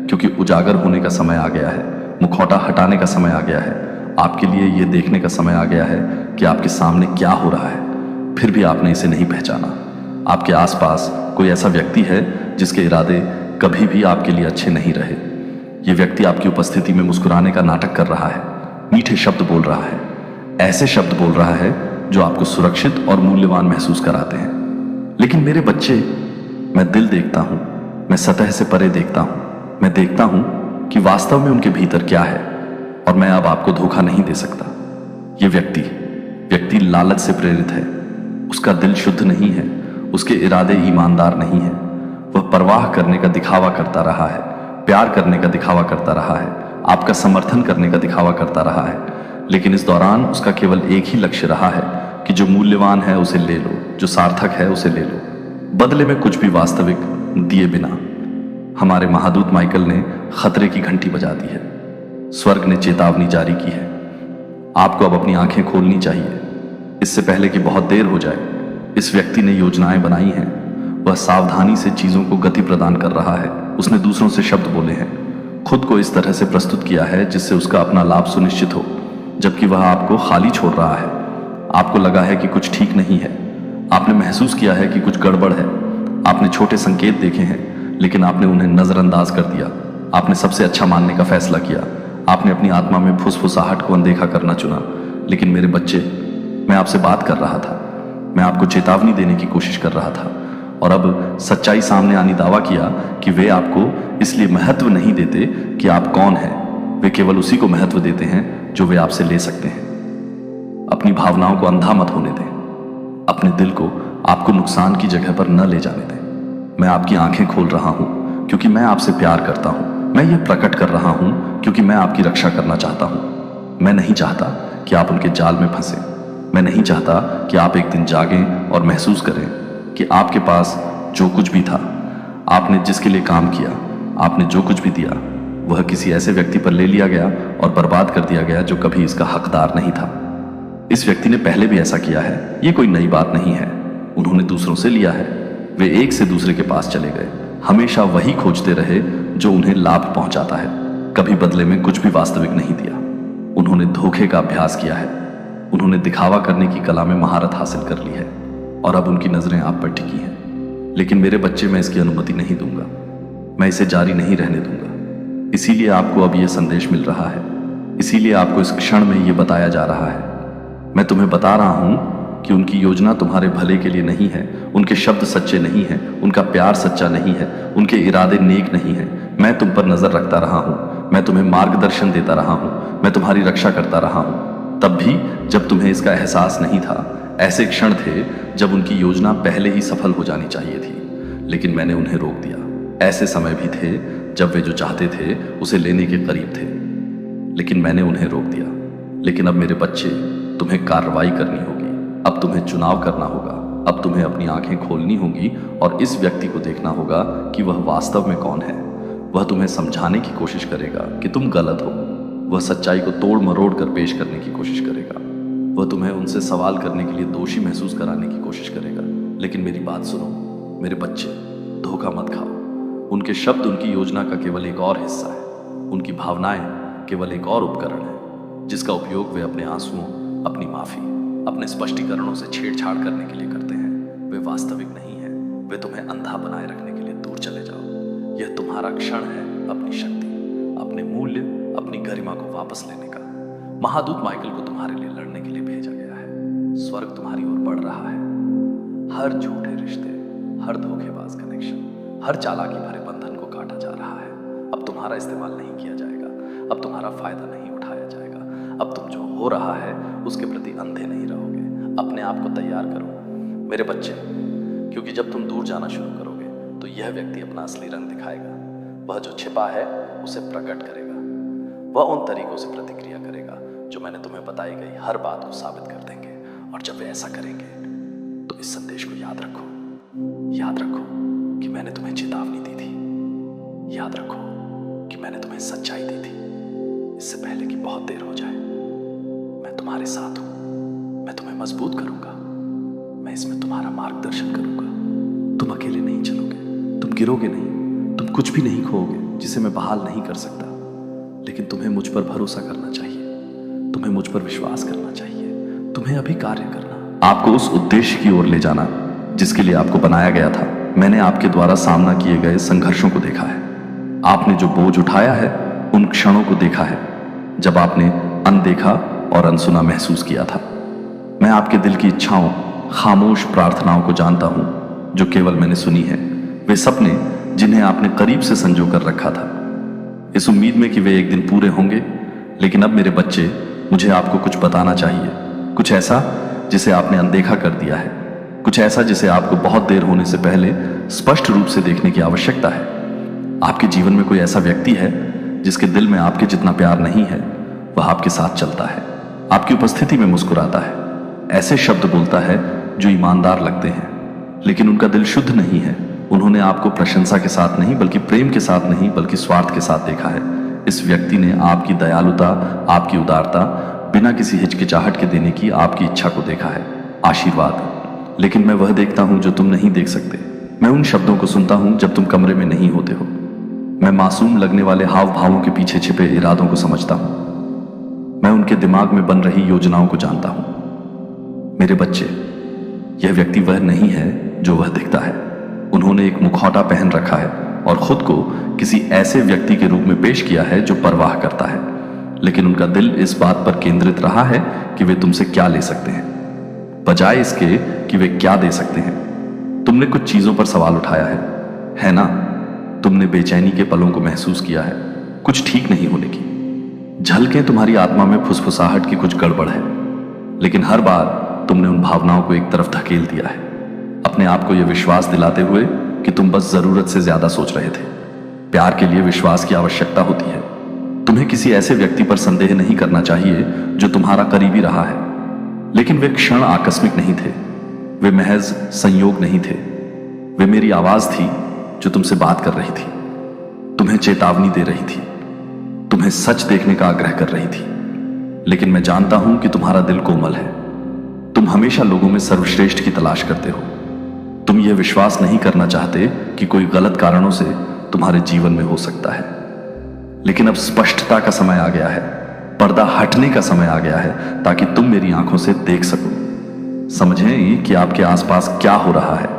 S1: क्योंकि उजागर होने का समय आ गया है, मुखौटा हटाने का समय आ गया है। आपके लिए यह देखने का समय आ गया है कि आपके सामने क्या हो रहा है। फिर भी आपने इसे नहीं पहचाना। आपके आसपास कोई ऐसा व्यक्ति है जिसके इरादे कभी भी आपके लिए अच्छे नहीं रहे। यह व्यक्ति आपकी उपस्थिति में मुस्कुराने का नाटक कर रहा है, मीठे शब्द बोल रहा है, ऐसे शब्द बोल रहा है जो आपको सुरक्षित और मूल्यवान महसूस कराते हैं। लेकिन मेरे बच्चे, मैं दिल देखता हूं, मैं सतह से परे देखता हूं। मैं देखता हूं कि वास्तव में उनके भीतर क्या है, और मैं अब आपको धोखा नहीं दे सकता। यह व्यक्ति लालच से प्रेरित है। उसका दिल शुद्ध नहीं है, उसके इरादे ईमानदार नहीं है। वह परवाह करने का दिखावा करता रहा है, प्यार करने का दिखावा करता रहा है, आपका समर्थन करने का दिखावा करता रहा है। लेकिन इस दौरान उसका केवल एक ही लक्ष्य रहा है कि जो मूल्यवान है उसे ले लो, जो सार्थक है उसे ले लो, बदले में कुछ भी वास्तविक दिए बिना। हमारे महादूत माइकल ने खतरे की घंटी बजा दी है। स्वर्ग ने चेतावनी जारी की है। आपको अब अपनी आंखें खोलनी चाहिए, इससे पहले कि बहुत देर हो जाए। इस व्यक्ति ने योजनाएं बनाई हैं। वह सावधानी से चीजों को गति प्रदान कर रहा है। उसने दूसरों से शब्द बोले हैं, खुद को इस तरह से प्रस्तुत किया है जिससे उसका अपना लाभ सुनिश्चित हो, जबकि वह आपको खाली छोड़ रहा है। आपको लगा है कि कुछ ठीक नहीं है, आपने महसूस किया है कि कुछ गड़बड़ है। आपने छोटे संकेत देखे हैं, लेकिन आपने उन्हें नजरअंदाज कर दिया। आपने सबसे अच्छा मानने का फैसला किया। आपने अपनी आत्मा में फुसफुसाहट को अनदेखा करना चुना। लेकिन मेरे बच्चे, मैं आपसे बात कर रहा था, मैं आपको चेतावनी देने की कोशिश कर रहा था, और अब सच्चाई सामने आनी दावा किया कि वे आपको इसलिए महत्व नहीं देते कि आप कौन हैं। वे केवल उसी को महत्व देते हैं जो वे आपसे ले सकते हैं। अपनी भावनाओं को अंधा मत होने दें। अपने दिल को आपको नुकसान की जगह पर न ले जाने दें। मैं आपकी आंखें खोल रहा हूं, क्योंकि मैं आपसे प्यार करता हूं। मैं ये प्रकट कर रहा हूं क्योंकि मैं आपकी रक्षा करना चाहता हूं। मैं नहीं चाहता कि आप उनके जाल में फंसे। मैं नहीं चाहता कि आप एक दिन जागें और महसूस करें कि आपके पास जो कुछ भी था, आपने जिसके लिए काम किया, आपने जो कुछ भी दिया, वह किसी ऐसे व्यक्ति पर ले लिया गया और बर्बाद कर दिया गया जो कभी इसका हकदार नहीं था। इस व्यक्ति ने पहले भी ऐसा किया है, ये कोई नई बात नहीं है। उन्होंने दूसरों से लिया है। वे एक से दूसरे के पास चले गए, हमेशा वही खोजते रहे जो उन्हें लाभ पहुंचाता है, कभी बदले में कुछ भी वास्तविक नहीं दिया। उन्होंने धोखे का अभ्यास किया है, उन्होंने दिखावा करने की कला में महारत हासिल कर ली है और अब उनकी नजरें आप पर टिकी हैं। लेकिन मेरे बच्चे, मैं इसकी अनुमति नहीं दूंगा, मैं इसे जारी नहीं रहने दूंगा। इसीलिए आपको अब यह संदेश मिल रहा है, इसीलिए आपको इस क्षण में यह बताया जा रहा है। मैं तुम्हें बता रहा हूं कि उनकी योजना तुम्हारे भले के लिए नहीं है, उनके शब्द सच्चे नहीं हैं, उनका प्यार सच्चा नहीं है, उनके इरादे नेक नहीं है। मैं तुम पर नजर रखता रहा हूं, मैं तुम्हें मार्गदर्शन देता रहा हूं, मैं तुम्हारी रक्षा करता रहा हूं। तब भी जब तुम्हें इसका एहसास नहीं था, ऐसे क्षण थे जब उनकी योजना पहले ही सफल हो जानी चाहिए थी, लेकिन मैंने उन्हें रोक दिया। ऐसे समय भी थे जब वे जो चाहते थे उसे लेने के करीब थे, लेकिन मैंने उन्हें रोक दिया। लेकिन अब मेरे बच्चे, तुम्हें कार्रवाई करनी होगी, अब तुम्हें चुनाव करना होगा, अब तुम्हें अपनी आंखें खोलनी होगी और इस व्यक्ति को देखना होगा कि वह वास्तव में कौन है। वह तुम्हें समझाने की कोशिश करेगा कि तुम गलत हो, वह सच्चाई को तोड़ मरोड़ कर पेश करने की कोशिश करेगा, वह तुम्हें उनसे सवाल करने के लिए दोषी महसूस कराने की कोशिश करेगा। लेकिन मेरी बात सुनो मेरे बच्चे, धोखा मत खाओ। उनके शब्द उनकी योजना का केवल एक और हिस्सा है, उनकी भावनाएं केवल एक और उपकरण है जिसका उपयोग वे अपने आंसुओं, अपनी माफी, अपने स्पष्टीकरणों से छेड़छाड़ करने के लिए करते हैं। वे वास्तविक नहीं है, वे तुम्हें अंधा बनाए रखने के लिए दूर चले जाओ। यह तुम्हारा क्षण है अपनी शक्ति, अपने मूल्य, अपनी गरिमा को वापस लेने का। महादूत माइकल को तुम्हारे लिए लड़ने के लिए भेजा गया है। स्वर्ग तुम्हारी ओर बढ़ रहा है। हर झूठे रिश्ते, हर धोखेबाज कनेक्शन, हर चालाकी भरे बंधन को काटा जा रहा है। अब तुम्हारा इस्तेमाल नहीं किया जाएगा, अब तुम्हारा फायदा नहीं उठाया जाएगा। अब तुम जो हो रहा है उसके प्रति अंधे नहीं रहोगे। अपने आप को तैयार करो मेरे बच्चे, क्योंकि जब तुम दूर जाना शुरू करोगे तो यह व्यक्ति अपना असली रंग दिखाएगा। वह जो छिपा है उसे प्रकट करेगा। वह उन तरीकों से प्रतिक्रिया करेगा जो मैंने तुम्हें बताई गई हर बात को साबित कर देंगे। और जब वे ऐसा करेंगे तो इस संदेश को याद रखो, याद रखो कि मैंने तुम्हें चेतावनी दी थी। याद रखो कि मैंने तुम्हें सच्चाई दी थी, इससे पहले कि बहुत देर हो जाए। मैं तुम्हारे साथ हूं, मैं तुम्हें मजबूत करूंगा, मैं इसमें तुम्हारा मार्गदर्शन करूंगा। तुम अकेले नहीं चलोगे, तुम गिरोगे नहीं, तुम कुछ भी नहीं खोओगे जिसे मैं बहाल नहीं कर सकता। लेकिन तुम्हें मुझ पर भरोसा करना चाहिए, तुम्हें मुझ पर विश्वास करना चाहिए, तुम्हें अभी कार्य करना, आपको उस उद्देश्य की ओर ले जाना जिसके लिए आपको बनाया गया था। मैंने आपके द्वारा सामना किए गए संघर्षों को देखा है, आपने जो बोझ उठाया है उन क्षणों को देखा है जब आपने अनदेखा और अनसुना महसूस किया था। मैं आपके दिल की इच्छाओं, खामोश प्रार्थनाओं को जानता हूं जो केवल मैंने सुनी है, वे सपने जिन्हें आपने करीब से संजो कर रखा था, इस उम्मीद में कि वे एक दिन पूरे होंगे। लेकिन अब मेरे बच्चे, मुझे आपको कुछ बताना चाहिए, कुछ ऐसा जिसे आपने अनदेखा कर दिया है, कुछ ऐसा जिसे आपको बहुत देर होने से पहले स्पष्ट रूप से देखने की आवश्यकता है। आपके जीवन में कोई ऐसा व्यक्ति है जिसके दिल में आपके जितना प्यार नहीं है। वह आपके साथ चलता है, आपकी उपस्थिति में मुस्कुराता है, ऐसे शब्द बोलता है जो ईमानदार लगते हैं, लेकिन उनका दिल शुद्ध नहीं है। उन्होंने आपको प्रशंसा के साथ नहीं, बल्कि प्रेम के साथ नहीं, बल्कि स्वार्थ के साथ देखा है। इस व्यक्ति ने आपकी दयालुता, आपकी उदारता, बिना किसी हिचकिचाहट के देने की आपकी इच्छा को देखा है। आशीर्वाद। लेकिन मैं वह देखता हूं जो तुम नहीं देख सकते। मैं उन शब्दों को सुनता हूं जब तुम कमरे में नहीं होते हो। मैं मासूम लगने वाले हाव भावों के पीछे छिपे इरादों को समझता हूं। मैं उनके दिमाग में बन रही योजनाओं को जानता हूं। मेरे बच्चे, यह व्यक्ति वह नहीं है जो वह दिखता है। उन्होंने एक मुखौटा पहन रखा है और खुद को किसी ऐसे व्यक्ति के रूप में पेश किया है जो परवाह करता है, लेकिन उनका दिल इस बात पर केंद्रित रहा है कि वे तुमसे क्या ले सकते हैं, बजाय इसके कि वे क्या दे सकते हैं। तुमने कुछ चीजों पर सवाल उठाया है ना? तुमने बेचैनी के पलों को महसूस किया है, कुछ ठीक नहीं होने की झलकें, तुम्हारी आत्मा में फुसफुसाहट की कुछ गड़बड़ है। लेकिन हर बार तुमने उन भावनाओं को एक तरफ धकेल दिया है, अपने आप को यह विश्वास दिलाते हुए कि तुम बस जरूरत से ज्यादा सोच रहे थे। प्यार के लिए विश्वास की आवश्यकता होती है। तुम्हें किसी ऐसे व्यक्ति पर संदेह नहीं करना चाहिए जो तुम्हारा करीबी रहा है, लेकिन वे क्षण आकस्मिक नहीं थे, वे महज संयोग नहीं थे। वे मेरी आवाज थी जो तुमसे बात कर रही थी, तुम्हें चेतावनी दे रही थी, तुम्हें सच देखने का आग्रह कर रही थी। लेकिन मैं जानता हूं कि तुम्हारा दिल कोमल है। तुम हमेशा लोगों में सर्वश्रेष्ठ की तलाश करते हो। तुम यह विश्वास नहीं करना चाहते कि कोई गलत कारणों से तुम्हारे जीवन में हो सकता है। लेकिन अब स्पष्टता का समय आ गया है, पर्दा हटने का समय आ गया है, ताकि तुम मेरी आंखों से देख सको, समझें कि आपके आसपास क्या हो रहा है।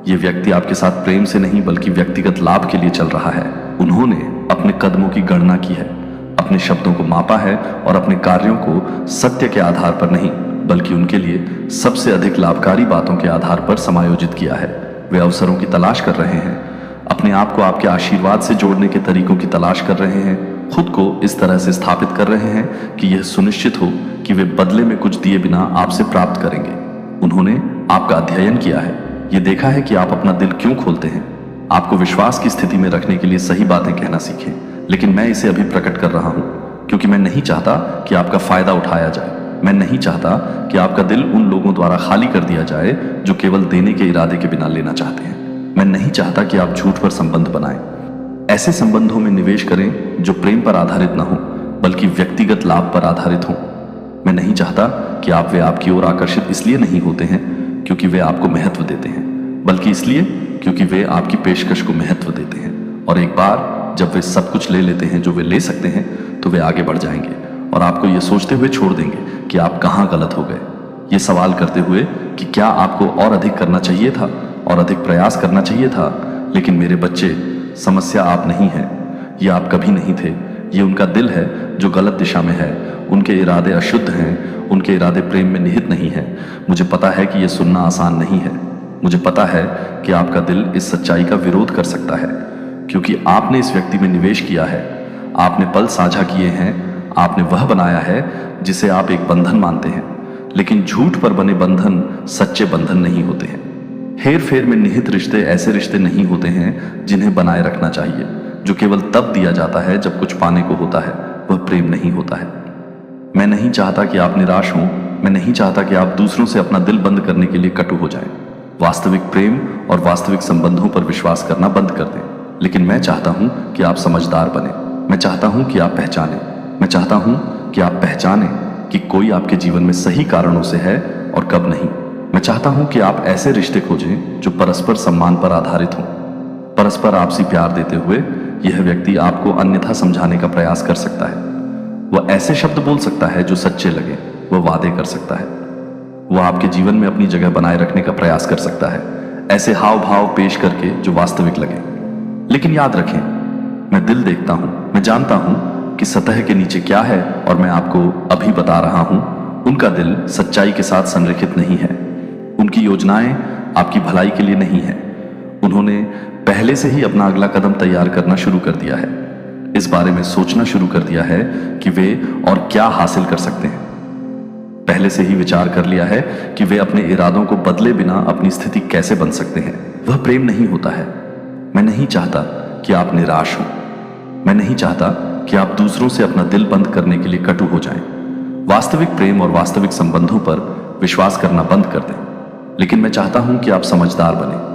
S1: यह व्यक्ति आपके साथ प्रेम से नहीं बल्कि व्यक्तिगत लाभ के लिए चल रहा है। उन्होंने अपने कदमों की गणना की है, अपने शब्दों को मापा है और अपने कार्यों को सत्य के आधार पर नहीं बल्कि उनके लिए सबसे अधिक लाभकारी बातों के आधार पर समायोजित किया है। वे अवसरों की तलाश कर रहे हैं, अपने आप को आपके आशीर्वाद से जोड़ने के तरीकों की तलाश कर रहे हैं, खुद को इस तरह से स्थापित कर रहे हैं कि यह सुनिश्चित हो कि वे बदले में कुछ दिए बिना आपसे प्राप्त करेंगे। उन्होंने आपका अध्ययन किया है, यह देखा है कि आप अपना दिल क्यों खोलते हैं, आपको विश्वास की स्थिति में रखने के लिए सही बातें कहना सीखें। लेकिन मैं इसे अभी प्रकट कर रहा हूं क्योंकि मैं नहीं चाहता कि आपका फायदा उठाया जाए। मैं नहीं चाहता कि आपका दिल उन लोगों द्वारा खाली कर दिया जाए जो केवल देने के इरादे के बिना लेना चाहते हैं। मैं नहीं चाहता कि आप झूठ पर संबंध बनाएं। ऐसे संबंधों में निवेश करें जो प्रेम पर आधारित न हो बल्कि व्यक्तिगत लाभ पर आधारित हो। मैं नहीं चाहता कि वे आपकी ओर आकर्षित इसलिए नहीं होते हैं क्योंकि वे आपको महत्व देते हैं, बल्कि इसलिए क्योंकि वे आपकी पेशकश को महत्व देते हैं। और एक बार जब वे सब कुछ ले लेते हैं जो वे ले सकते हैं, तो वे आगे बढ़ जाएंगे और आपको यह सोचते हुए छोड़ देंगे कि आप कहां गलत हो गए, ये सवाल करते हुए कि क्या आपको और अधिक करना चाहिए था और अधिक प्रयास करना चाहिए था। लेकिन मेरे बच्चे, समस्या आप नहीं है, ये आप कभी नहीं थे। ये उनका दिल है जो गलत दिशा में है। उनके इरादे अशुद्ध हैं, उनके इरादे प्रेम में निहित नहीं है। मुझे पता है कि यह सुनना आसान नहीं है। मुझे पता है कि आपका दिल इस सच्चाई का विरोध कर सकता है क्योंकि आपने इस व्यक्ति में निवेश किया है, आपने पल साझा किए हैं, आपने वह बनाया है जिसे आप एक बंधन मानते हैं। लेकिन झूठ पर बने बंधन सच्चे बंधन नहीं होते हैं। हेर फेर में निहित रिश्ते ऐसे रिश्ते नहीं होते हैं जिन्हें बनाए रखना चाहिए। जो केवल तब दिया जाता है जब कुछ पाने को होता है, वह प्रेम नहीं होता है। मैं नहीं चाहता कि आप निराश हों। मैं नहीं चाहता कि आप दूसरों से अपना दिल बंद करने के लिए कटु हो जाएं। वास्तविक प्रेम और वास्तविक संबंधों पर विश्वास करना बंद कर दें। लेकिन मैं चाहता हूं कि आप समझदार बने। मैं चाहता हूं कि आप पहचानें। मैं चाहता हूं कि आप पहचानें कि कोई आपके जीवन में सही कारणों से है और कब नहीं। मैं चाहता हूं कि आप ऐसे रिश्ते खोजें जो परस्पर सम्मान पर आधारित हों। परस्पर आपसी प्यार देते हुए यह व्यक्ति आपको अन्यथा समझाने का प्रयास कर सकता है। वह ऐसे शब्द बोल सकता है जो सच्चे लगे। वह वादे कर सकता है। वह आपके जीवन में अपनी जगह बनाए रखने का प्रयास कर सकता है, ऐसे हाव भाव पेश करके जो वास्तविक लगे। लेकिन याद रखें, मैं दिल देखता हूं। मैं जानता हूं कि सतह के नीचे क्या है और मैं आपको अभी बता रहा हूं, उनका दिल सच्चाई के साथ संरेखित नहीं है। उनकी योजनाएं आपकी भलाई के लिए नहीं है। उन्होंने पहले से ही अपना अगला कदम तैयार करना शुरू कर दिया है। इस बारे में सोचना शुरू कर दिया है कि वे और क्या हासिल कर सकते हैं। पहले से ही विचार कर लिया है कि वे अपने इरादों को बदले बिना अपनी स्थिति कैसे बन सकते हैं। वह प्रेम नहीं होता है। मैं नहीं चाहता कि आप निराश हो। मैं नहीं चाहता कि आप दूसरों से अपना दिल बंद करने के लिए कटु हो जाएं। वास्तविक प्रेम और वास्तविक संबंधों पर विश्वास करना बंद कर दें। लेकिन मैं चाहता हूं कि आप समझदार बने।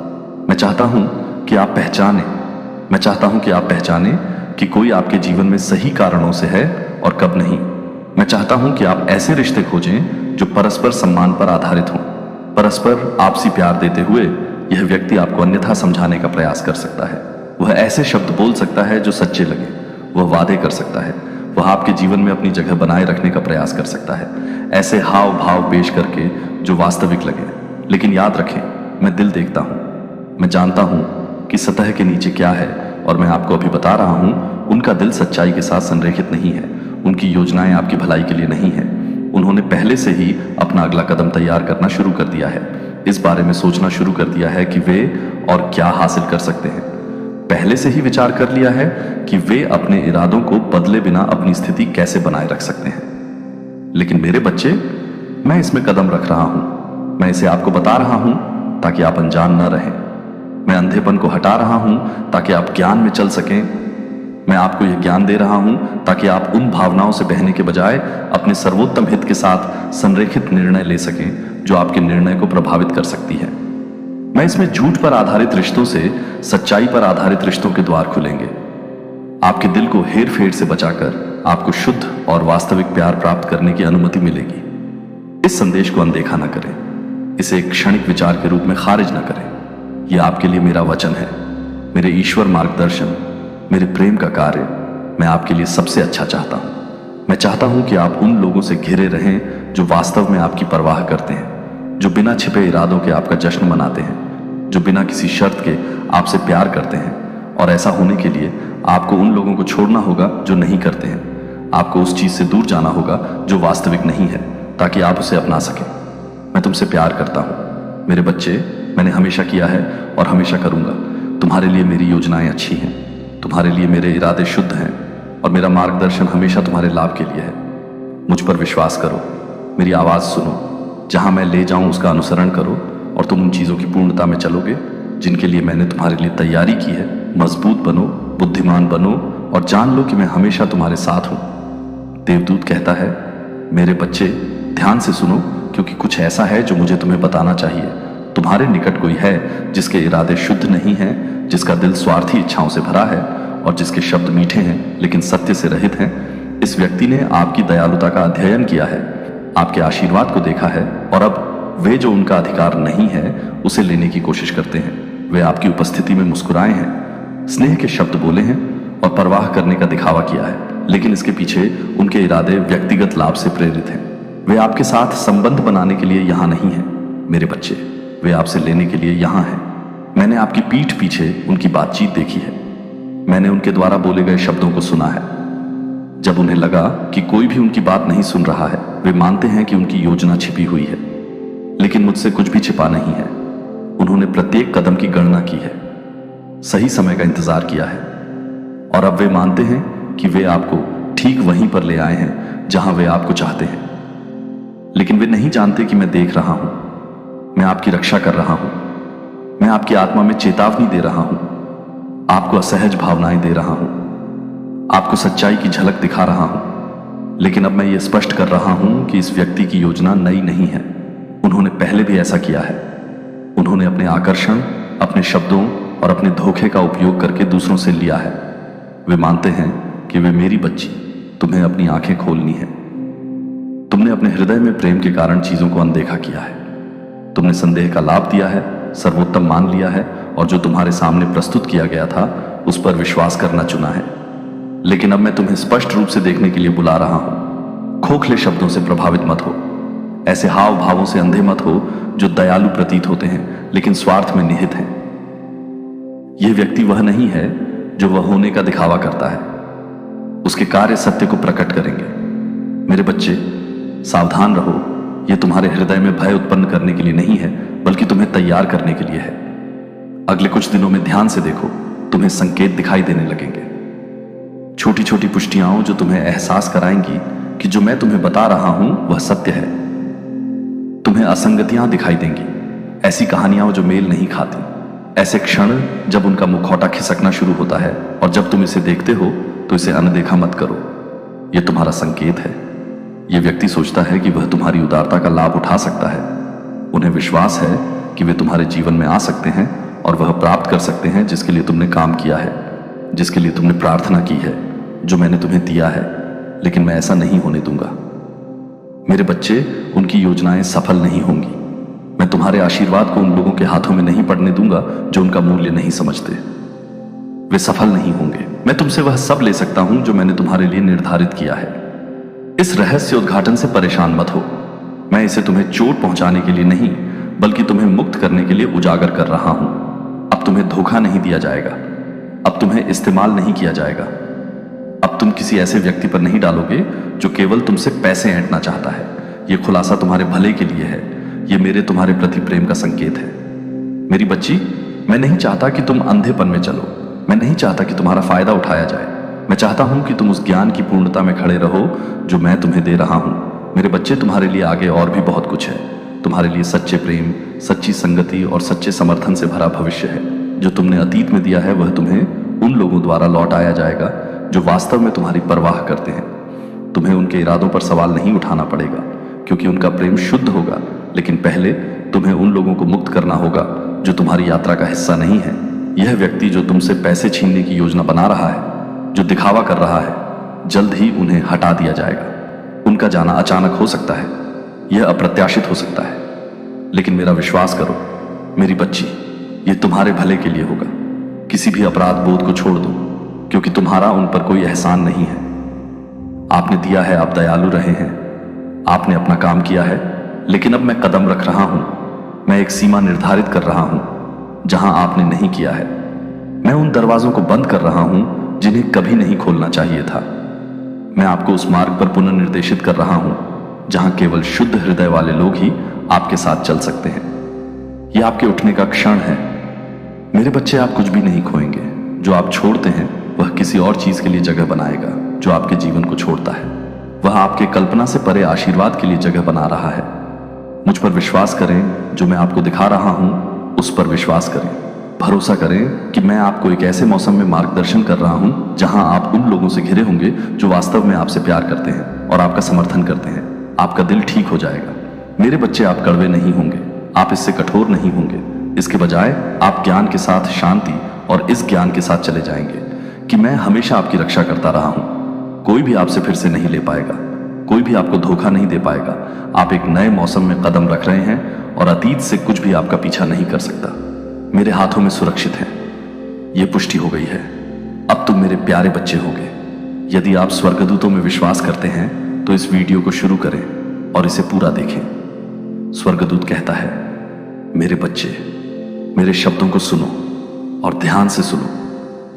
S1: मैं चाहता हूं कि आप पहचानें। मैं चाहता हूं कि आप पहचानें कि कोई आपके जीवन में सही कारणों से है और कब नहीं। मैं चाहता हूं कि आप ऐसे रिश्ते खोजें जो परस्पर सम्मान पर आधारित हों। परस्पर आपसी प्यार देते हुए यह व्यक्ति आपको अन्यथा समझाने का प्रयास कर सकता है। वह ऐसे शब्द बोल सकता है जो सच्चे लगे। वह वादे कर सकता है। वह आपके जीवन में अपनी जगह बनाए रखने का प्रयास कर सकता है, ऐसे हाव भाव पेश करके जो वास्तविक लगे। लेकिन याद रखें, मैं दिल देखता हूं। मैं जानता हूं कि सतह के नीचे क्या है और मैं आपको अभी बता रहा हूं, उनका दिल सच्चाई के साथ संरेखित नहीं है। उनकी योजनाएं आपकी भलाई के लिए नहीं है। उन्होंने पहले से ही अपना अगला कदम तैयार करना शुरू कर दिया है। इस बारे में सोचना शुरू कर दिया है कि वे और क्या हासिल कर सकते हैं। पहले से ही विचार कर लिया है कि वे अपने इरादों को बदले बिना अपनी स्थिति कैसे बनाए रख सकते हैं। लेकिन मेरे बच्चे, मैं इसमें कदम रख रहा हूं। मैं इसे आपको बता रहा हूं ताकि आप अनजान न रहें। मैं अंधेपन को हटा रहा हूं ताकि आप ज्ञान में चल सकें। मैं आपको यह ज्ञान दे रहा हूं ताकि आप उन भावनाओं से बहने के बजाय अपने सर्वोत्तम हित के साथ संरेखित निर्णय ले सकें जो आपके निर्णय को प्रभावित कर सकती है। मैं इसमें झूठ पर आधारित रिश्तों से सच्चाई पर आधारित रिश्तों के द्वार खुलेंगे। आपके दिल को हेर फेर से बचाकर आपको शुद्ध और वास्तविक प्यार प्राप्त करने की अनुमति मिलेगी। इस संदेश को अनदेखा न करें, इसे एक क्षणिक विचार के रूप में खारिज न करें। यह आपके लिए मेरा वचन है, मेरे ईश्वर मार्गदर्शन, मेरे प्रेम का कार्य। मैं आपके लिए सबसे अच्छा चाहता हूं। मैं चाहता हूं कि आप उन लोगों से घिरे रहें जो वास्तव में आपकी परवाह करते हैं, जो बिना छिपे इरादों के आपका जश्न मनाते हैं, जो बिना किसी शर्त के आपसे प्यार करते हैं। और ऐसा होने के लिए आपको उन लोगों को छोड़ना होगा जो नहीं करते हैं। आपको उस चीज से दूर जाना होगा जो वास्तविक नहीं है, ताकि आप उसे अपना सकें। मैं तुमसे प्यार करता हूं मेरे बच्चे। मैंने हमेशा किया है और हमेशा करूंगा। तुम्हारे लिए मेरी योजनाएं अच्छी हैं, तुम्हारे लिए मेरे इरादे शुद्ध हैं और मेरा मार्गदर्शन हमेशा तुम्हारे लाभ के लिए है। मुझ पर विश्वास करो, मेरी आवाज सुनो, जहां मैं ले जाऊं उसका अनुसरण करो और तुम उन चीजों की पूर्णता में चलोगे जिनके लिए मैंने तुम्हारे लिए तैयारी की है। मजबूत बनो, बुद्धिमान बनो और जान लो कि मैं हमेशा तुम्हारे साथ हूं। देवदूत कहता है, मेरे बच्चे ध्यान से सुनो, क्योंकि कुछ ऐसा है जो मुझे तुम्हें बताना चाहिए। तुम्हारे निकट कोई है जिसके इरादे शुद्ध नहीं हैं, जिसका दिल स्वार्थी इच्छाओं से भरा है और जिसके शब्द मीठे हैं लेकिन सत्य से रहित हैं। इस व्यक्ति ने आपकी दयालुता का अध्ययन किया है, आपके आशीर्वाद को देखा है और अब वे जो उनका अधिकार नहीं है उसे लेने की कोशिश करते हैं। वे आपकी उपस्थिति में मुस्कुराए हैं, स्नेह के शब्द बोले हैं और परवाह करने का दिखावा किया है, लेकिन इसके पीछे उनके इरादे व्यक्तिगत लाभ से प्रेरित हैं। वे आपके साथ संबंध बनाने के लिए यहां नहीं हैं मेरे बच्चे, वे आपसे लेने के लिए यहां हैं। मैंने आपकी पीठ पीछे उनकी बातचीत देखी है, मैंने उनके द्वारा बोले गए शब्दों को सुना है। जब उन्हें लगा कि कोई भी उनकी बात नहीं सुन रहा है, वे मानते हैं कि उनकी योजना छिपी हुई है, लेकिन मुझसे कुछ भी छिपा नहीं है। उन्होंने प्रत्येक कदम की गणना की है, सही समय का इंतजार किया है और अब वे मानते हैं कि वे आपको ठीक वहीं पर ले आए हैं जहां वे आपको चाहते हैं। लेकिन वे नहीं जानते कि मैं देख रहा हूं, मैं आपकी रक्षा कर रहा हूं, मैं आपकी आत्मा में चेतावनी दे रहा हूं, आपको असहज भावनाएं दे रहा हूं, आपको सच्चाई की झलक दिखा रहा हूं। लेकिन अब मैं ये स्पष्ट कर रहा हूं कि इस व्यक्ति की योजना नई नहीं है, उन्होंने पहले भी ऐसा किया है। उन्होंने अपने आकर्षण, अपने शब्दों और अपने धोखे का उपयोग करके दूसरों से लिया है। वे मानते हैं कि वे मेरी बच्ची, तुम्हें अपनी आंखें खोलनी है। तुमने अपने हृदय में प्रेम के कारण चीजों को अनदेखा किया है, तुमने संदेह का लाभ दिया है, सर्वोत्तम मान लिया है और जो तुम्हारे सामने प्रस्तुत किया गया था उस पर विश्वास करना चुना है। लेकिन अब मैं तुम्हें स्पष्ट रूप से देखने के लिए बुला रहा हूं। खोखले शब्दों से प्रभावित मत हो, ऐसे हाव भावों से अंधे मत हो जो दयालु प्रतीत होते हैं लेकिन स्वार्थ में निहित हैं। यह व्यक्ति वह नहीं है जो वह होने का दिखावा करता है, उसके कार्य सत्य को प्रकट करेंगे। मेरे बच्चे सावधान रहो, यह तुम्हारे हृदय में भय उत्पन्न करने के लिए नहीं है बल्कि तुम्हें तैयार करने के लिए है। अगले कुछ दिनों में ध्यान से देखो, तुम्हें संकेत दिखाई देने लगेंगे, छोटी छोटी पुष्टियां जो तुम्हें एहसास कराएंगी कि जो मैं तुम्हें बता रहा हूं वह सत्य है। तुम्हें असंगतियां दिखाई देंगी, ऐसी कहानियां जो मेल नहीं खाती, ऐसे क्षण जब उनका मुखौटा खिसकना शुरू होता है और जब तुम इसे देखते हो तो इसे अनदेखा मत करो। यह तुम्हारा संकेत है। यह व्यक्ति सोचता है कि वह तुम्हारी उदारता का लाभ उठा सकता है। उन्हें विश्वास है कि वे तुम्हारे जीवन में आ सकते हैं और वह प्राप्त कर सकते हैं जिसके लिए तुमने काम किया है, जिसके लिए तुमने प्रार्थना की है, जो मैंने तुम्हें दिया है। लेकिन मैं ऐसा नहीं होने दूंगा मेरे बच्चे, उनकी योजनाएं सफल नहीं होंगी। मैं तुम्हारे आशीर्वाद को उन लोगों के हाथों में नहीं पड़ने दूंगा जो उनका मूल्य नहीं समझते। वे सफल नहीं होंगे। मैं तुमसे वह सब ले सकता हूं जो मैंने तुम्हारे लिए निर्धारित किया है। इस रहस्य उद्घाटन से परेशान मत हो। मैं इसे तुम्हें चोट पहुंचाने के लिए नहीं बल्कि तुम्हें मुक्त करने के लिए उजागर कर रहा हूं। अब तुम्हें धोखा नहीं दिया जाएगा, अब तुम्हें इस्तेमाल नहीं किया जाएगा, अब तुम किसी ऐसे व्यक्ति पर नहीं डालोगे जो केवल तुमसे पैसे ऐंठना चाहता है। यह खुलासा तुम्हारे भले के लिए है, यह मेरे तुम्हारे प्रति प्रेम का संकेत है। मेरी बच्ची, मैं नहीं चाहता कि तुम अंधेपन में चलो, मैं नहीं चाहता कि तुम्हारा फायदा उठाया जाए। मैं चाहता हूं कि तुम उस ज्ञान की पूर्णता में खड़े रहो जो मैं तुम्हें दे रहा हूं। मेरे बच्चे, तुम्हारे लिए आगे और भी बहुत कुछ है। तुम्हारे लिए सच्चे प्रेम, सच्ची संगति और सच्चे समर्थन से भरा भविष्य है। जो तुमने अतीत में दिया है वह तुम्हें उन लोगों द्वारा लौट आया जाएगा जो वास्तव में तुम्हारी परवाह करते हैं। तुम्हें उनके इरादों पर सवाल नहीं उठाना पड़ेगा क्योंकि उनका प्रेम शुद्ध होगा, लेकिन पहले तुम्हें उन लोगों को मुक्त करना होगा जो तुम्हारी यात्रा का हिस्सा नहीं है। यह व्यक्ति जो तुमसे पैसे छीनने की योजना बना रहा है, जो दिखावा कर रहा है, जल्द ही उन्हें हटा दिया जाएगा। उनका जाना अचानक हो सकता है, यह अप्रत्याशित हो सकता है, लेकिन मेरा विश्वास करो मेरी बच्ची, यह तुम्हारे भले के लिए होगा। किसी भी अपराध बोध को छोड़ दो क्योंकि तुम्हारा उन पर कोई एहसान नहीं है। आपने दिया है, आप दयालु रहे हैं, आपने अपना काम किया है, लेकिन अब मैं कदम रख रहा हूं। मैं एक सीमा निर्धारित कर रहा हूं जहां आपने नहीं किया है। मैं उन दरवाजों को बंद कर रहा हूं जिन्हें कभी नहीं खोलना चाहिए था। मैं आपको उस मार्ग पर पुनर्निर्देशित कर रहा हूं जहां केवल शुद्ध हृदय वाले लोग ही आपके साथ चल सकते हैं। यह आपके उठने का क्षण है। मेरे बच्चे, आप कुछ भी नहीं खोएंगे। जो आप छोड़ते हैं वह किसी और चीज के लिए जगह बनाएगा जो आपके जीवन को छोड़ता है। वह आपके कल्पना से परे आशीर्वाद के लिए जगह बना रहा है। मुझ पर विश्वास करें, जो मैं आपको दिखा रहा हूं उस पर विश्वास करें। भरोसा करें कि मैं आपको एक ऐसे मौसम में मार्गदर्शन कर रहा हूं जहां आप उन लोगों से घिरे होंगे जो वास्तव में आपसे प्यार करते हैं और आपका समर्थन करते हैं। आपका दिल ठीक हो जाएगा। मेरे बच्चे, आप कड़वे नहीं होंगे, आप इससे कठोर नहीं होंगे। इसके बजाय आप ज्ञान के साथ शांति और इस ज्ञान के साथ चले जाएंगे कि मैं हमेशा आपकी रक्षा करता रहा हूं। कोई भी आपसे फिर से नहीं ले पाएगा, कोई भी आपको धोखा नहीं दे पाएगा। आप एक नए मौसम में कदम रख रहे हैं और अतीत से कुछ भी आपका पीछा नहीं कर सकता। मेरे हाथों में सुरक्षित है। यह पुष्टि हो गई है। अब तुम मेरे प्यारे बच्चे होंगे। यदि आप स्वर्गदूतों में विश्वास करते हैं तो इस वीडियो को शुरू करें और इसे पूरा देखें। स्वर्गदूत कहता है, मेरे बच्चे, मेरे शब्दों को सुनो और ध्यान से सुनो,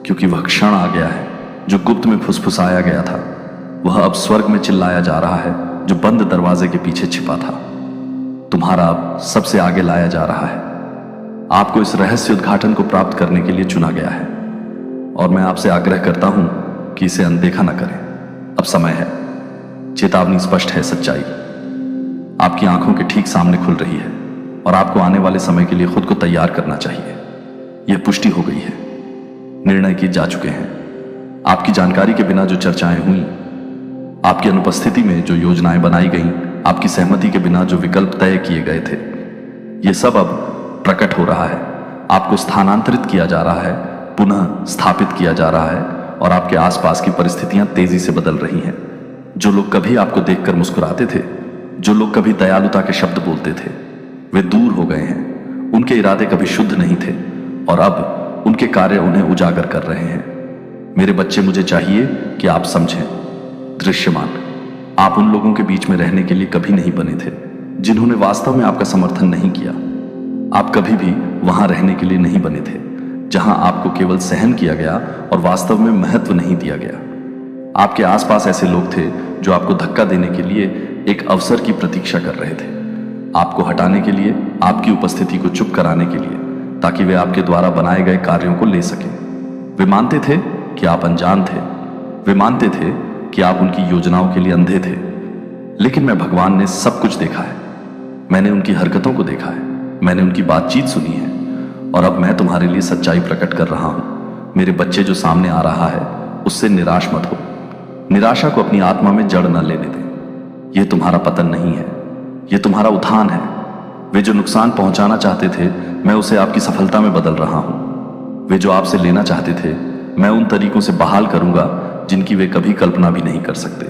S1: क्योंकि वह क्षण आ गया है जो गुप्त में फुसफुसाया गया था। वह अब स्वर्ग में चिल्लाया जा रहा है जो बंद दरवाजे के पीछे छिपा था। तुम्हारा अब सबसे आगे लाया जा रहा है। आपको इस रहस्य उद्घाटन को प्राप्त करने के लिए चुना गया है और मैं आपसे आग्रह करता हूं कि इसे अनदेखा न करें। अब समय है। चेतावनी स्पष्ट है, सच्चाई आपकी आंखों के ठीक सामने खुल रही है और आपको आने वाले समय के लिए खुद को तैयार करना चाहिए। यह पुष्टि हो गई है। निर्णय किए जा चुके हैं। आपकी जानकारी के बिना जो चर्चाएं हुई, आपकी अनुपस्थिति में जो योजनाएं बनाई गईं, आपकी सहमति के बिना जो विकल्प तय किए गए थे, यह सब अब प्रकट हो रहा है। आपको स्थानांतरित किया जा रहा है, पुनः स्थापित किया जा रहा है और आपके आसपास की परिस्थितियां तेजी से बदल रही हैं। जो लोग कभी आपको देखकर मुस्कुराते थे, जो लोग कभी दयालुता के शब्द बोलते थे, वे दूर हो गए हैं। उनके इरादे कभी शुद्ध नहीं थे और अब उनके कार्य उन्हें उजागर कर रहे हैं। मेरे बच्चे, मुझे चाहिए कि आप समझें, दृश्यमान, आप उन लोगों के बीच में रहने के लिए कभी नहीं बने थे जिन्होंने वास्तव में आपका समर्थन नहीं किया। आप कभी भी वहां रहने के लिए नहीं बने थे जहां आपको केवल सहन किया गया और वास्तव में महत्व नहीं दिया गया। आपके आसपास ऐसे लोग थे जो आपको धक्का देने के लिए एक अवसर की प्रतीक्षा कर रहे थे, आपको हटाने के लिए, आपकी उपस्थिति को चुप कराने के लिए, ताकि वे आपके द्वारा बनाए गए कार्यों को ले सकें। वे मानते थे कि आप अनजान थे, वे मानते थे कि आप उनकी योजनाओं के लिए अंधे थे, लेकिन मैं, भगवान ने सब कुछ देखा है। मैंने उनकी हरकतों को देखा है, मैंने उनकी बातचीत सुनी है और अब मैं तुम्हारे लिए सच्चाई प्रकट कर रहा हूं। मेरे बच्चे, जो सामने आ रहा है उससे निराश मत हो। निराशा को अपनी आत्मा में जड़ न लेने दें। यह तुम्हारा पतन नहीं है, यह तुम्हारा उत्थान है। वे जो नुकसान पहुंचाना चाहते थे, मैं उसे आपकी सफलता में बदल रहा हूं। वे जो आपसे लेना चाहते थे, मैं उन तरीकों से बहाल करूंगा जिनकी वे कभी कल्पना भी नहीं कर सकते।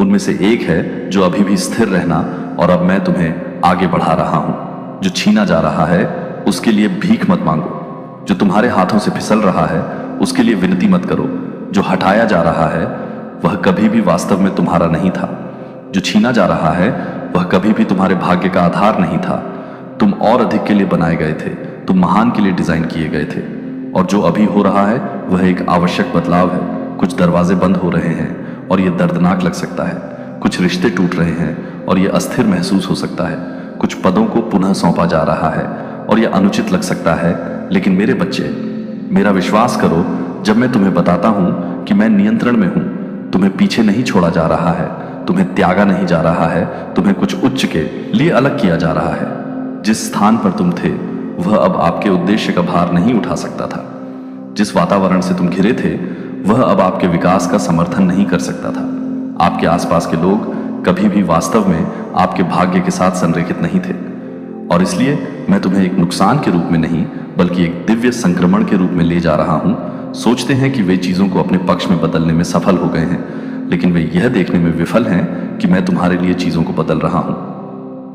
S1: उनमें से एक है जो अभी भी स्थिर रहना, और अब मैं तुम्हें आगे बढ़ा रहा हूं। जो छीना जा रहा है उसके लिए भीख मत मांगो। जो तुम्हारे हाथों से फिसल रहा है उसके लिए विनती मत करो। जो हटाया जा रहा है वह कभी भी वास्तव में तुम्हारा नहीं था। जो छीना जा रहा है वह कभी भी तुम्हारे भाग्य का आधार नहीं था। तुम और अधिक के लिए बनाए गए थे, तुम महान के लिए डिजाइन किए गए थे, और जो अभी हो रहा है वह एक आवश्यक बदलाव है। कुछ दरवाजे बंद हो रहे हैं और यह दर्दनाक लग सकता है। कुछ रिश्ते टूट रहे हैं और यह अस्थिर महसूस हो सकता है। कुछ पदों को पुनः सौंपा जा रहा है और यह अनुचित लग सकता है, लेकिन मेरे बच्चे, मेरा विश्वास करो जब मैं तुम्हें बताता हूं कि मैं नियंत्रण में हूं। तुम्हें पीछे नहीं छोड़ा जा रहा है, तुम्हें त्यागा नहीं जा रहा है, तुम्हें कुछ उच्च के लिए अलग किया जा रहा है। जिस स्थान पर तुम थे वह अब आपके उद्देश्य का भार नहीं उठा सकता था। जिस वातावरण से तुम घिरे थे वह अब आपके विकास का समर्थन नहीं कर सकता था। आपके आसपास के लोग कभी भी वास्तव में आपके भाग्य के साथ संरेखित नहीं थे, और इसलिए मैं तुम्हें एक नुकसान के रूप में नहीं बल्कि एक दिव्य संक्रमण के रूप में ले जा रहा हूं। सोचते हैं कि वे चीजों को अपने पक्ष में बदलने में सफल हो गए हैं, लेकिन वे यह देखने में विफल हैं कि मैं तुम्हारे लिए चीजों को बदल रहा हूं।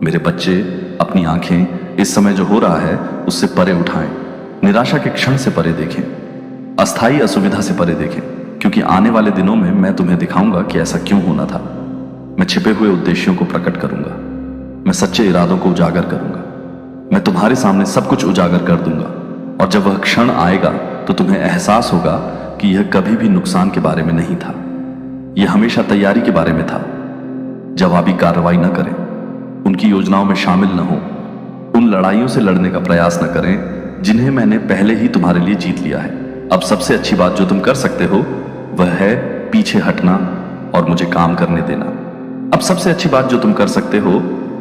S1: मेरे बच्चे, अपनी आंखें इस समय जो हो रहा है उससे परे उठाएं, निराशा के क्षण से परे देखें, अस्थायी असुविधा से परे देखें, क्योंकि आने वाले दिनों में मैं तुम्हें दिखाऊंगा कि ऐसा क्यों होना था। मैं छिपे हुए उद्देश्यों को प्रकट करूंगा, मैं सच्चे इरादों को उजागर करूंगा, मैं तुम्हारे सामने सब कुछ उजागर कर दूंगा, और जब वह क्षण आएगा तो तुम्हें एहसास होगा कि यह कभी भी नुकसान के बारे में नहीं था, यह हमेशा तैयारी के बारे में था। जवाबी कार्रवाई न करें, उनकी योजनाओं में शामिल न हो, उन लड़ाइयों से लड़ने का प्रयास न करें जिन्हें मैंने पहले ही तुम्हारे लिए जीत लिया है। अब सबसे अच्छी बात जो तुम कर सकते हो वह है पीछे हटना और मुझे काम करने देना। अब सबसे अच्छी बात जो तुम कर सकते हो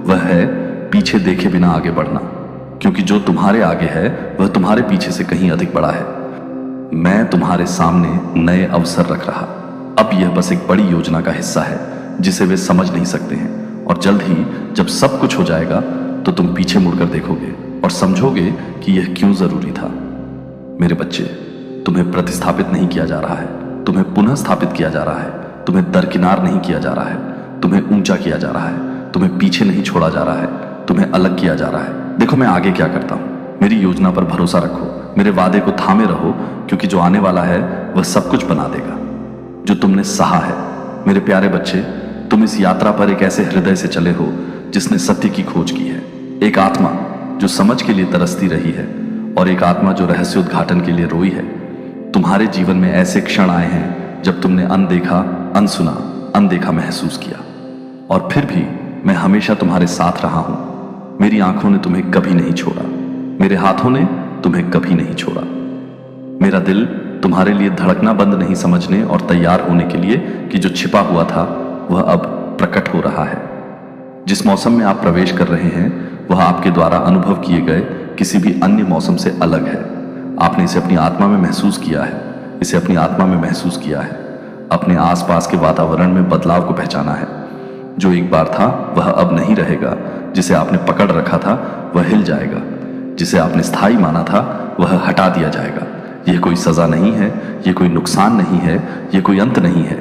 S1: वह है पीछे देखे बिना आगे बढ़ना, क्योंकि जो तुम्हारे आगे है वह तुम्हारे पीछे से कहीं अधिक बड़ा है। मैं तुम्हारे सामने नए अवसर रख रहा। अब यह बस एक बड़ी योजना का हिस्सा है जिसे वे समझ नहीं सकते हैं, और जल्द ही जब सब कुछ हो जाएगा तो तुम पीछे मुड़कर देखोगे और समझोगे कि यह क्यों जरूरी था। मेरे बच्चे, तुम्हें प्रतिस्थापित नहीं किया जा रहा है, तुम्हें पुनः स्थापित किया जा रहा है, तुम्हें दरकिनार नहीं किया जा रहा है, तुम्हें ऊंचा किया जा रहा है, तुम्हें पीछे नहीं छोड़ा जा रहा है, तुम्हें अलग किया जा रहा है। देखो मैं आगे क्या करता हूं, मेरी योजना पर भरोसा रखो, मेरे वादे को थामे रहो, क्योंकि जो आने वाला है वह सब कुछ बना देगा जो तुमने सहा है। मेरे प्यारे बच्चे, तुम इस यात्रा पर एक ऐसे हृदय से चले हो जिसने सत्य की खोज की है, एक आत्मा जो समझ के लिए तरसती रही है, और एक आत्मा जो रहस्य उद्घाटन के लिए रोई है। तुम्हारे जीवन में ऐसे क्षण आए हैं जब तुमने अनदेखा, अनसुना, अनदेखा महसूस किया, और फिर भी मैं हमेशा तुम्हारे साथ रहा हूं। मेरी आंखों ने तुम्हें कभी नहीं छोड़ा, मेरे हाथों ने तुम्हें कभी नहीं छोड़ा। मेरा दिल तुम्हारे लिए धड़कना बंद नहीं समझने और तैयार होने के लिए कि जो छिपा हुआ था वह अब प्रकट हो रहा है। जिस मौसम में आप प्रवेश कर रहे हैं वह आपके द्वारा अनुभव किए गए किसी भी अन्य मौसम से अलग है। आपने इसे अपनी आत्मा में महसूस किया है, इसे अपनी आत्मा में महसूस किया है। अपने आसपास के वातावरण में बदलाव को पहचाना है। जो एक बार था वह अब नहीं रहेगा। जिसे आपने पकड़ रखा था वह हिल जाएगा, जिसे आपने स्थायी माना था वह हटा दिया जाएगा। यह कोई सजा नहीं है, यह कोई नुकसान नहीं है, यह कोई अंत नहीं है।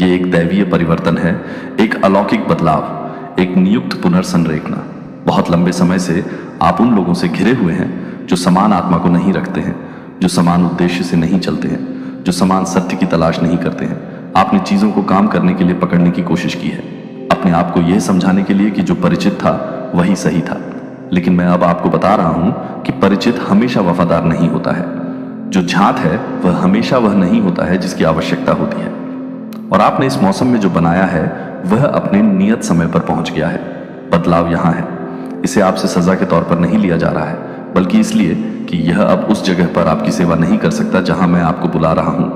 S1: यह एक दैवीय परिवर्तन है, एक अलौकिक बदलाव, एक नियुक्त पुनर्संरेखना। बहुत लंबे समय से आप उन लोगों से घिरे हुए हैं जो समान आत्मा को नहीं रखते हैं, जो समान उद्देश्य से नहीं चलते हैं, जो समान सत्य की तलाश नहीं करते हैं। आपने चीजों को काम करने के लिए पकड़ने की कोशिश की है, अपने आप को यह समझाने के लिए कि जो परिचित था वही सही था। लेकिन मैं अब आपको बता रहा हूं कि परिचित हमेशा वफादार नहीं होता है। जो ज्ञात है वह हमेशा वह नहीं होता है जिसकी आवश्यकता होती है। और आपने इस मौसम में जो बनाया है वह अपने नियत समय पर पहुंच गया है। बदलाव यहां है। इसे आपसे सजा के तौर पर नहीं लिया जा रहा है, बल्कि इसलिए कि यह अब उस जगह पर आपकी सेवा नहीं कर सकता जहां मैं आपको बुला रहा हूं।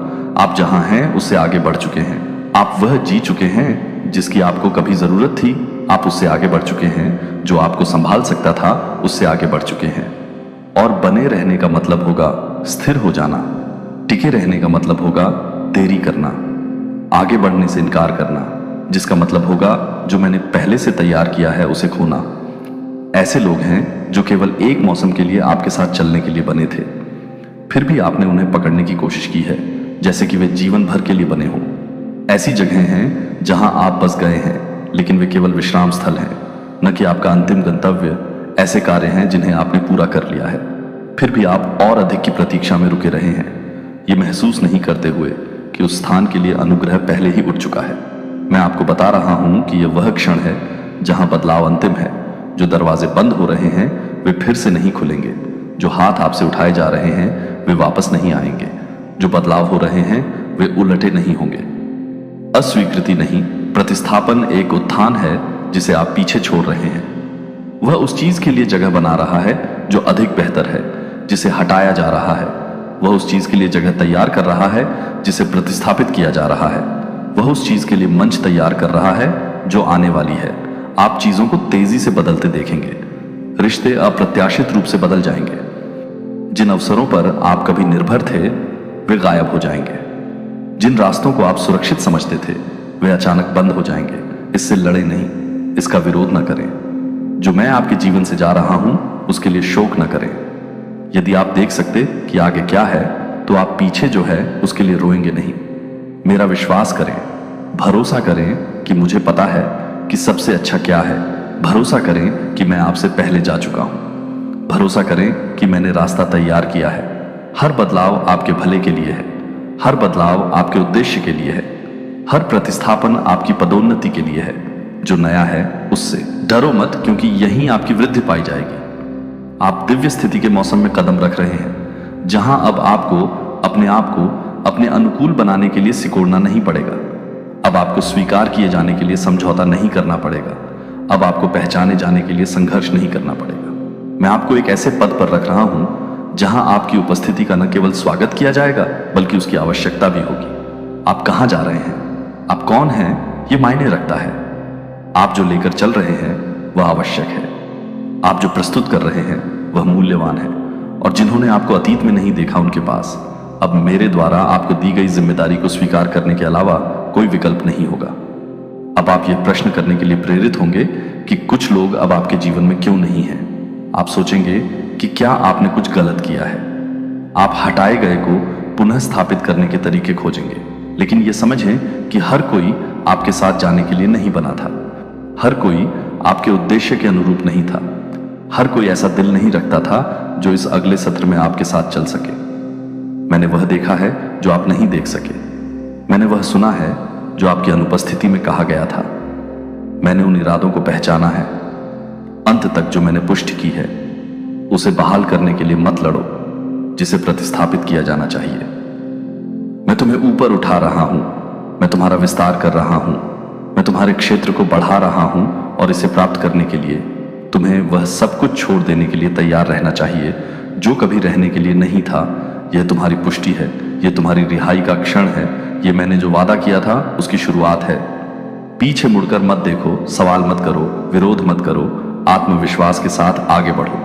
S1: आप जहां हैं उससे आगे बढ़ चुके हैं। आप वह जी चुके हैं जिसकी आपको कभी जरूरत थी। आप उससे आगे बढ़ चुके हैं। जो आपको संभाल सकता था उससे आगे बढ़ चुके हैं। और बने रहने का मतलब होगा स्थिर हो जाना। टिके रहने का मतलब होगा देरी करना, आगे बढ़ने से इनकार करना, जिसका मतलब होगा जो मैंने पहले से तैयार किया है उसे खोना। ऐसे लोग हैं जो केवल एक मौसम के लिए आपके साथ चलने के लिए बने थे, फिर भी आपने उन्हें पकड़ने की कोशिश की है जैसे कि वे जीवन भर के लिए बने हों। ऐसी जगह हैं जहां आप बस गए हैं, लेकिन वे केवल विश्राम स्थल हैं, न कि आपका अंतिम गंतव्य। ऐसे कार्य हैं जिन्हें आपने पूरा कर लिया है, फिर भी आप और अधिक की प्रतीक्षा में रुके रहे हैं, ये महसूस नहीं करते हुए कि उस स्थान के लिए अनुग्रह पहले ही उठ चुका है। मैं आपको बता रहा हूं कि यह वह क्षण है जहां बदलाव अंतिम है। जो दरवाजे बंद हो रहे हैं वे फिर से नहीं खुलेंगे। जो हाथ आपसे उठाए जा रहे हैं वे वापस नहीं आएंगे। जो बदलाव हो रहे हैं वे उलटे नहीं होंगे। अस्वीकृति नहीं, प्रतिस्थापन एक उत्थान है जिसे आप पीछे छोड़ रहे हैं। वह उस चीज के लिए जगह बना रहा है जो अधिक बेहतर है, जिसे हटाया जा रहा है। वह उस चीज के लिए जगह तैयार कर रहा है जिसे प्रतिस्थापित किया जा रहा है। वह उस चीज के लिए मंच तैयार कर रहा है जो आने वाली है। आप चीजों को तेजी से बदलते देखेंगे। रिश्ते अप्रत्याशित रूप से बदल जाएंगे। जिन अवसरों पर आप कभी निर्भर थे वे गायब हो जाएंगे। जिन रास्तों को आप सुरक्षित समझते थे वे अचानक बंद हो जाएंगे। इससे लड़े नहीं, इसका विरोध न करें। जो मैं आपके जीवन से जा रहा हूं उसके लिए शोक न करें। यदि आप देख सकते कि आगे क्या है तो आप पीछे जो है उसके लिए रोएंगे नहीं। मेरा विश्वास करें, भरोसा करें कि मुझे पता है कि सबसे अच्छा क्या है। भरोसा करें कि मैं आपसे पहले जा चुका हूं। भरोसा करें कि मैंने रास्ता तैयार किया है। हर बदलाव आपके भले के लिए है। हर बदलाव आपके उद्देश्य के लिए है। हर प्रतिस्थापन आपकी पदोन्नति के लिए है। जो नया है उससे डरो मत, क्योंकि यहीं आपकी वृद्धि पाई जाएगी। आप दिव्य स्थिति के मौसम में कदम रख रहे हैं, जहां अब आपको अपने आप को अपने अनुकूल बनाने के लिए सिकोड़ना नहीं पड़ेगा। अब आपको स्वीकार किए जाने के लिए समझौता नहीं करना पड़ेगा। अब आपको पहचाने जाने के लिए संघर्ष नहीं करना पड़ेगा। मैं आपको एक ऐसे पद पर रख रहा हूं जहां आपकी उपस्थिति का न केवल स्वागत किया जाएगा बल्कि उसकी आवश्यकता भी होगी। आप कहां जा रहे हैं, आप कौन हैं, यह मायने रखता है। आप जो लेकर चल रहे हैं वह आवश्यक है। आप जो प्रस्तुत कर रहे हैं वह मूल्यवान है। और जिन्होंने आपको अतीत में नहीं देखा उनके पास अब मेरे द्वारा आपको दी गई जिम्मेदारी को स्वीकार करने के अलावा कोई विकल्प नहीं होगा। अब आप यह प्रश्न करने के लिए प्रेरित होंगे कि कुछ लोग अब आपके जीवन में क्यों नहीं हैं। आप सोचेंगे कि क्या आपने कुछ गलत किया है। आप हटाए गए को पुनः स्थापित करने के तरीके खोजेंगे। लेकिन यह समझें कि हर कोई आपके साथ जाने के लिए नहीं बना था। हर कोई आपके उद्देश्य के अनुरूप नहीं था। हर कोई ऐसा दिल नहीं रखता था जो इस अगले सत्र में आपके साथ चल सके। मैंने वह देखा है जो आप नहीं देख सके। मैंने वह सुना है जो आपकी अनुपस्थिति में कहा गया था। मैंने उन इरादों को पहचाना है। अंत तक जो मैंने पुष्टि की है उसे बहाल करने के लिए मत लड़ो जिसे प्रतिस्थापित किया जाना चाहिए। मैं तुम्हें ऊपर उठा रहा हूं, मैं तुम्हारा विस्तार कर रहा हूं, मैं तुम्हारे क्षेत्र को बढ़ा रहा हूं और इसे प्राप्त करने के लिए तुम्हें वह सब कुछ छोड़ देने के लिए तैयार रहना चाहिए जो कभी रहने के लिए नहीं था। यह तुम्हारी पुष्टि है, यह तुम्हारी रिहाई का क्षण है। यह मैंने जो वादा किया था उसकी शुरुआत है। पीछे मुड़कर मत देखो, सवाल मत करो, विरोध मत करो। आत्मविश्वास के साथ आगे बढ़ो।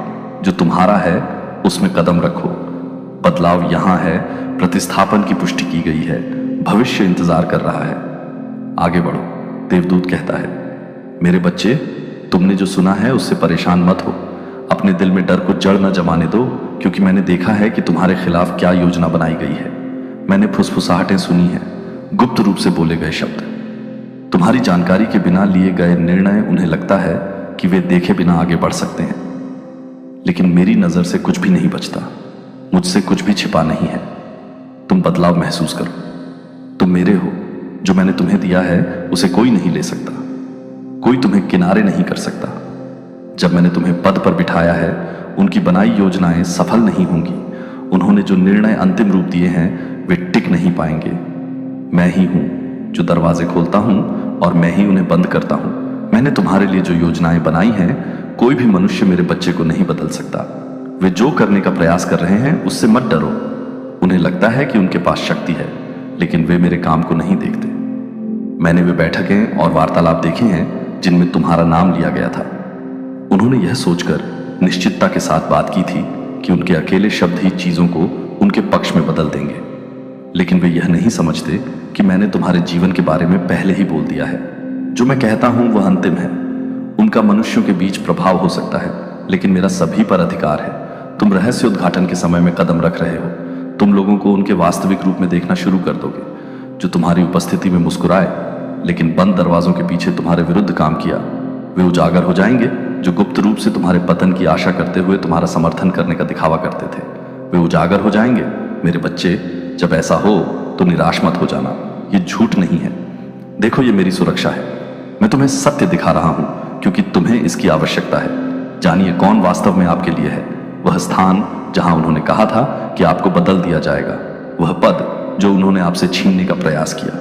S1: जो तुम्हारा है उसमें कदम रखो। बदलाव यहां है, प्रतिस्थापन की पुष्टि की गई है, भविष्य इंतजार कर रहा है। आगे बढ़ो। देवदूत कहता है, मेरे बच्चे, तुमने जो सुना है उससे परेशान मत हो। अपने दिल में डर को जड़ न जमाने दो, क्योंकि मैंने देखा है कि तुम्हारे खिलाफ क्या योजना बनाई गई है। मैंने फुसफुसाहटें सुनी हैं, गुप्त रूप से बोले गए शब्द। तुम्हारी जानकारी के बिना लिए गए निर्णय उन्हें लगता है कि वे देखे बिना आगे बढ़ सकते हैं, लेकिन मेरी नजर से कुछ भी नहीं बचता। मुझसे कुछ भी छिपा नहीं है। तुम बदलाव महसूस करो। तुम मेरे हो। जो मैंने तुम्हें दिया है उसे कोई नहीं ले सकता। कोई तुम्हें किनारे नहीं कर सकता। जब मैंने तुम्हें पद पर बिठाया है उनकी बनाई योजनाएं सफल नहीं होंगी। उन्होंने जो निर्णय अंतिम रूप दिए हैं वे टिक नहीं पाएंगे। मैं ही हूं जो दरवाजे खोलता हूं और मैं ही उन्हें बंद करता हूं। मैंने तुम्हारे लिए जो योजनाएं बनाई हैं कोई भी मनुष्य मेरे बच्चे को नहीं बदल सकता। वे जो करने का प्रयास कर रहे हैं उससे मत डरो। उन्हें लगता है कि उनके पास शक्ति है, लेकिन वे मेरे काम को नहीं देखते। मैंने वे बैठकें और वार्तालाप देखे हैं जिनमें तुम्हारा नाम लिया गया था। उन्होंने यह सोचकर निश्चितता के साथ बात की थी कि उनके अकेले शब्द ही चीजों को उनके पक्ष में बदल देंगे, लेकिन वे यह नहीं समझते कि मैंने तुम्हारे जीवन के बारे में पहले ही बोल दिया है। जो मैं कहता हूं वह अंतिम है। उनका मनुष्यों के बीच प्रभाव हो सकता है, लेकिन मेरा सभी पर अधिकार है। तुम रहस्य उद्घाटन के समय में कदम रख रहे हो। तुम लोगों को उनके वास्तविक रूप में देखना शुरू कर दोगे। जो तुम्हारी उपस्थिति में मुस्कुराए लेकिन बंद दरवाजों के पीछे तुम्हारे विरुद्ध काम किया, वे उजागर हो जाएंगे। जो गुप्त रूप से तुम्हारे पतन की आशा करते हुए तुम्हारा समर्थन करने का दिखावा करते थे, वे उजागर हो जाएंगे। मेरे बच्चे, जब ऐसा हो तो निराश मत हो जाना। ये झूठ नहीं है। देखो, ये मेरी सुरक्षा है। मैं तुम्हें सत्य दिखा रहा हूं क्योंकि तुम्हें इसकी आवश्यकता है। जानिए कौन वास्तव में आपके लिए है। वह स्थान जहां उन्होंने कहा था कि आपको बदल दिया जाएगा, वह पद जो उन्होंने आपसे छीनने का प्रयास किया,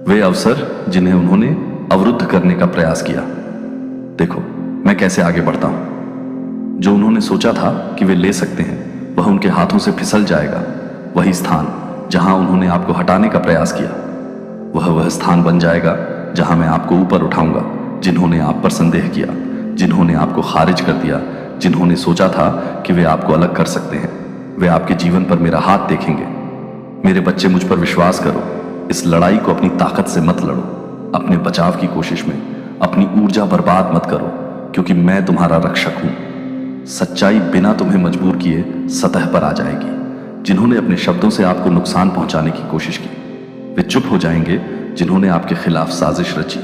S1: वे अवसर जिन्हें उन्होंने अवरुद्ध करने का प्रयास किया। देखो मैं कैसे आगे बढ़ता हूं। जो उन्होंने सोचा था कि वे ले सकते हैं, वह उनके हाथों से फिसल जाएगा। वही स्थान जहां उन्होंने आपको हटाने का प्रयास किया, वह स्थान बन जाएगा जहां मैं आपको ऊपर उठाऊंगा। जिन्होंने आप पर संदेह किया, जिन्होंने आपको खारिज कर दिया, जिन्होंने सोचा था कि वे आपको अलग कर सकते हैं, वे आपके जीवन पर मेरा हाथ देखेंगे। मेरे बच्चे, मुझ पर विश्वास करो। इस लड़ाई को अपनी ताकत से मत लड़ो। अपने बचाव की कोशिश में अपनी ऊर्जा बर्बाद मत करो, क्योंकि मैं तुम्हारा रक्षक हूं। सच्चाई बिना तुम्हें मजबूर किए सतह पर आ जाएगी। जिन्होंने अपने शब्दों से आपको नुकसान पहुंचाने की कोशिश की, वे चुप हो जाएंगे। जिन्होंने आपके खिलाफ साजिश रची,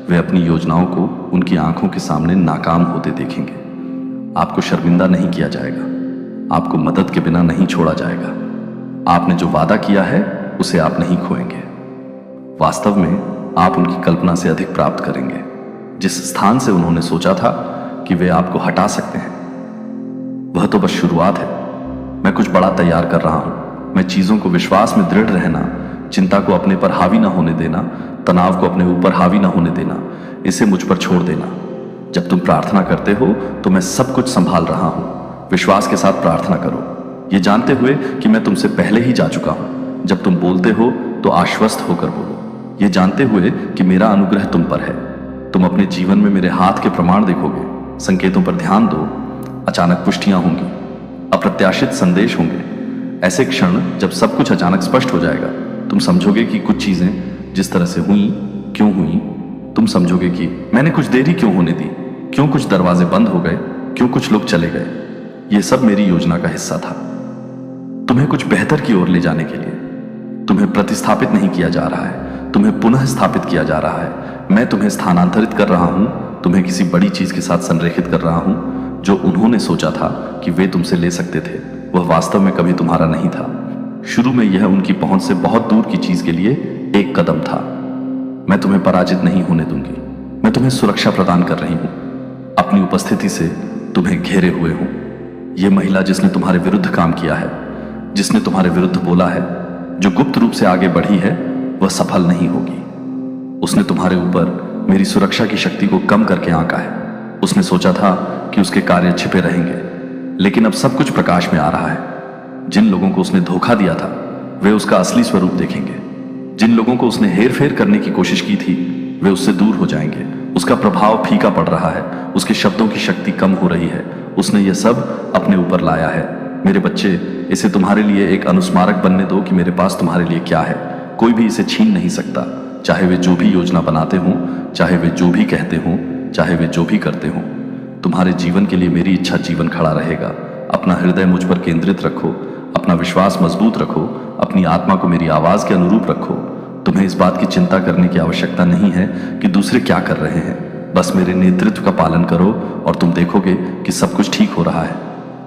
S1: वे अपनी योजनाओं को उनकी आंखों के सामने नाकाम होते देखेंगे। आपको शर्मिंदा नहीं किया जाएगा, आपको मदद के बिना नहीं छोड़ा जाएगा। आपने जो वादा किया है उसे आप नहीं खोएंगे। वास्तव में आप उनकी कल्पना से अधिक प्राप्त करेंगे। जिस स्थान से उन्होंने सोचा था कि वे आपको हटा सकते हैं, वह तो बस शुरुआत है। मैं कुछ बड़ा तैयार कर रहा हूं। मैं चीजों को विश्वास में दृढ़ रहना, चिंता को अपने पर हावी ना होने देना, तनाव को अपने ऊपर हावी ना होने देना, इसे मुझ पर छोड़ देना। जब तुम प्रार्थना करते हो तो मैं सब कुछ संभाल रहा हूं। विश्वास के साथ प्रार्थना करो, ये जानते हुए कि मैं तुमसे पहले ही जा चुका हूं। जब तुम बोलते हो तो आश्वस्त होकर बोलो, ये जानते हुए कि मेरा अनुग्रह तुम पर है। तुम अपने जीवन में मेरे हाथ के प्रमाण देखोगे। संकेतों पर ध्यान दो। अचानक पुष्टियां होंगी, अप्रत्याशित संदेश होंगे। ऐसे क्षण जब सब कुछ अचानक स्पष्ट हो जाएगा, तुम समझोगे कि कुछ चीजें जिस तरह से हुई क्यों हुई। तुम समझोगे कि मैंने कुछ देरी क्यों होने दी, क्यों कुछ दरवाजे बंद हो गए, क्यों कुछ लोग चले गए। यह सब मेरी योजना का हिस्सा था, तुम्हें कुछ बेहतर की ओर ले जाने के लिए। तुम्हें प्रतिस्थापित नहीं किया जा रहा है, तुम्हें पुनः स्थापित किया जा रहा है। मैं तुम्हें स्थानांतरित कर रहा हूं, तुम्हें किसी बड़ी चीज के साथ संरेखित कर रहा हूं। जो उन्होंने सोचा था कि वे तुमसे ले सकते थे, वह वास्तव में कभी तुम्हारा नहीं था। शुरू में यह उनकी पहुंच से बहुत दूर की चीज के लिए एक कदम था। मैं तुम्हें पराजित नहीं होने दूंगी। मैं तुम्हें सुरक्षा प्रदान कर रही हूं। अपनी उपस्थिति से तुम्हें घेरे हुए हूं। यह महिला जिसने तुम्हारे विरुद्ध काम किया है, जिसने तुम्हारे विरुद्ध बोला है, जो गुप्त रूप से आगे बढ़ी है, वह सफल नहीं होगी। उसने तुम्हारे ऊपर मेरी सुरक्षा की शक्ति को कम करके आंका है। उसने सोचा था कि उसके कार्य छिपे रहेंगे, लेकिन अब सब कुछ प्रकाश में आ रहा है। जिन लोगों को उसने धोखा दिया था, वे उसका असली स्वरूप देखेंगे। जिन लोगों को उसने हेर फेर करने की कोशिश की थी, वे उससे दूर हो जाएंगे। उसका प्रभाव फीका पड़ रहा है, उसके शब्दों की शक्ति कम हो रही है। उसने यह सब अपने ऊपर लाया है। मेरे बच्चे, इसे तुम्हारे लिए एक अनुस्मारक बनने दो कि मेरे पास तुम्हारे लिए क्या है। कोई भी इसे छीन नहीं सकता, चाहे वे जो भी योजना बनाते हों, चाहे वे जो भी कहते हों, चाहे वे जो भी करते हों। तुम्हारे जीवन के लिए मेरी इच्छा जीवन खड़ा रहेगा। अपना हृदय मुझ पर केंद्रित रखो, अपना विश्वास मजबूत रखो, अपनी आत्मा को मेरी आवाज के अनुरूप रखो। तुम्हें इस बात की चिंता करने की आवश्यकता नहीं है कि दूसरे क्या कर रहे हैं। बस मेरे नेतृत्व का पालन करो और तुम देखोगे कि सब कुछ ठीक हो रहा है।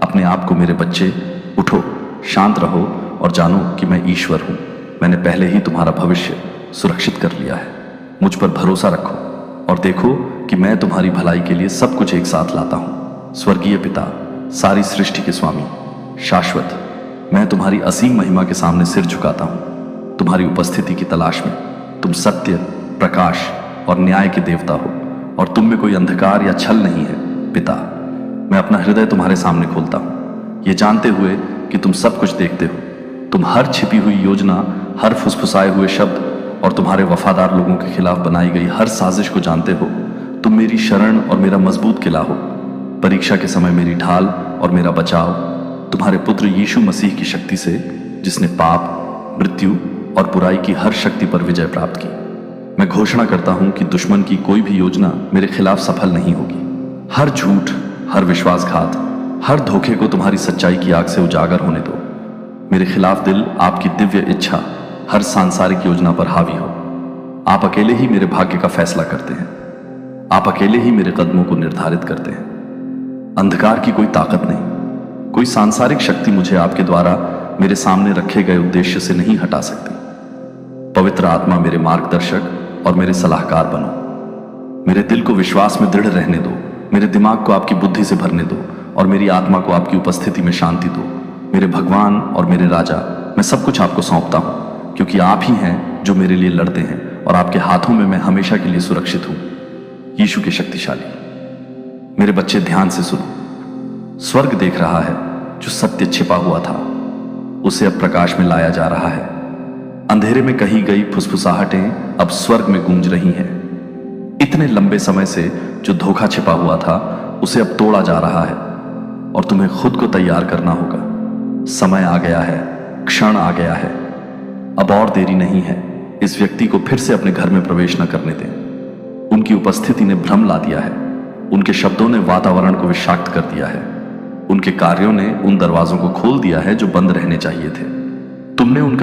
S1: अपने आप को, मेरे बच्चे, उठो, शांत रहो और जानो कि मैं ईश्वर हूं। मैंने पहले ही तुम्हारा भविष्य सुरक्षित कर लिया है। मुझ पर भरोसा रखो और देखो कि मैं तुम्हारी भलाई के लिए सब कुछ एक साथ लाता हूं। स्वर्गीय पिता, सारी सृष्टि के स्वामी, शाश्वत, मैं तुम्हारी असीम महिमा के सामने सिर झुकाता हूं। तुम्हारी उपस्थिति की तलाश में तुम सत्य, प्रकाश और न्याय के देवता हो और तुम में कोई अंधकार या छल नहीं है। पिता, मैं अपना हृदय तुम्हारे सामने खोलता हूं, ये जानते हुए कि तुम सब कुछ देखते हो। तुम हर छिपी हुई योजना, हर फुसफुसाए हुए शब्द और तुम्हारे वफादार लोगों के खिलाफ बनाई गई हर साजिश को जानते हो। तुम मेरी शरण और मेरा मजबूत किला हो, परीक्षा के समय मेरी ढाल और मेरा बचाव। तुम्हारे पुत्र यीशु मसीह की शक्ति से, जिसने पाप, मृत्यु और बुराई की हर शक्ति पर विजय प्राप्त की, मैं घोषणा करता हूं कि दुश्मन की कोई भी योजना मेरे खिलाफ सफल नहीं होगी। हर झूठ, हर विश्वासघात, हर धोखे को तुम्हारी सच्चाई की आग से उजागर होने दो। मेरे खिलाफ दिल आपकी दिव्य इच्छा हर सांसारिक योजना पर हावी हो। आप अकेले ही मेरे भाग्य का फैसला करते हैं। आप अकेले ही मेरे कदमों को निर्धारित करते हैं। अंधकार की कोई ताकत नहीं, कोई सांसारिक शक्ति मुझे आपके द्वारा मेरे सामने रखे गए उद्देश्य से नहीं हटा सकती। पवित्र आत्मा मेरे मार्गदर्शक और मेरे सलाहकार बनो। मेरे दिल को विश्वास में दृढ़ रहने दो, मेरे दिमाग को आपकी बुद्धि से भरने दो और मेरी आत्मा को आपकी उपस्थिति में शांति दो। मेरे भगवान और मेरे राजा, मैं सब कुछ आपको सौंपता हूं, क्योंकि आप ही हैं जो मेरे लिए लड़ते हैं और आपके हाथों में मैं हमेशा के लिए सुरक्षित हूं। यीशु के शक्तिशाली। मेरे बच्चे, ध्यान से सुनो। स्वर्ग देख रहा है, जो सत्य छिपा हुआ था उसे अब प्रकाश में लाया जा रहा है। अंधेरे में कही गई फुसफुसाहटें अब स्वर्ग में गूंज रही हैं। इतने लंबे समय से जो धोखा छिपा हुआ था उसे अब तोड़ा जा रहा है और तुम्हें खुद को तैयार करना होगा। समय आ गया है, क्षण आ गया है। अब और देरी नहीं है। इस व्यक्ति को फिर से अपने घर में प्रवेश न करने दें। उनकी उपस्थिति ने भ्रम ला दिया है। उनके शब्दों ने वातावरण को विषाक्त कर दिया है। उनके कार्यों ने उन दरवाजों को खोल दिया है जो बंद रहने चाहिए थे। तुमने उनका